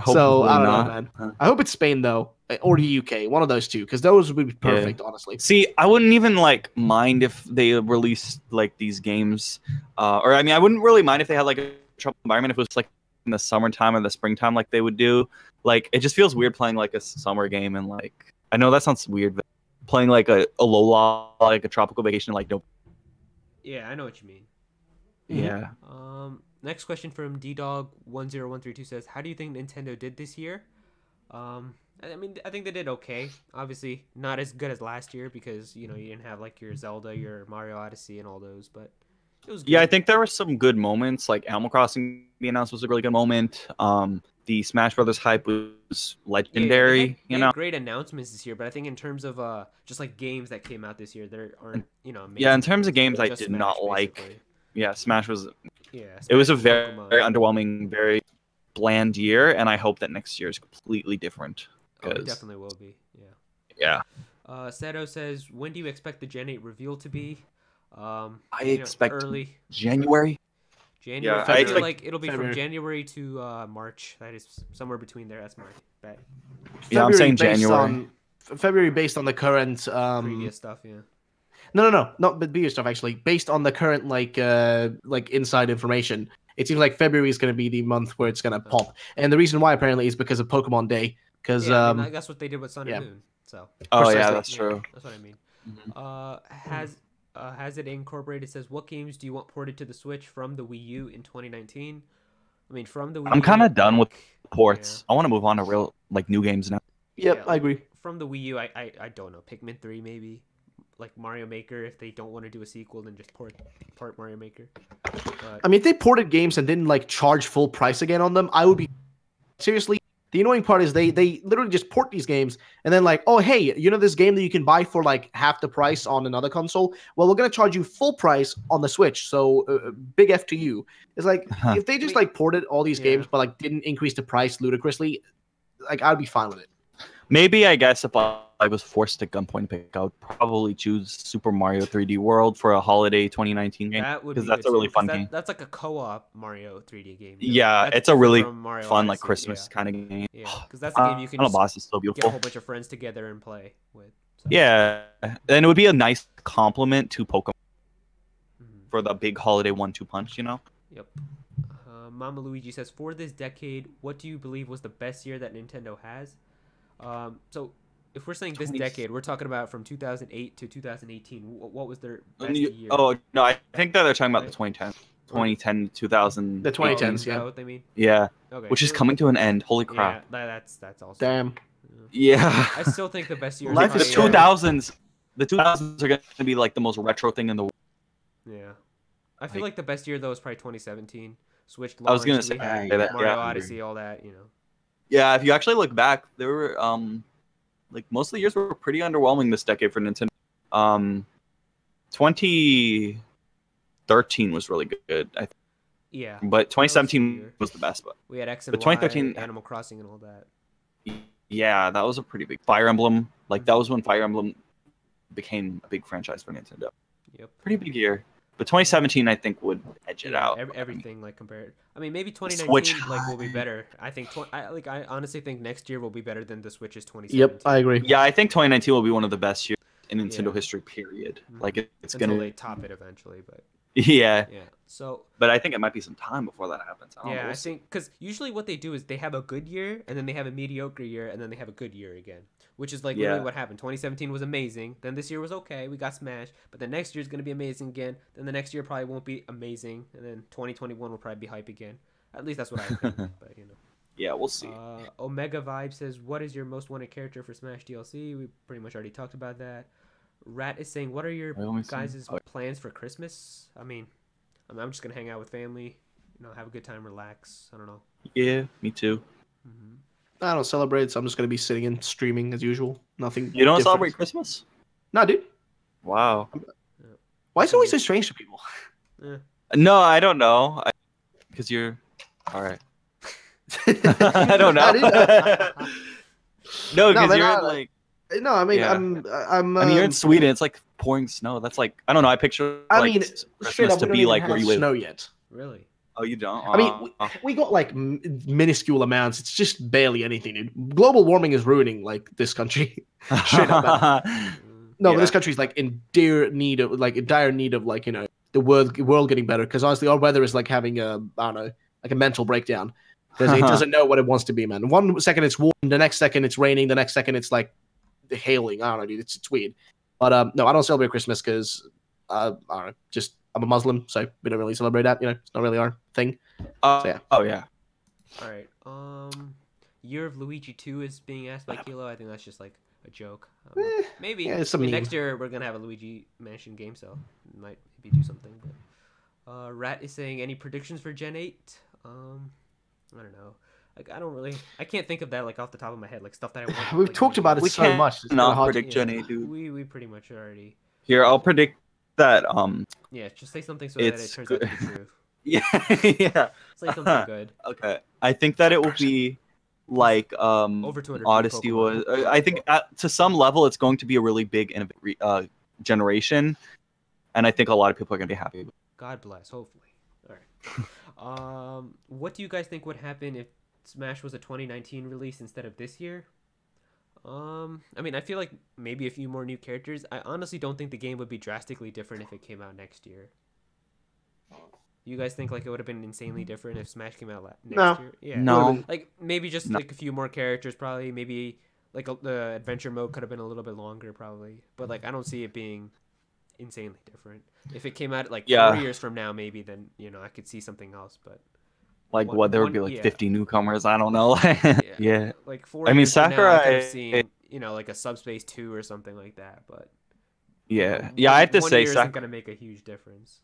So Hopefully I don't not. know, man. I hope it's Spain though, or the UK, one of those two, because those would be perfect, honestly. See, I wouldn't even like mind if they released like these games, or I mean, I wouldn't really mind if they had like a tropical environment if it was like in the summertime or the springtime, like they would do. Like, it just feels weird playing like a summer game and like I know that sounds weird, but playing like a Alola, like a tropical vacation, like no. Yeah, I know what you mean. Yeah. Next question from DDog10132 says, "How do you think Nintendo did this year?" I mean, I think they did okay. Obviously, not as good as last year because you didn't have like your Zelda, your Mario Odyssey, and all those, but it was good. Yeah, I think there were some good moments. Like Animal Crossing being announced was a really good moment. The Smash Brothers hype was Yeah, legendary. they had great announcements this year, but I think in terms of just like games that came out this year, there aren't amazing. Yeah, in terms of games They're I just did Smash, not like. basically. Yeah, Smash was. Yeah, It was a Smash very, and Pokemon. very underwhelming, very bland year, and I hope that next year is completely different. Oh, it 'cause- definitely will be. Yeah. Yeah. Seto says, "When do you expect the Gen 8 reveal to be?" I expect early January. January. Yeah, I I feel expect like it'll be February. from January to March. That is somewhere between there. That's my bet. Yeah, I'm February saying based January. on- February based on the current Previous stuff, yeah. No, not the bigger stuff actually. Based on the current like inside information, it seems like February is going to be the month where it's going to pop. And the reason why apparently is because of Pokemon Day. Because Yeah, I mean, that's what they did with Sun yeah. and Moon. So Oh yeah, Precisely. that's true. that's what I mean. Mhm. Has it incorporated? Says, what games do you want ported to the Switch from the Wii U in 2019? I mean, from the Wii I'm kind U, of done with like, ports. I want to move on to real like new games now. Yep, yeah, I agree. from the Wii U, I don't know. Pikmin 3 maybe, like Mario Maker. If they don't want to do a sequel, then just port Mario Maker. But I mean, if they ported games and didn't like charge full price again on them, I would be seriously. The annoying part is they literally just port these games and then like, oh hey, you know this game that you can buy for like half the price on another console? Well, we're gonna charge you full price on the Switch. So big F to you. It's like if they just like ported all these games but like didn't increase the price ludicrously, like I'd be fine with it. Maybe I guess if I was forced to gunpoint pick, I would probably choose Super Mario 3D World for a holiday 2019 game. that would be that's good a really too, fun 'cause game. That's like a co-op Mario 3D game. You know? Yeah, That's it's a different really from Mario fun like Odyssey, Christmas kind of game. Yeah, because that's a game you can Final just boss is so get a beautiful. whole bunch of friends together and play with. So. Yeah, and it would be a nice compliment to Pokemon Mhm. for the big holiday 1-2 punch. You know. Yep. Mama Luigi says, for this decade, what do you believe was the best year that Nintendo has? So if we're saying this decade, we're talking about from 2008 to 2018. What was their best year? Oh no, I think that they're talking about Right. the 2010 to 2000. The 2010s, Is that what they mean? Yeah, Okay. which is coming to an end. Holy crap. Yeah, that's also. Damn. Yeah. I still think the best year. Life the is short. 2000s. The 2000s are going to be like the most retro thing in the world. Yeah, I feel like the best year though is probably 2017. Switch launch. I was gonna we say had that, Mario yeah. Odyssey, all that. Yeah, if you actually look back, there were like most of the years were pretty underwhelming this decade for Nintendo. 2013 was really good, I think. Yeah. But That was a good 2017 year. was the best. But We had X and But 2013 Y, Animal Crossing, and all that. yeah, that was a pretty big Fire Emblem. Like that was when Fire Emblem became a big franchise for Nintendo. Yep. Pretty big year. But 2017, I think, would edge it out. Everything like compared. I mean, maybe 2019 Switch. like will be better. I think. I honestly think next year will be better than the Switch's 2017. Yep, I agree. Yeah, I think 2019 will be one of the best years in Nintendo Yeah. history. Period. Mhm. Like it's Until gonna. they top it eventually, but Yeah, yeah. So but I think it might be some time before that happens. I don't know, yeah, we'll I see. think because usually what they do is they have a good year and then they have a mediocre year and then they have a good year again, which is like literally Yeah. what happened. 2017 was amazing, then this year was okay, we got smashed, but then next year's gonna be amazing again. Then the next year probably won't be amazing, and then 2021 will probably be hype again. At least that's what I think. But Yeah, we'll see. Omega Vibe says, "What is your most wanted character for Smash DLC?" We pretty much already talked about that. Rat is saying, "What are your I only see- guys' oh. plans for Christmas?" I mean, I'm just gonna hang out with family, have a good time, relax. I don't know. Yeah, me too. Hmm. I don't celebrate, so I'm just gonna be sitting and streaming as usual. Nothing. You don't different. celebrate Christmas? No, dude. Wow. Why is it always so strange to people? No, I don't know. Because you're all right. I don't know. I didn't- No, No, because man, you're I- in, like. No, I mean, Yeah. I'm. I mean, you're in Sweden. It's like pouring snow. That's like I don't know. I picture. I like, mean, Christmas straight up, to we don't be even like have where you live. snow yet. Really? Oh, you don't. I mean, we got like minuscule amounts. It's just barely anything, dude. Global warming is ruining like this country. Straight up, No, Yeah. but this country's like in dire need of like the world getting better. Because honestly, our weather is like having I don't know, like a mental breakdown because it doesn't know what it wants to be, man. One second it's warm, the next second it's raining, the next second it's like hailing. I don't know, dude. It's weird. But no, I don't celebrate Christmas because I don't know. Just I'm a Muslim, so we don't really celebrate that. It's not really our thing. Yeah. Oh yeah. All right. Year of Luigi 2 is being asked by Kilo. I think that's just like a joke. Maybe. yeah, it's a I mean, meme. next year we're gonna have a Luigi Mansion game, so might maybe do something. But Rat is saying, any predictions for Gen 8? I don't know. Like I can't think of that like off the top of my head, like stuff that I want. We've like, talked about it We so can't much. It's kinda not hard to- predict Gen 8, dude. We pretty much already. Here, I'll predict that. Yeah, just say something so that it It's turns out to be true. Yeah. Yeah. Say something good. Okay. I think that it will be like Over 200 Odyssey Pokemon. was. I think to some level it's going to be a really big generation, and I think a lot of people are going to be happy. God bless. Hopefully. All right. What do you guys think would happen if Smash was a 2019 release instead of this year? I mean, I feel like maybe a few more new characters. I honestly don't think the game would be drastically different if it came out next year. You guys think like it would have been insanely different if Smash came out next No. year? Yeah. No. Like maybe just No. like a few more characters, probably. Maybe like the adventure mode could have been a little bit longer, probably. But like I don't see it being insanely different. If it came out like Yeah. 4 years from now, maybe then I could see something else. But Like What- what? There would one- be like yeah. 50 newcomers. I don't know. Yeah. Like 4 I mean, years from now, I could have Sakurai- seen, like a Subspace 2 or something like that. But Yeah. Yeah. I have to one say, year isn't gonna make a huge difference.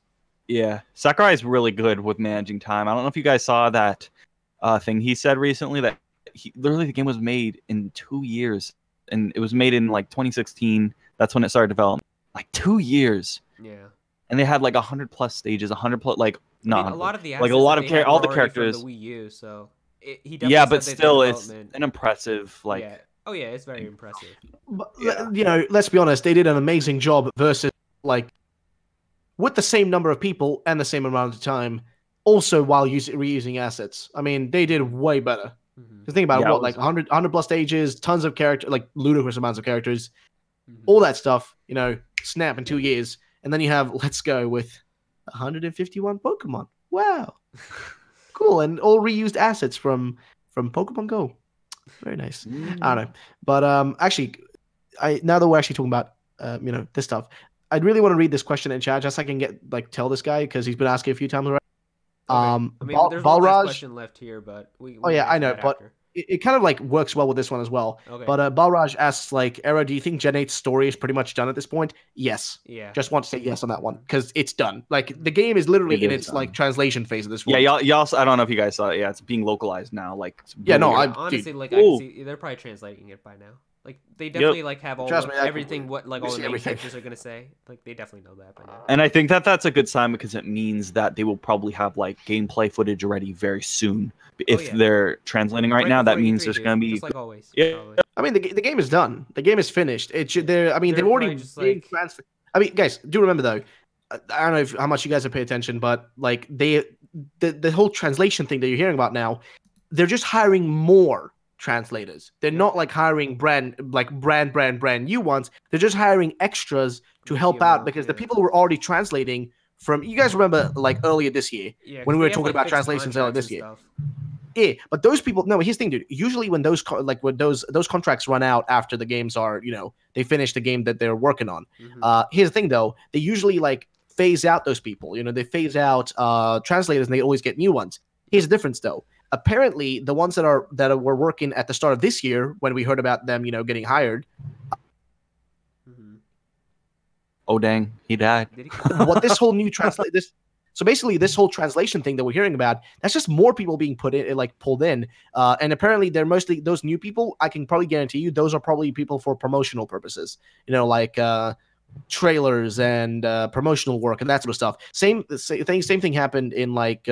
Yeah, Sakurai is really good with managing time. I don't know if you guys saw that thing he said recently that literally the game was made in 2 years, and it was made in like 2016. That's when it started development. Like 2 years, Yeah. and they had like 100+ stages, 100+ like I not mean, a lot of the like a assets lot that of they had all were the already from characters. the Wii U, so he definitely Yeah, said but that their still, it's development- an impressive like. Yeah. Oh yeah, it's very impressive. But, Yeah. you know, let's be honest, they did an amazing job versus like with the same number of people and the same amount of time, also while reusing assets. I mean, they did way better. Mhm. Just think about Yeah, it, it what, was- like 100 plus stages, tons of character, like ludicrous amounts of characters, Mhm. all that stuff, you know, snap in 2 years. And then you have Let's Go with 151 Pokemon. Wow. Cool. And all reused assets from Pokemon Go. Very nice. I don't know. But actually, now that we're actually talking about this stuff, I'd really want to read this question in chat just so I can get tell this guy because he's been asking a few times already. Okay. I mean, there's one last question left here, but we Oh yeah, can I answer know, that but after. it kind of works well with this one as well. Okay. But Balraj asks Aero, do you think Gen 8's story is pretty much done at this point? Yes. Yeah. Just want to say yes on that one because it's done. The game is literally It in is its done. translation phase at this Yeah, point. y'all. I don't know if you guys saw it. Yeah, it's being localized now. Like. It's Yeah, no, really I- good. honestly, dude. I can Ooh. see they're probably translating it by now. They definitely have all Trust me, I can- everything what we all the see main everything. characters are gonna say. They definitely know that by now. And I think that's a good sign because it means that they will probably have gameplay footage ready very soon. If yeah. they're translating right now, that before means E3, there's dude, gonna be just like always. Yeah. probably. I mean, the game is done. The game is finished. It should. They're. I mean, They're they've already probably just, been transferred. I mean, guys, do remember though. I don't know how much you guys have paid attention, but the whole translation thing that you're hearing about now, they're just hiring more translators. They're not hiring brand new ones. They're just hiring extras to help Medium out amount, because the yeah. people who were already translating from. You guys remember earlier this year Yeah, when 'cause we were they have, talking about fixed translations earlier contracts this year. and stuff. Yeah, but those people. No, here's the thing, dude. Usually, when those when those contracts run out after the games are, they finish the game that they're working on. Mhm. Here's the thing, though. They usually phase out those people. They phase out translators, and they always get new ones. Here's the difference, though. Apparently, the ones that were working at the start of this year, when we heard about them, getting hired, Mhm. oh dang, he died. Did he? what this whole new translate this. So basically, this whole translation thing that we're hearing about, that's just more people being pulled in. And apparently, they're mostly those new people. I can probably guarantee you, those are probably people for promotional purposes. Trailers and promotional work and that sort of stuff. Same thing happened in late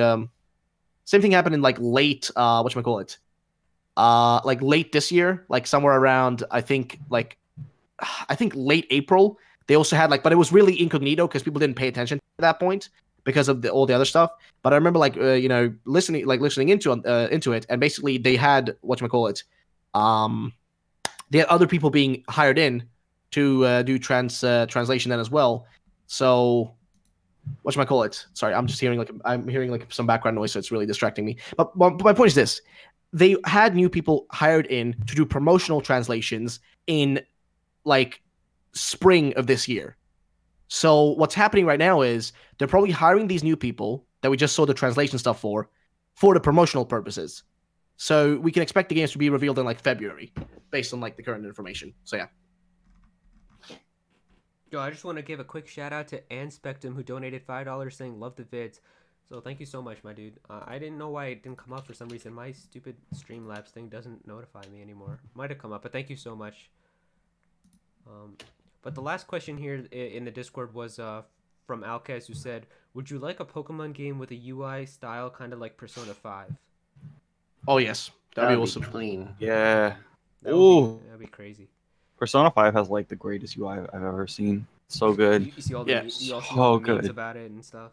whatchamacallit, late this year, somewhere around I think late April. They also had but it was really incognito because people didn't pay attention at that point because of all the other stuff. But I remember listening into it, and basically they had whatchamacallit, they had other people being hired in to do translation then as well. So whatchamacallit? Sorry, I'm just hearing some background noise, so it's really distracting me. But my point is this: they had new people hired in to do promotional translations in spring of this year. So what's happening right now is they're probably hiring these new people that we just saw the translation stuff for the promotional purposes. So we can expect the games to be revealed in February based on the current information. So yeah. Yo, I just want to give a quick shout out to Anspectum who donated $5 saying love the vids. So thank you so much, my dude. I didn't know why it didn't come up for some reason. My stupid Streamlabs thing doesn't notify me anymore. Might have come up, but thank you so much. But the last question here in the Discord was from Alkaz, who said, would you like a Pokemon game with a UI style kind of like Persona 5? Oh yes, that'd be awesome. Clean. Yeah. That'd be crazy. Persona 5 has the greatest UI I've ever seen. So good. You see all Yeah, the, you all see so all the memes good. about it and stuff.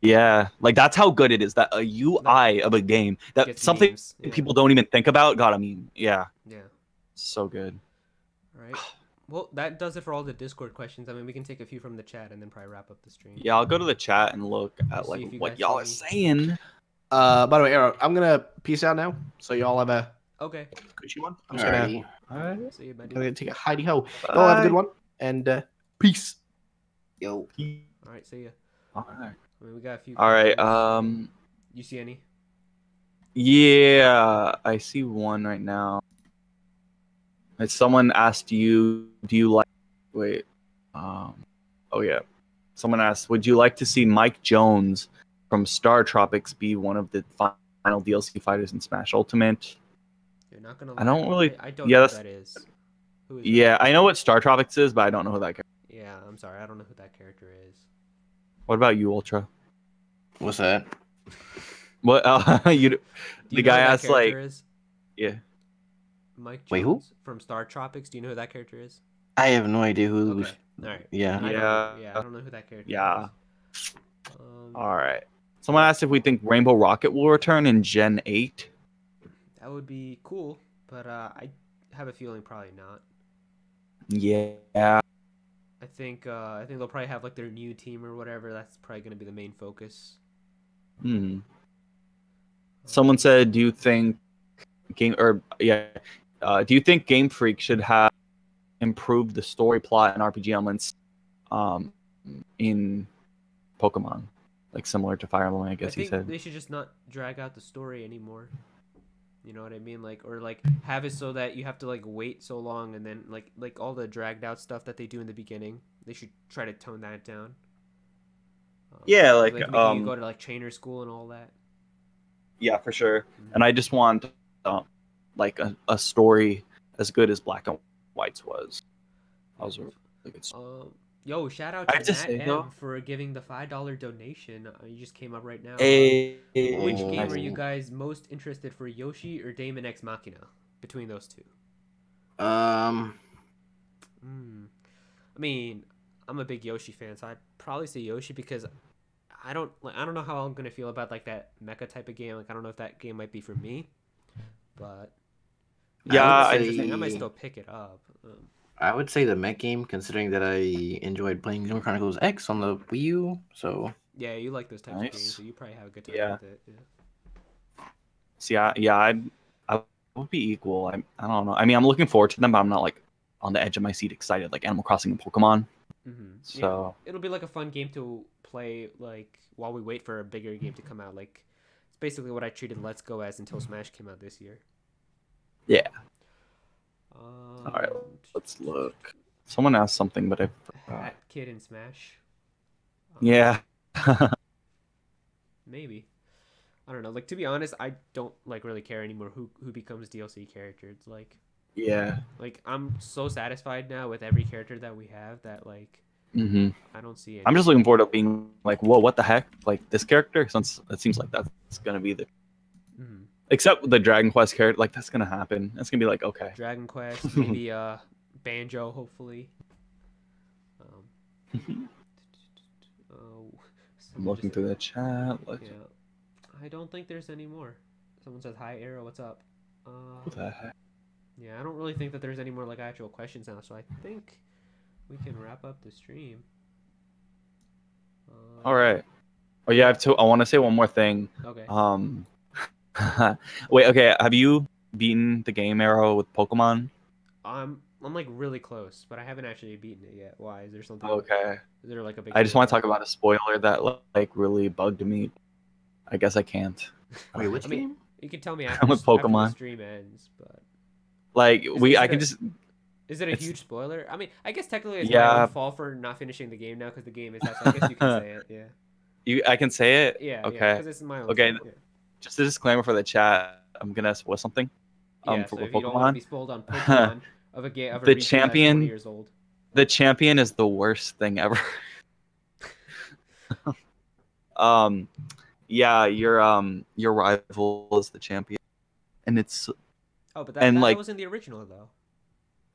Yeah, that's how good it is. That a UI of a game that Gets something memes, yeah. people don't even think about. God, I mean, yeah, Yeah. so good. All right. Well, that does it for all the Discord questions. I mean, we can take a few from the chat and then probably wrap up the stream. Yeah, I'll go to the chat and look at See if you what guys y'all are see saying. By the way, Aero, I'm gonna peace out now. So y'all have a Okay. good one. I'm just gonna, Alrighty. Alright. See you, buddy. gonna take a hidey ho. Y'all have a good one and peace. Yo. All right. See ya. Alright. I mean, we got a few. All right. questions. You see any? Yeah, I see one right now. Someone asked you, do you like? Wait. Oh yeah. Someone asked, would you like to see Mike Jones from Star Tropics be one of the final DLC fighters in Smash Ultimate? You're not gonna lie. I don't really. I don't Yeah, know who that's, that is. Who is that? yeah. I know what Star Tropics is, but I don't know who that. Yeah, I'm sorry. I don't know who that character is. What about you, Ultra? What's that? What? You. Do The you know guy who that asked like, character is? yeah. Mike Jones Wait, who? from Star Tropics. Do you know who that character is? I have no idea who. Okay. All right. Yeah. I don't know who that character Yeah. is. All right. Someone asked if we think Rainbow Rocket will return in Gen 8. That would be cool, but I have a feeling probably not. Yeah. I think they'll probably have like their new team or whatever. That's probably going to be the main focus. Hmm. Someone said, "Do you think do you think Game Freak should have improved the story plot and RPG elements, in Pokemon, like similar to Fire Emblem?" I guess he think said. they should just not drag out the story anymore. You know what I mean? Like, or like have it so that you have to like wait so long, and then like all the dragged out stuff that they do in the beginning, they should try to tone that down. Yeah, like making you go to like trainer school and all that. Yeah, for sure. And I just want like a story as good as Black and White's was. That was a really good story. Yo, shout out I to have to Matt say, M though- for giving the $5 donation. You just came up right now. Which Oh. game are you guys most interested for, Yoshi or Daemon X Machina? Between those two. I mean, I'm a big Yoshi fan, so I'd probably say Yoshi because I don't know how I'm gonna feel about like that mecha type of game. Like I don't know if that game might be for me, but Yeah, it's interesting. I might still pick it up. I would say the mech game, considering that I enjoyed playing Xenoblade Chronicles X on the Wii U. So Yeah, you like those types of Nice. games, so you probably have a good time Yeah. with it. Yeah. See, I would be equal. I don't know. I mean, I'm looking forward to them, but I'm not like on the edge of my seat excited like Animal Crossing and Pokemon. So it'll be like a fun game to play like while we wait for a bigger game to come out. Like it's basically what I treated Let's Go as until Smash came out this year. yeah. All right, let's look. Someone asked something, but I forgot. Hat Kid in Smash. Yeah. Maybe. I don't know. Like to be honest, I don't like really care anymore who becomes DLC character. It's like Yeah. like I'm so satisfied now with every character that we have that like Mm-hmm. I don't see any. I'm just looking forward to being like, whoa, what the heck? Like this character, since it seems like that's gonna be the. Mhm. Except the Dragon Quest character, like that's gonna happen. That's gonna be like, okay. Dragon Quest, maybe Banjo, hopefully. I'm looking through the chat. Yeah, I don't think there's any more. Someone says hi, Aero. What's up? What the heck? Yeah, I don't really think that there's any more like actual questions now, so I think we can wrap up the stream. All right. Oh yeah, I want to say one more thing. Okay. Wait. Okay. Have you beaten the game Aero with Pokemon? I'm like really close, but I haven't actually beaten it yet. Why? Is there something? Okay. Is there like a big? I just want to talk about a spoiler that like really bugged me. I guess I can't. wait, which I mean, game? you can tell me I'm after, with after the Pokemon. stream ends, but Like Is I it can a- just. is it a It's- huge spoiler? I mean, I guess technically it's Yeah. my own fault for not finishing the game now because the game is out. So I guess you can say it. Yeah. I can say it. Yeah. Okay. Because it's my own. Okay, fault, yeah. Just a disclaimer for the chat. I'm gonna spoil something. Yeah, For so if you don't want to be Pokemon. spoiled on Pokemon of a game of a The region that's champion- 20 years old. The champion is the worst thing ever. Yeah, your rival is the champion, and it's Oh, but and, that like- was in the original though.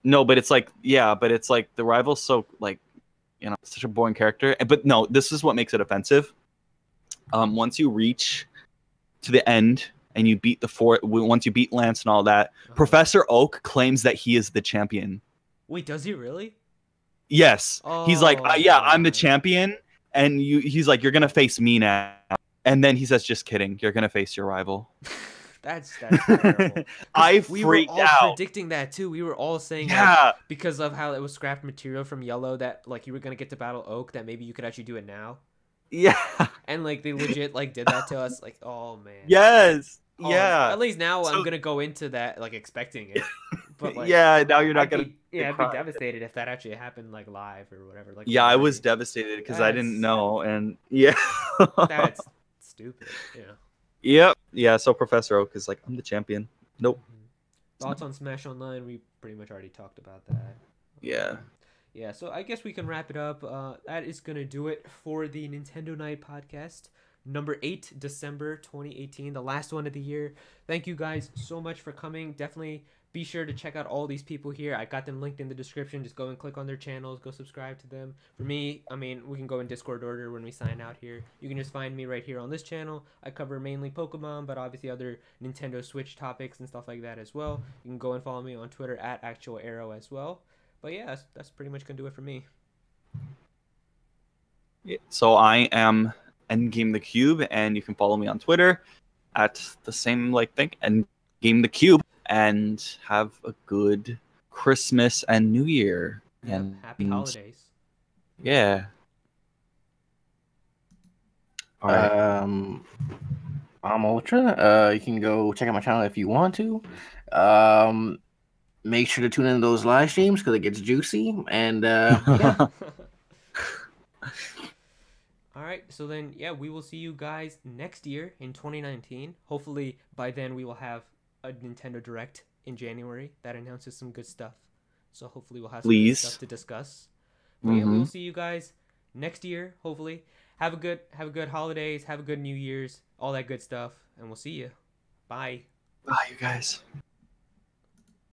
no, but it's like but it's like the rival's so like, such a boring character. But no, this is what makes it offensive. Once you reach to the end and you beat once you beat Lance and all that, Uh-huh. Professor Oak claims that he is the champion. Wait, does he really? Yes, he's like, Oh, yeah, I'm the my. champion, and he's like, you're gonna face me now, and then he says, just kidding, you're gonna face your rival. That's terrible. I We were freaked all out. predicting that too. We were all saying like, Yeah, because of how it was scrapped material from Yellow that like you were gonna get to battle Oak that maybe you could actually do it now. yeah, And like they legit like did that to us. Like, oh man. yes. Yeah. At least now I'm So- gonna go into that like expecting it. But like, yeah, now you're not I'd gonna. be, yeah, I'd cry. be devastated if that actually happened like live or whatever. Like, Yeah, I was live. devastated because I didn't That's- know, and yeah. That's stupid. Yeah. Yep. Yeah. So Professor Oak is like, I'm the champion. Nope. Thoughts on Smash Online? We pretty much already talked about that. Yeah. Yeah, so I guess we can wrap it up. That is going to do it for the Nintendo Night podcast, number 8, December 2018, the last one of the year. Thank you guys so much for coming. Definitely be sure to check out all these people here. I got them linked in the description. Just go and click on their channels. Go subscribe to them. For me, I mean, we can go in Discord order when we sign out here. You can just find me right here on this channel. I cover mainly Pokemon, but obviously other Nintendo Switch topics and stuff like that as well. You can go and follow me on Twitter at Actual Aero as well. But yeah, that's pretty much gonna do it for me. So I am Endgame the Cube, and you can follow me on Twitter at the same thing, Endgame the Cube, and have a good Christmas and New Year. Yeah, And happy holidays. Yeah. All right. I'm Ultra. You can go check out my channel if you want to. Make sure to tune in to those live streams because it gets juicy. And yeah. All right, so then, yeah, we will see you guys next year in 2019. Hopefully, by then, we will have a Nintendo Direct in January that announces some good stuff. So hopefully, we'll have some good stuff to discuss. But yeah, we will see you guys next year. Hopefully, have a good holidays, have a good New Year's, all that good stuff, and we'll see you. Bye. Bye, you guys.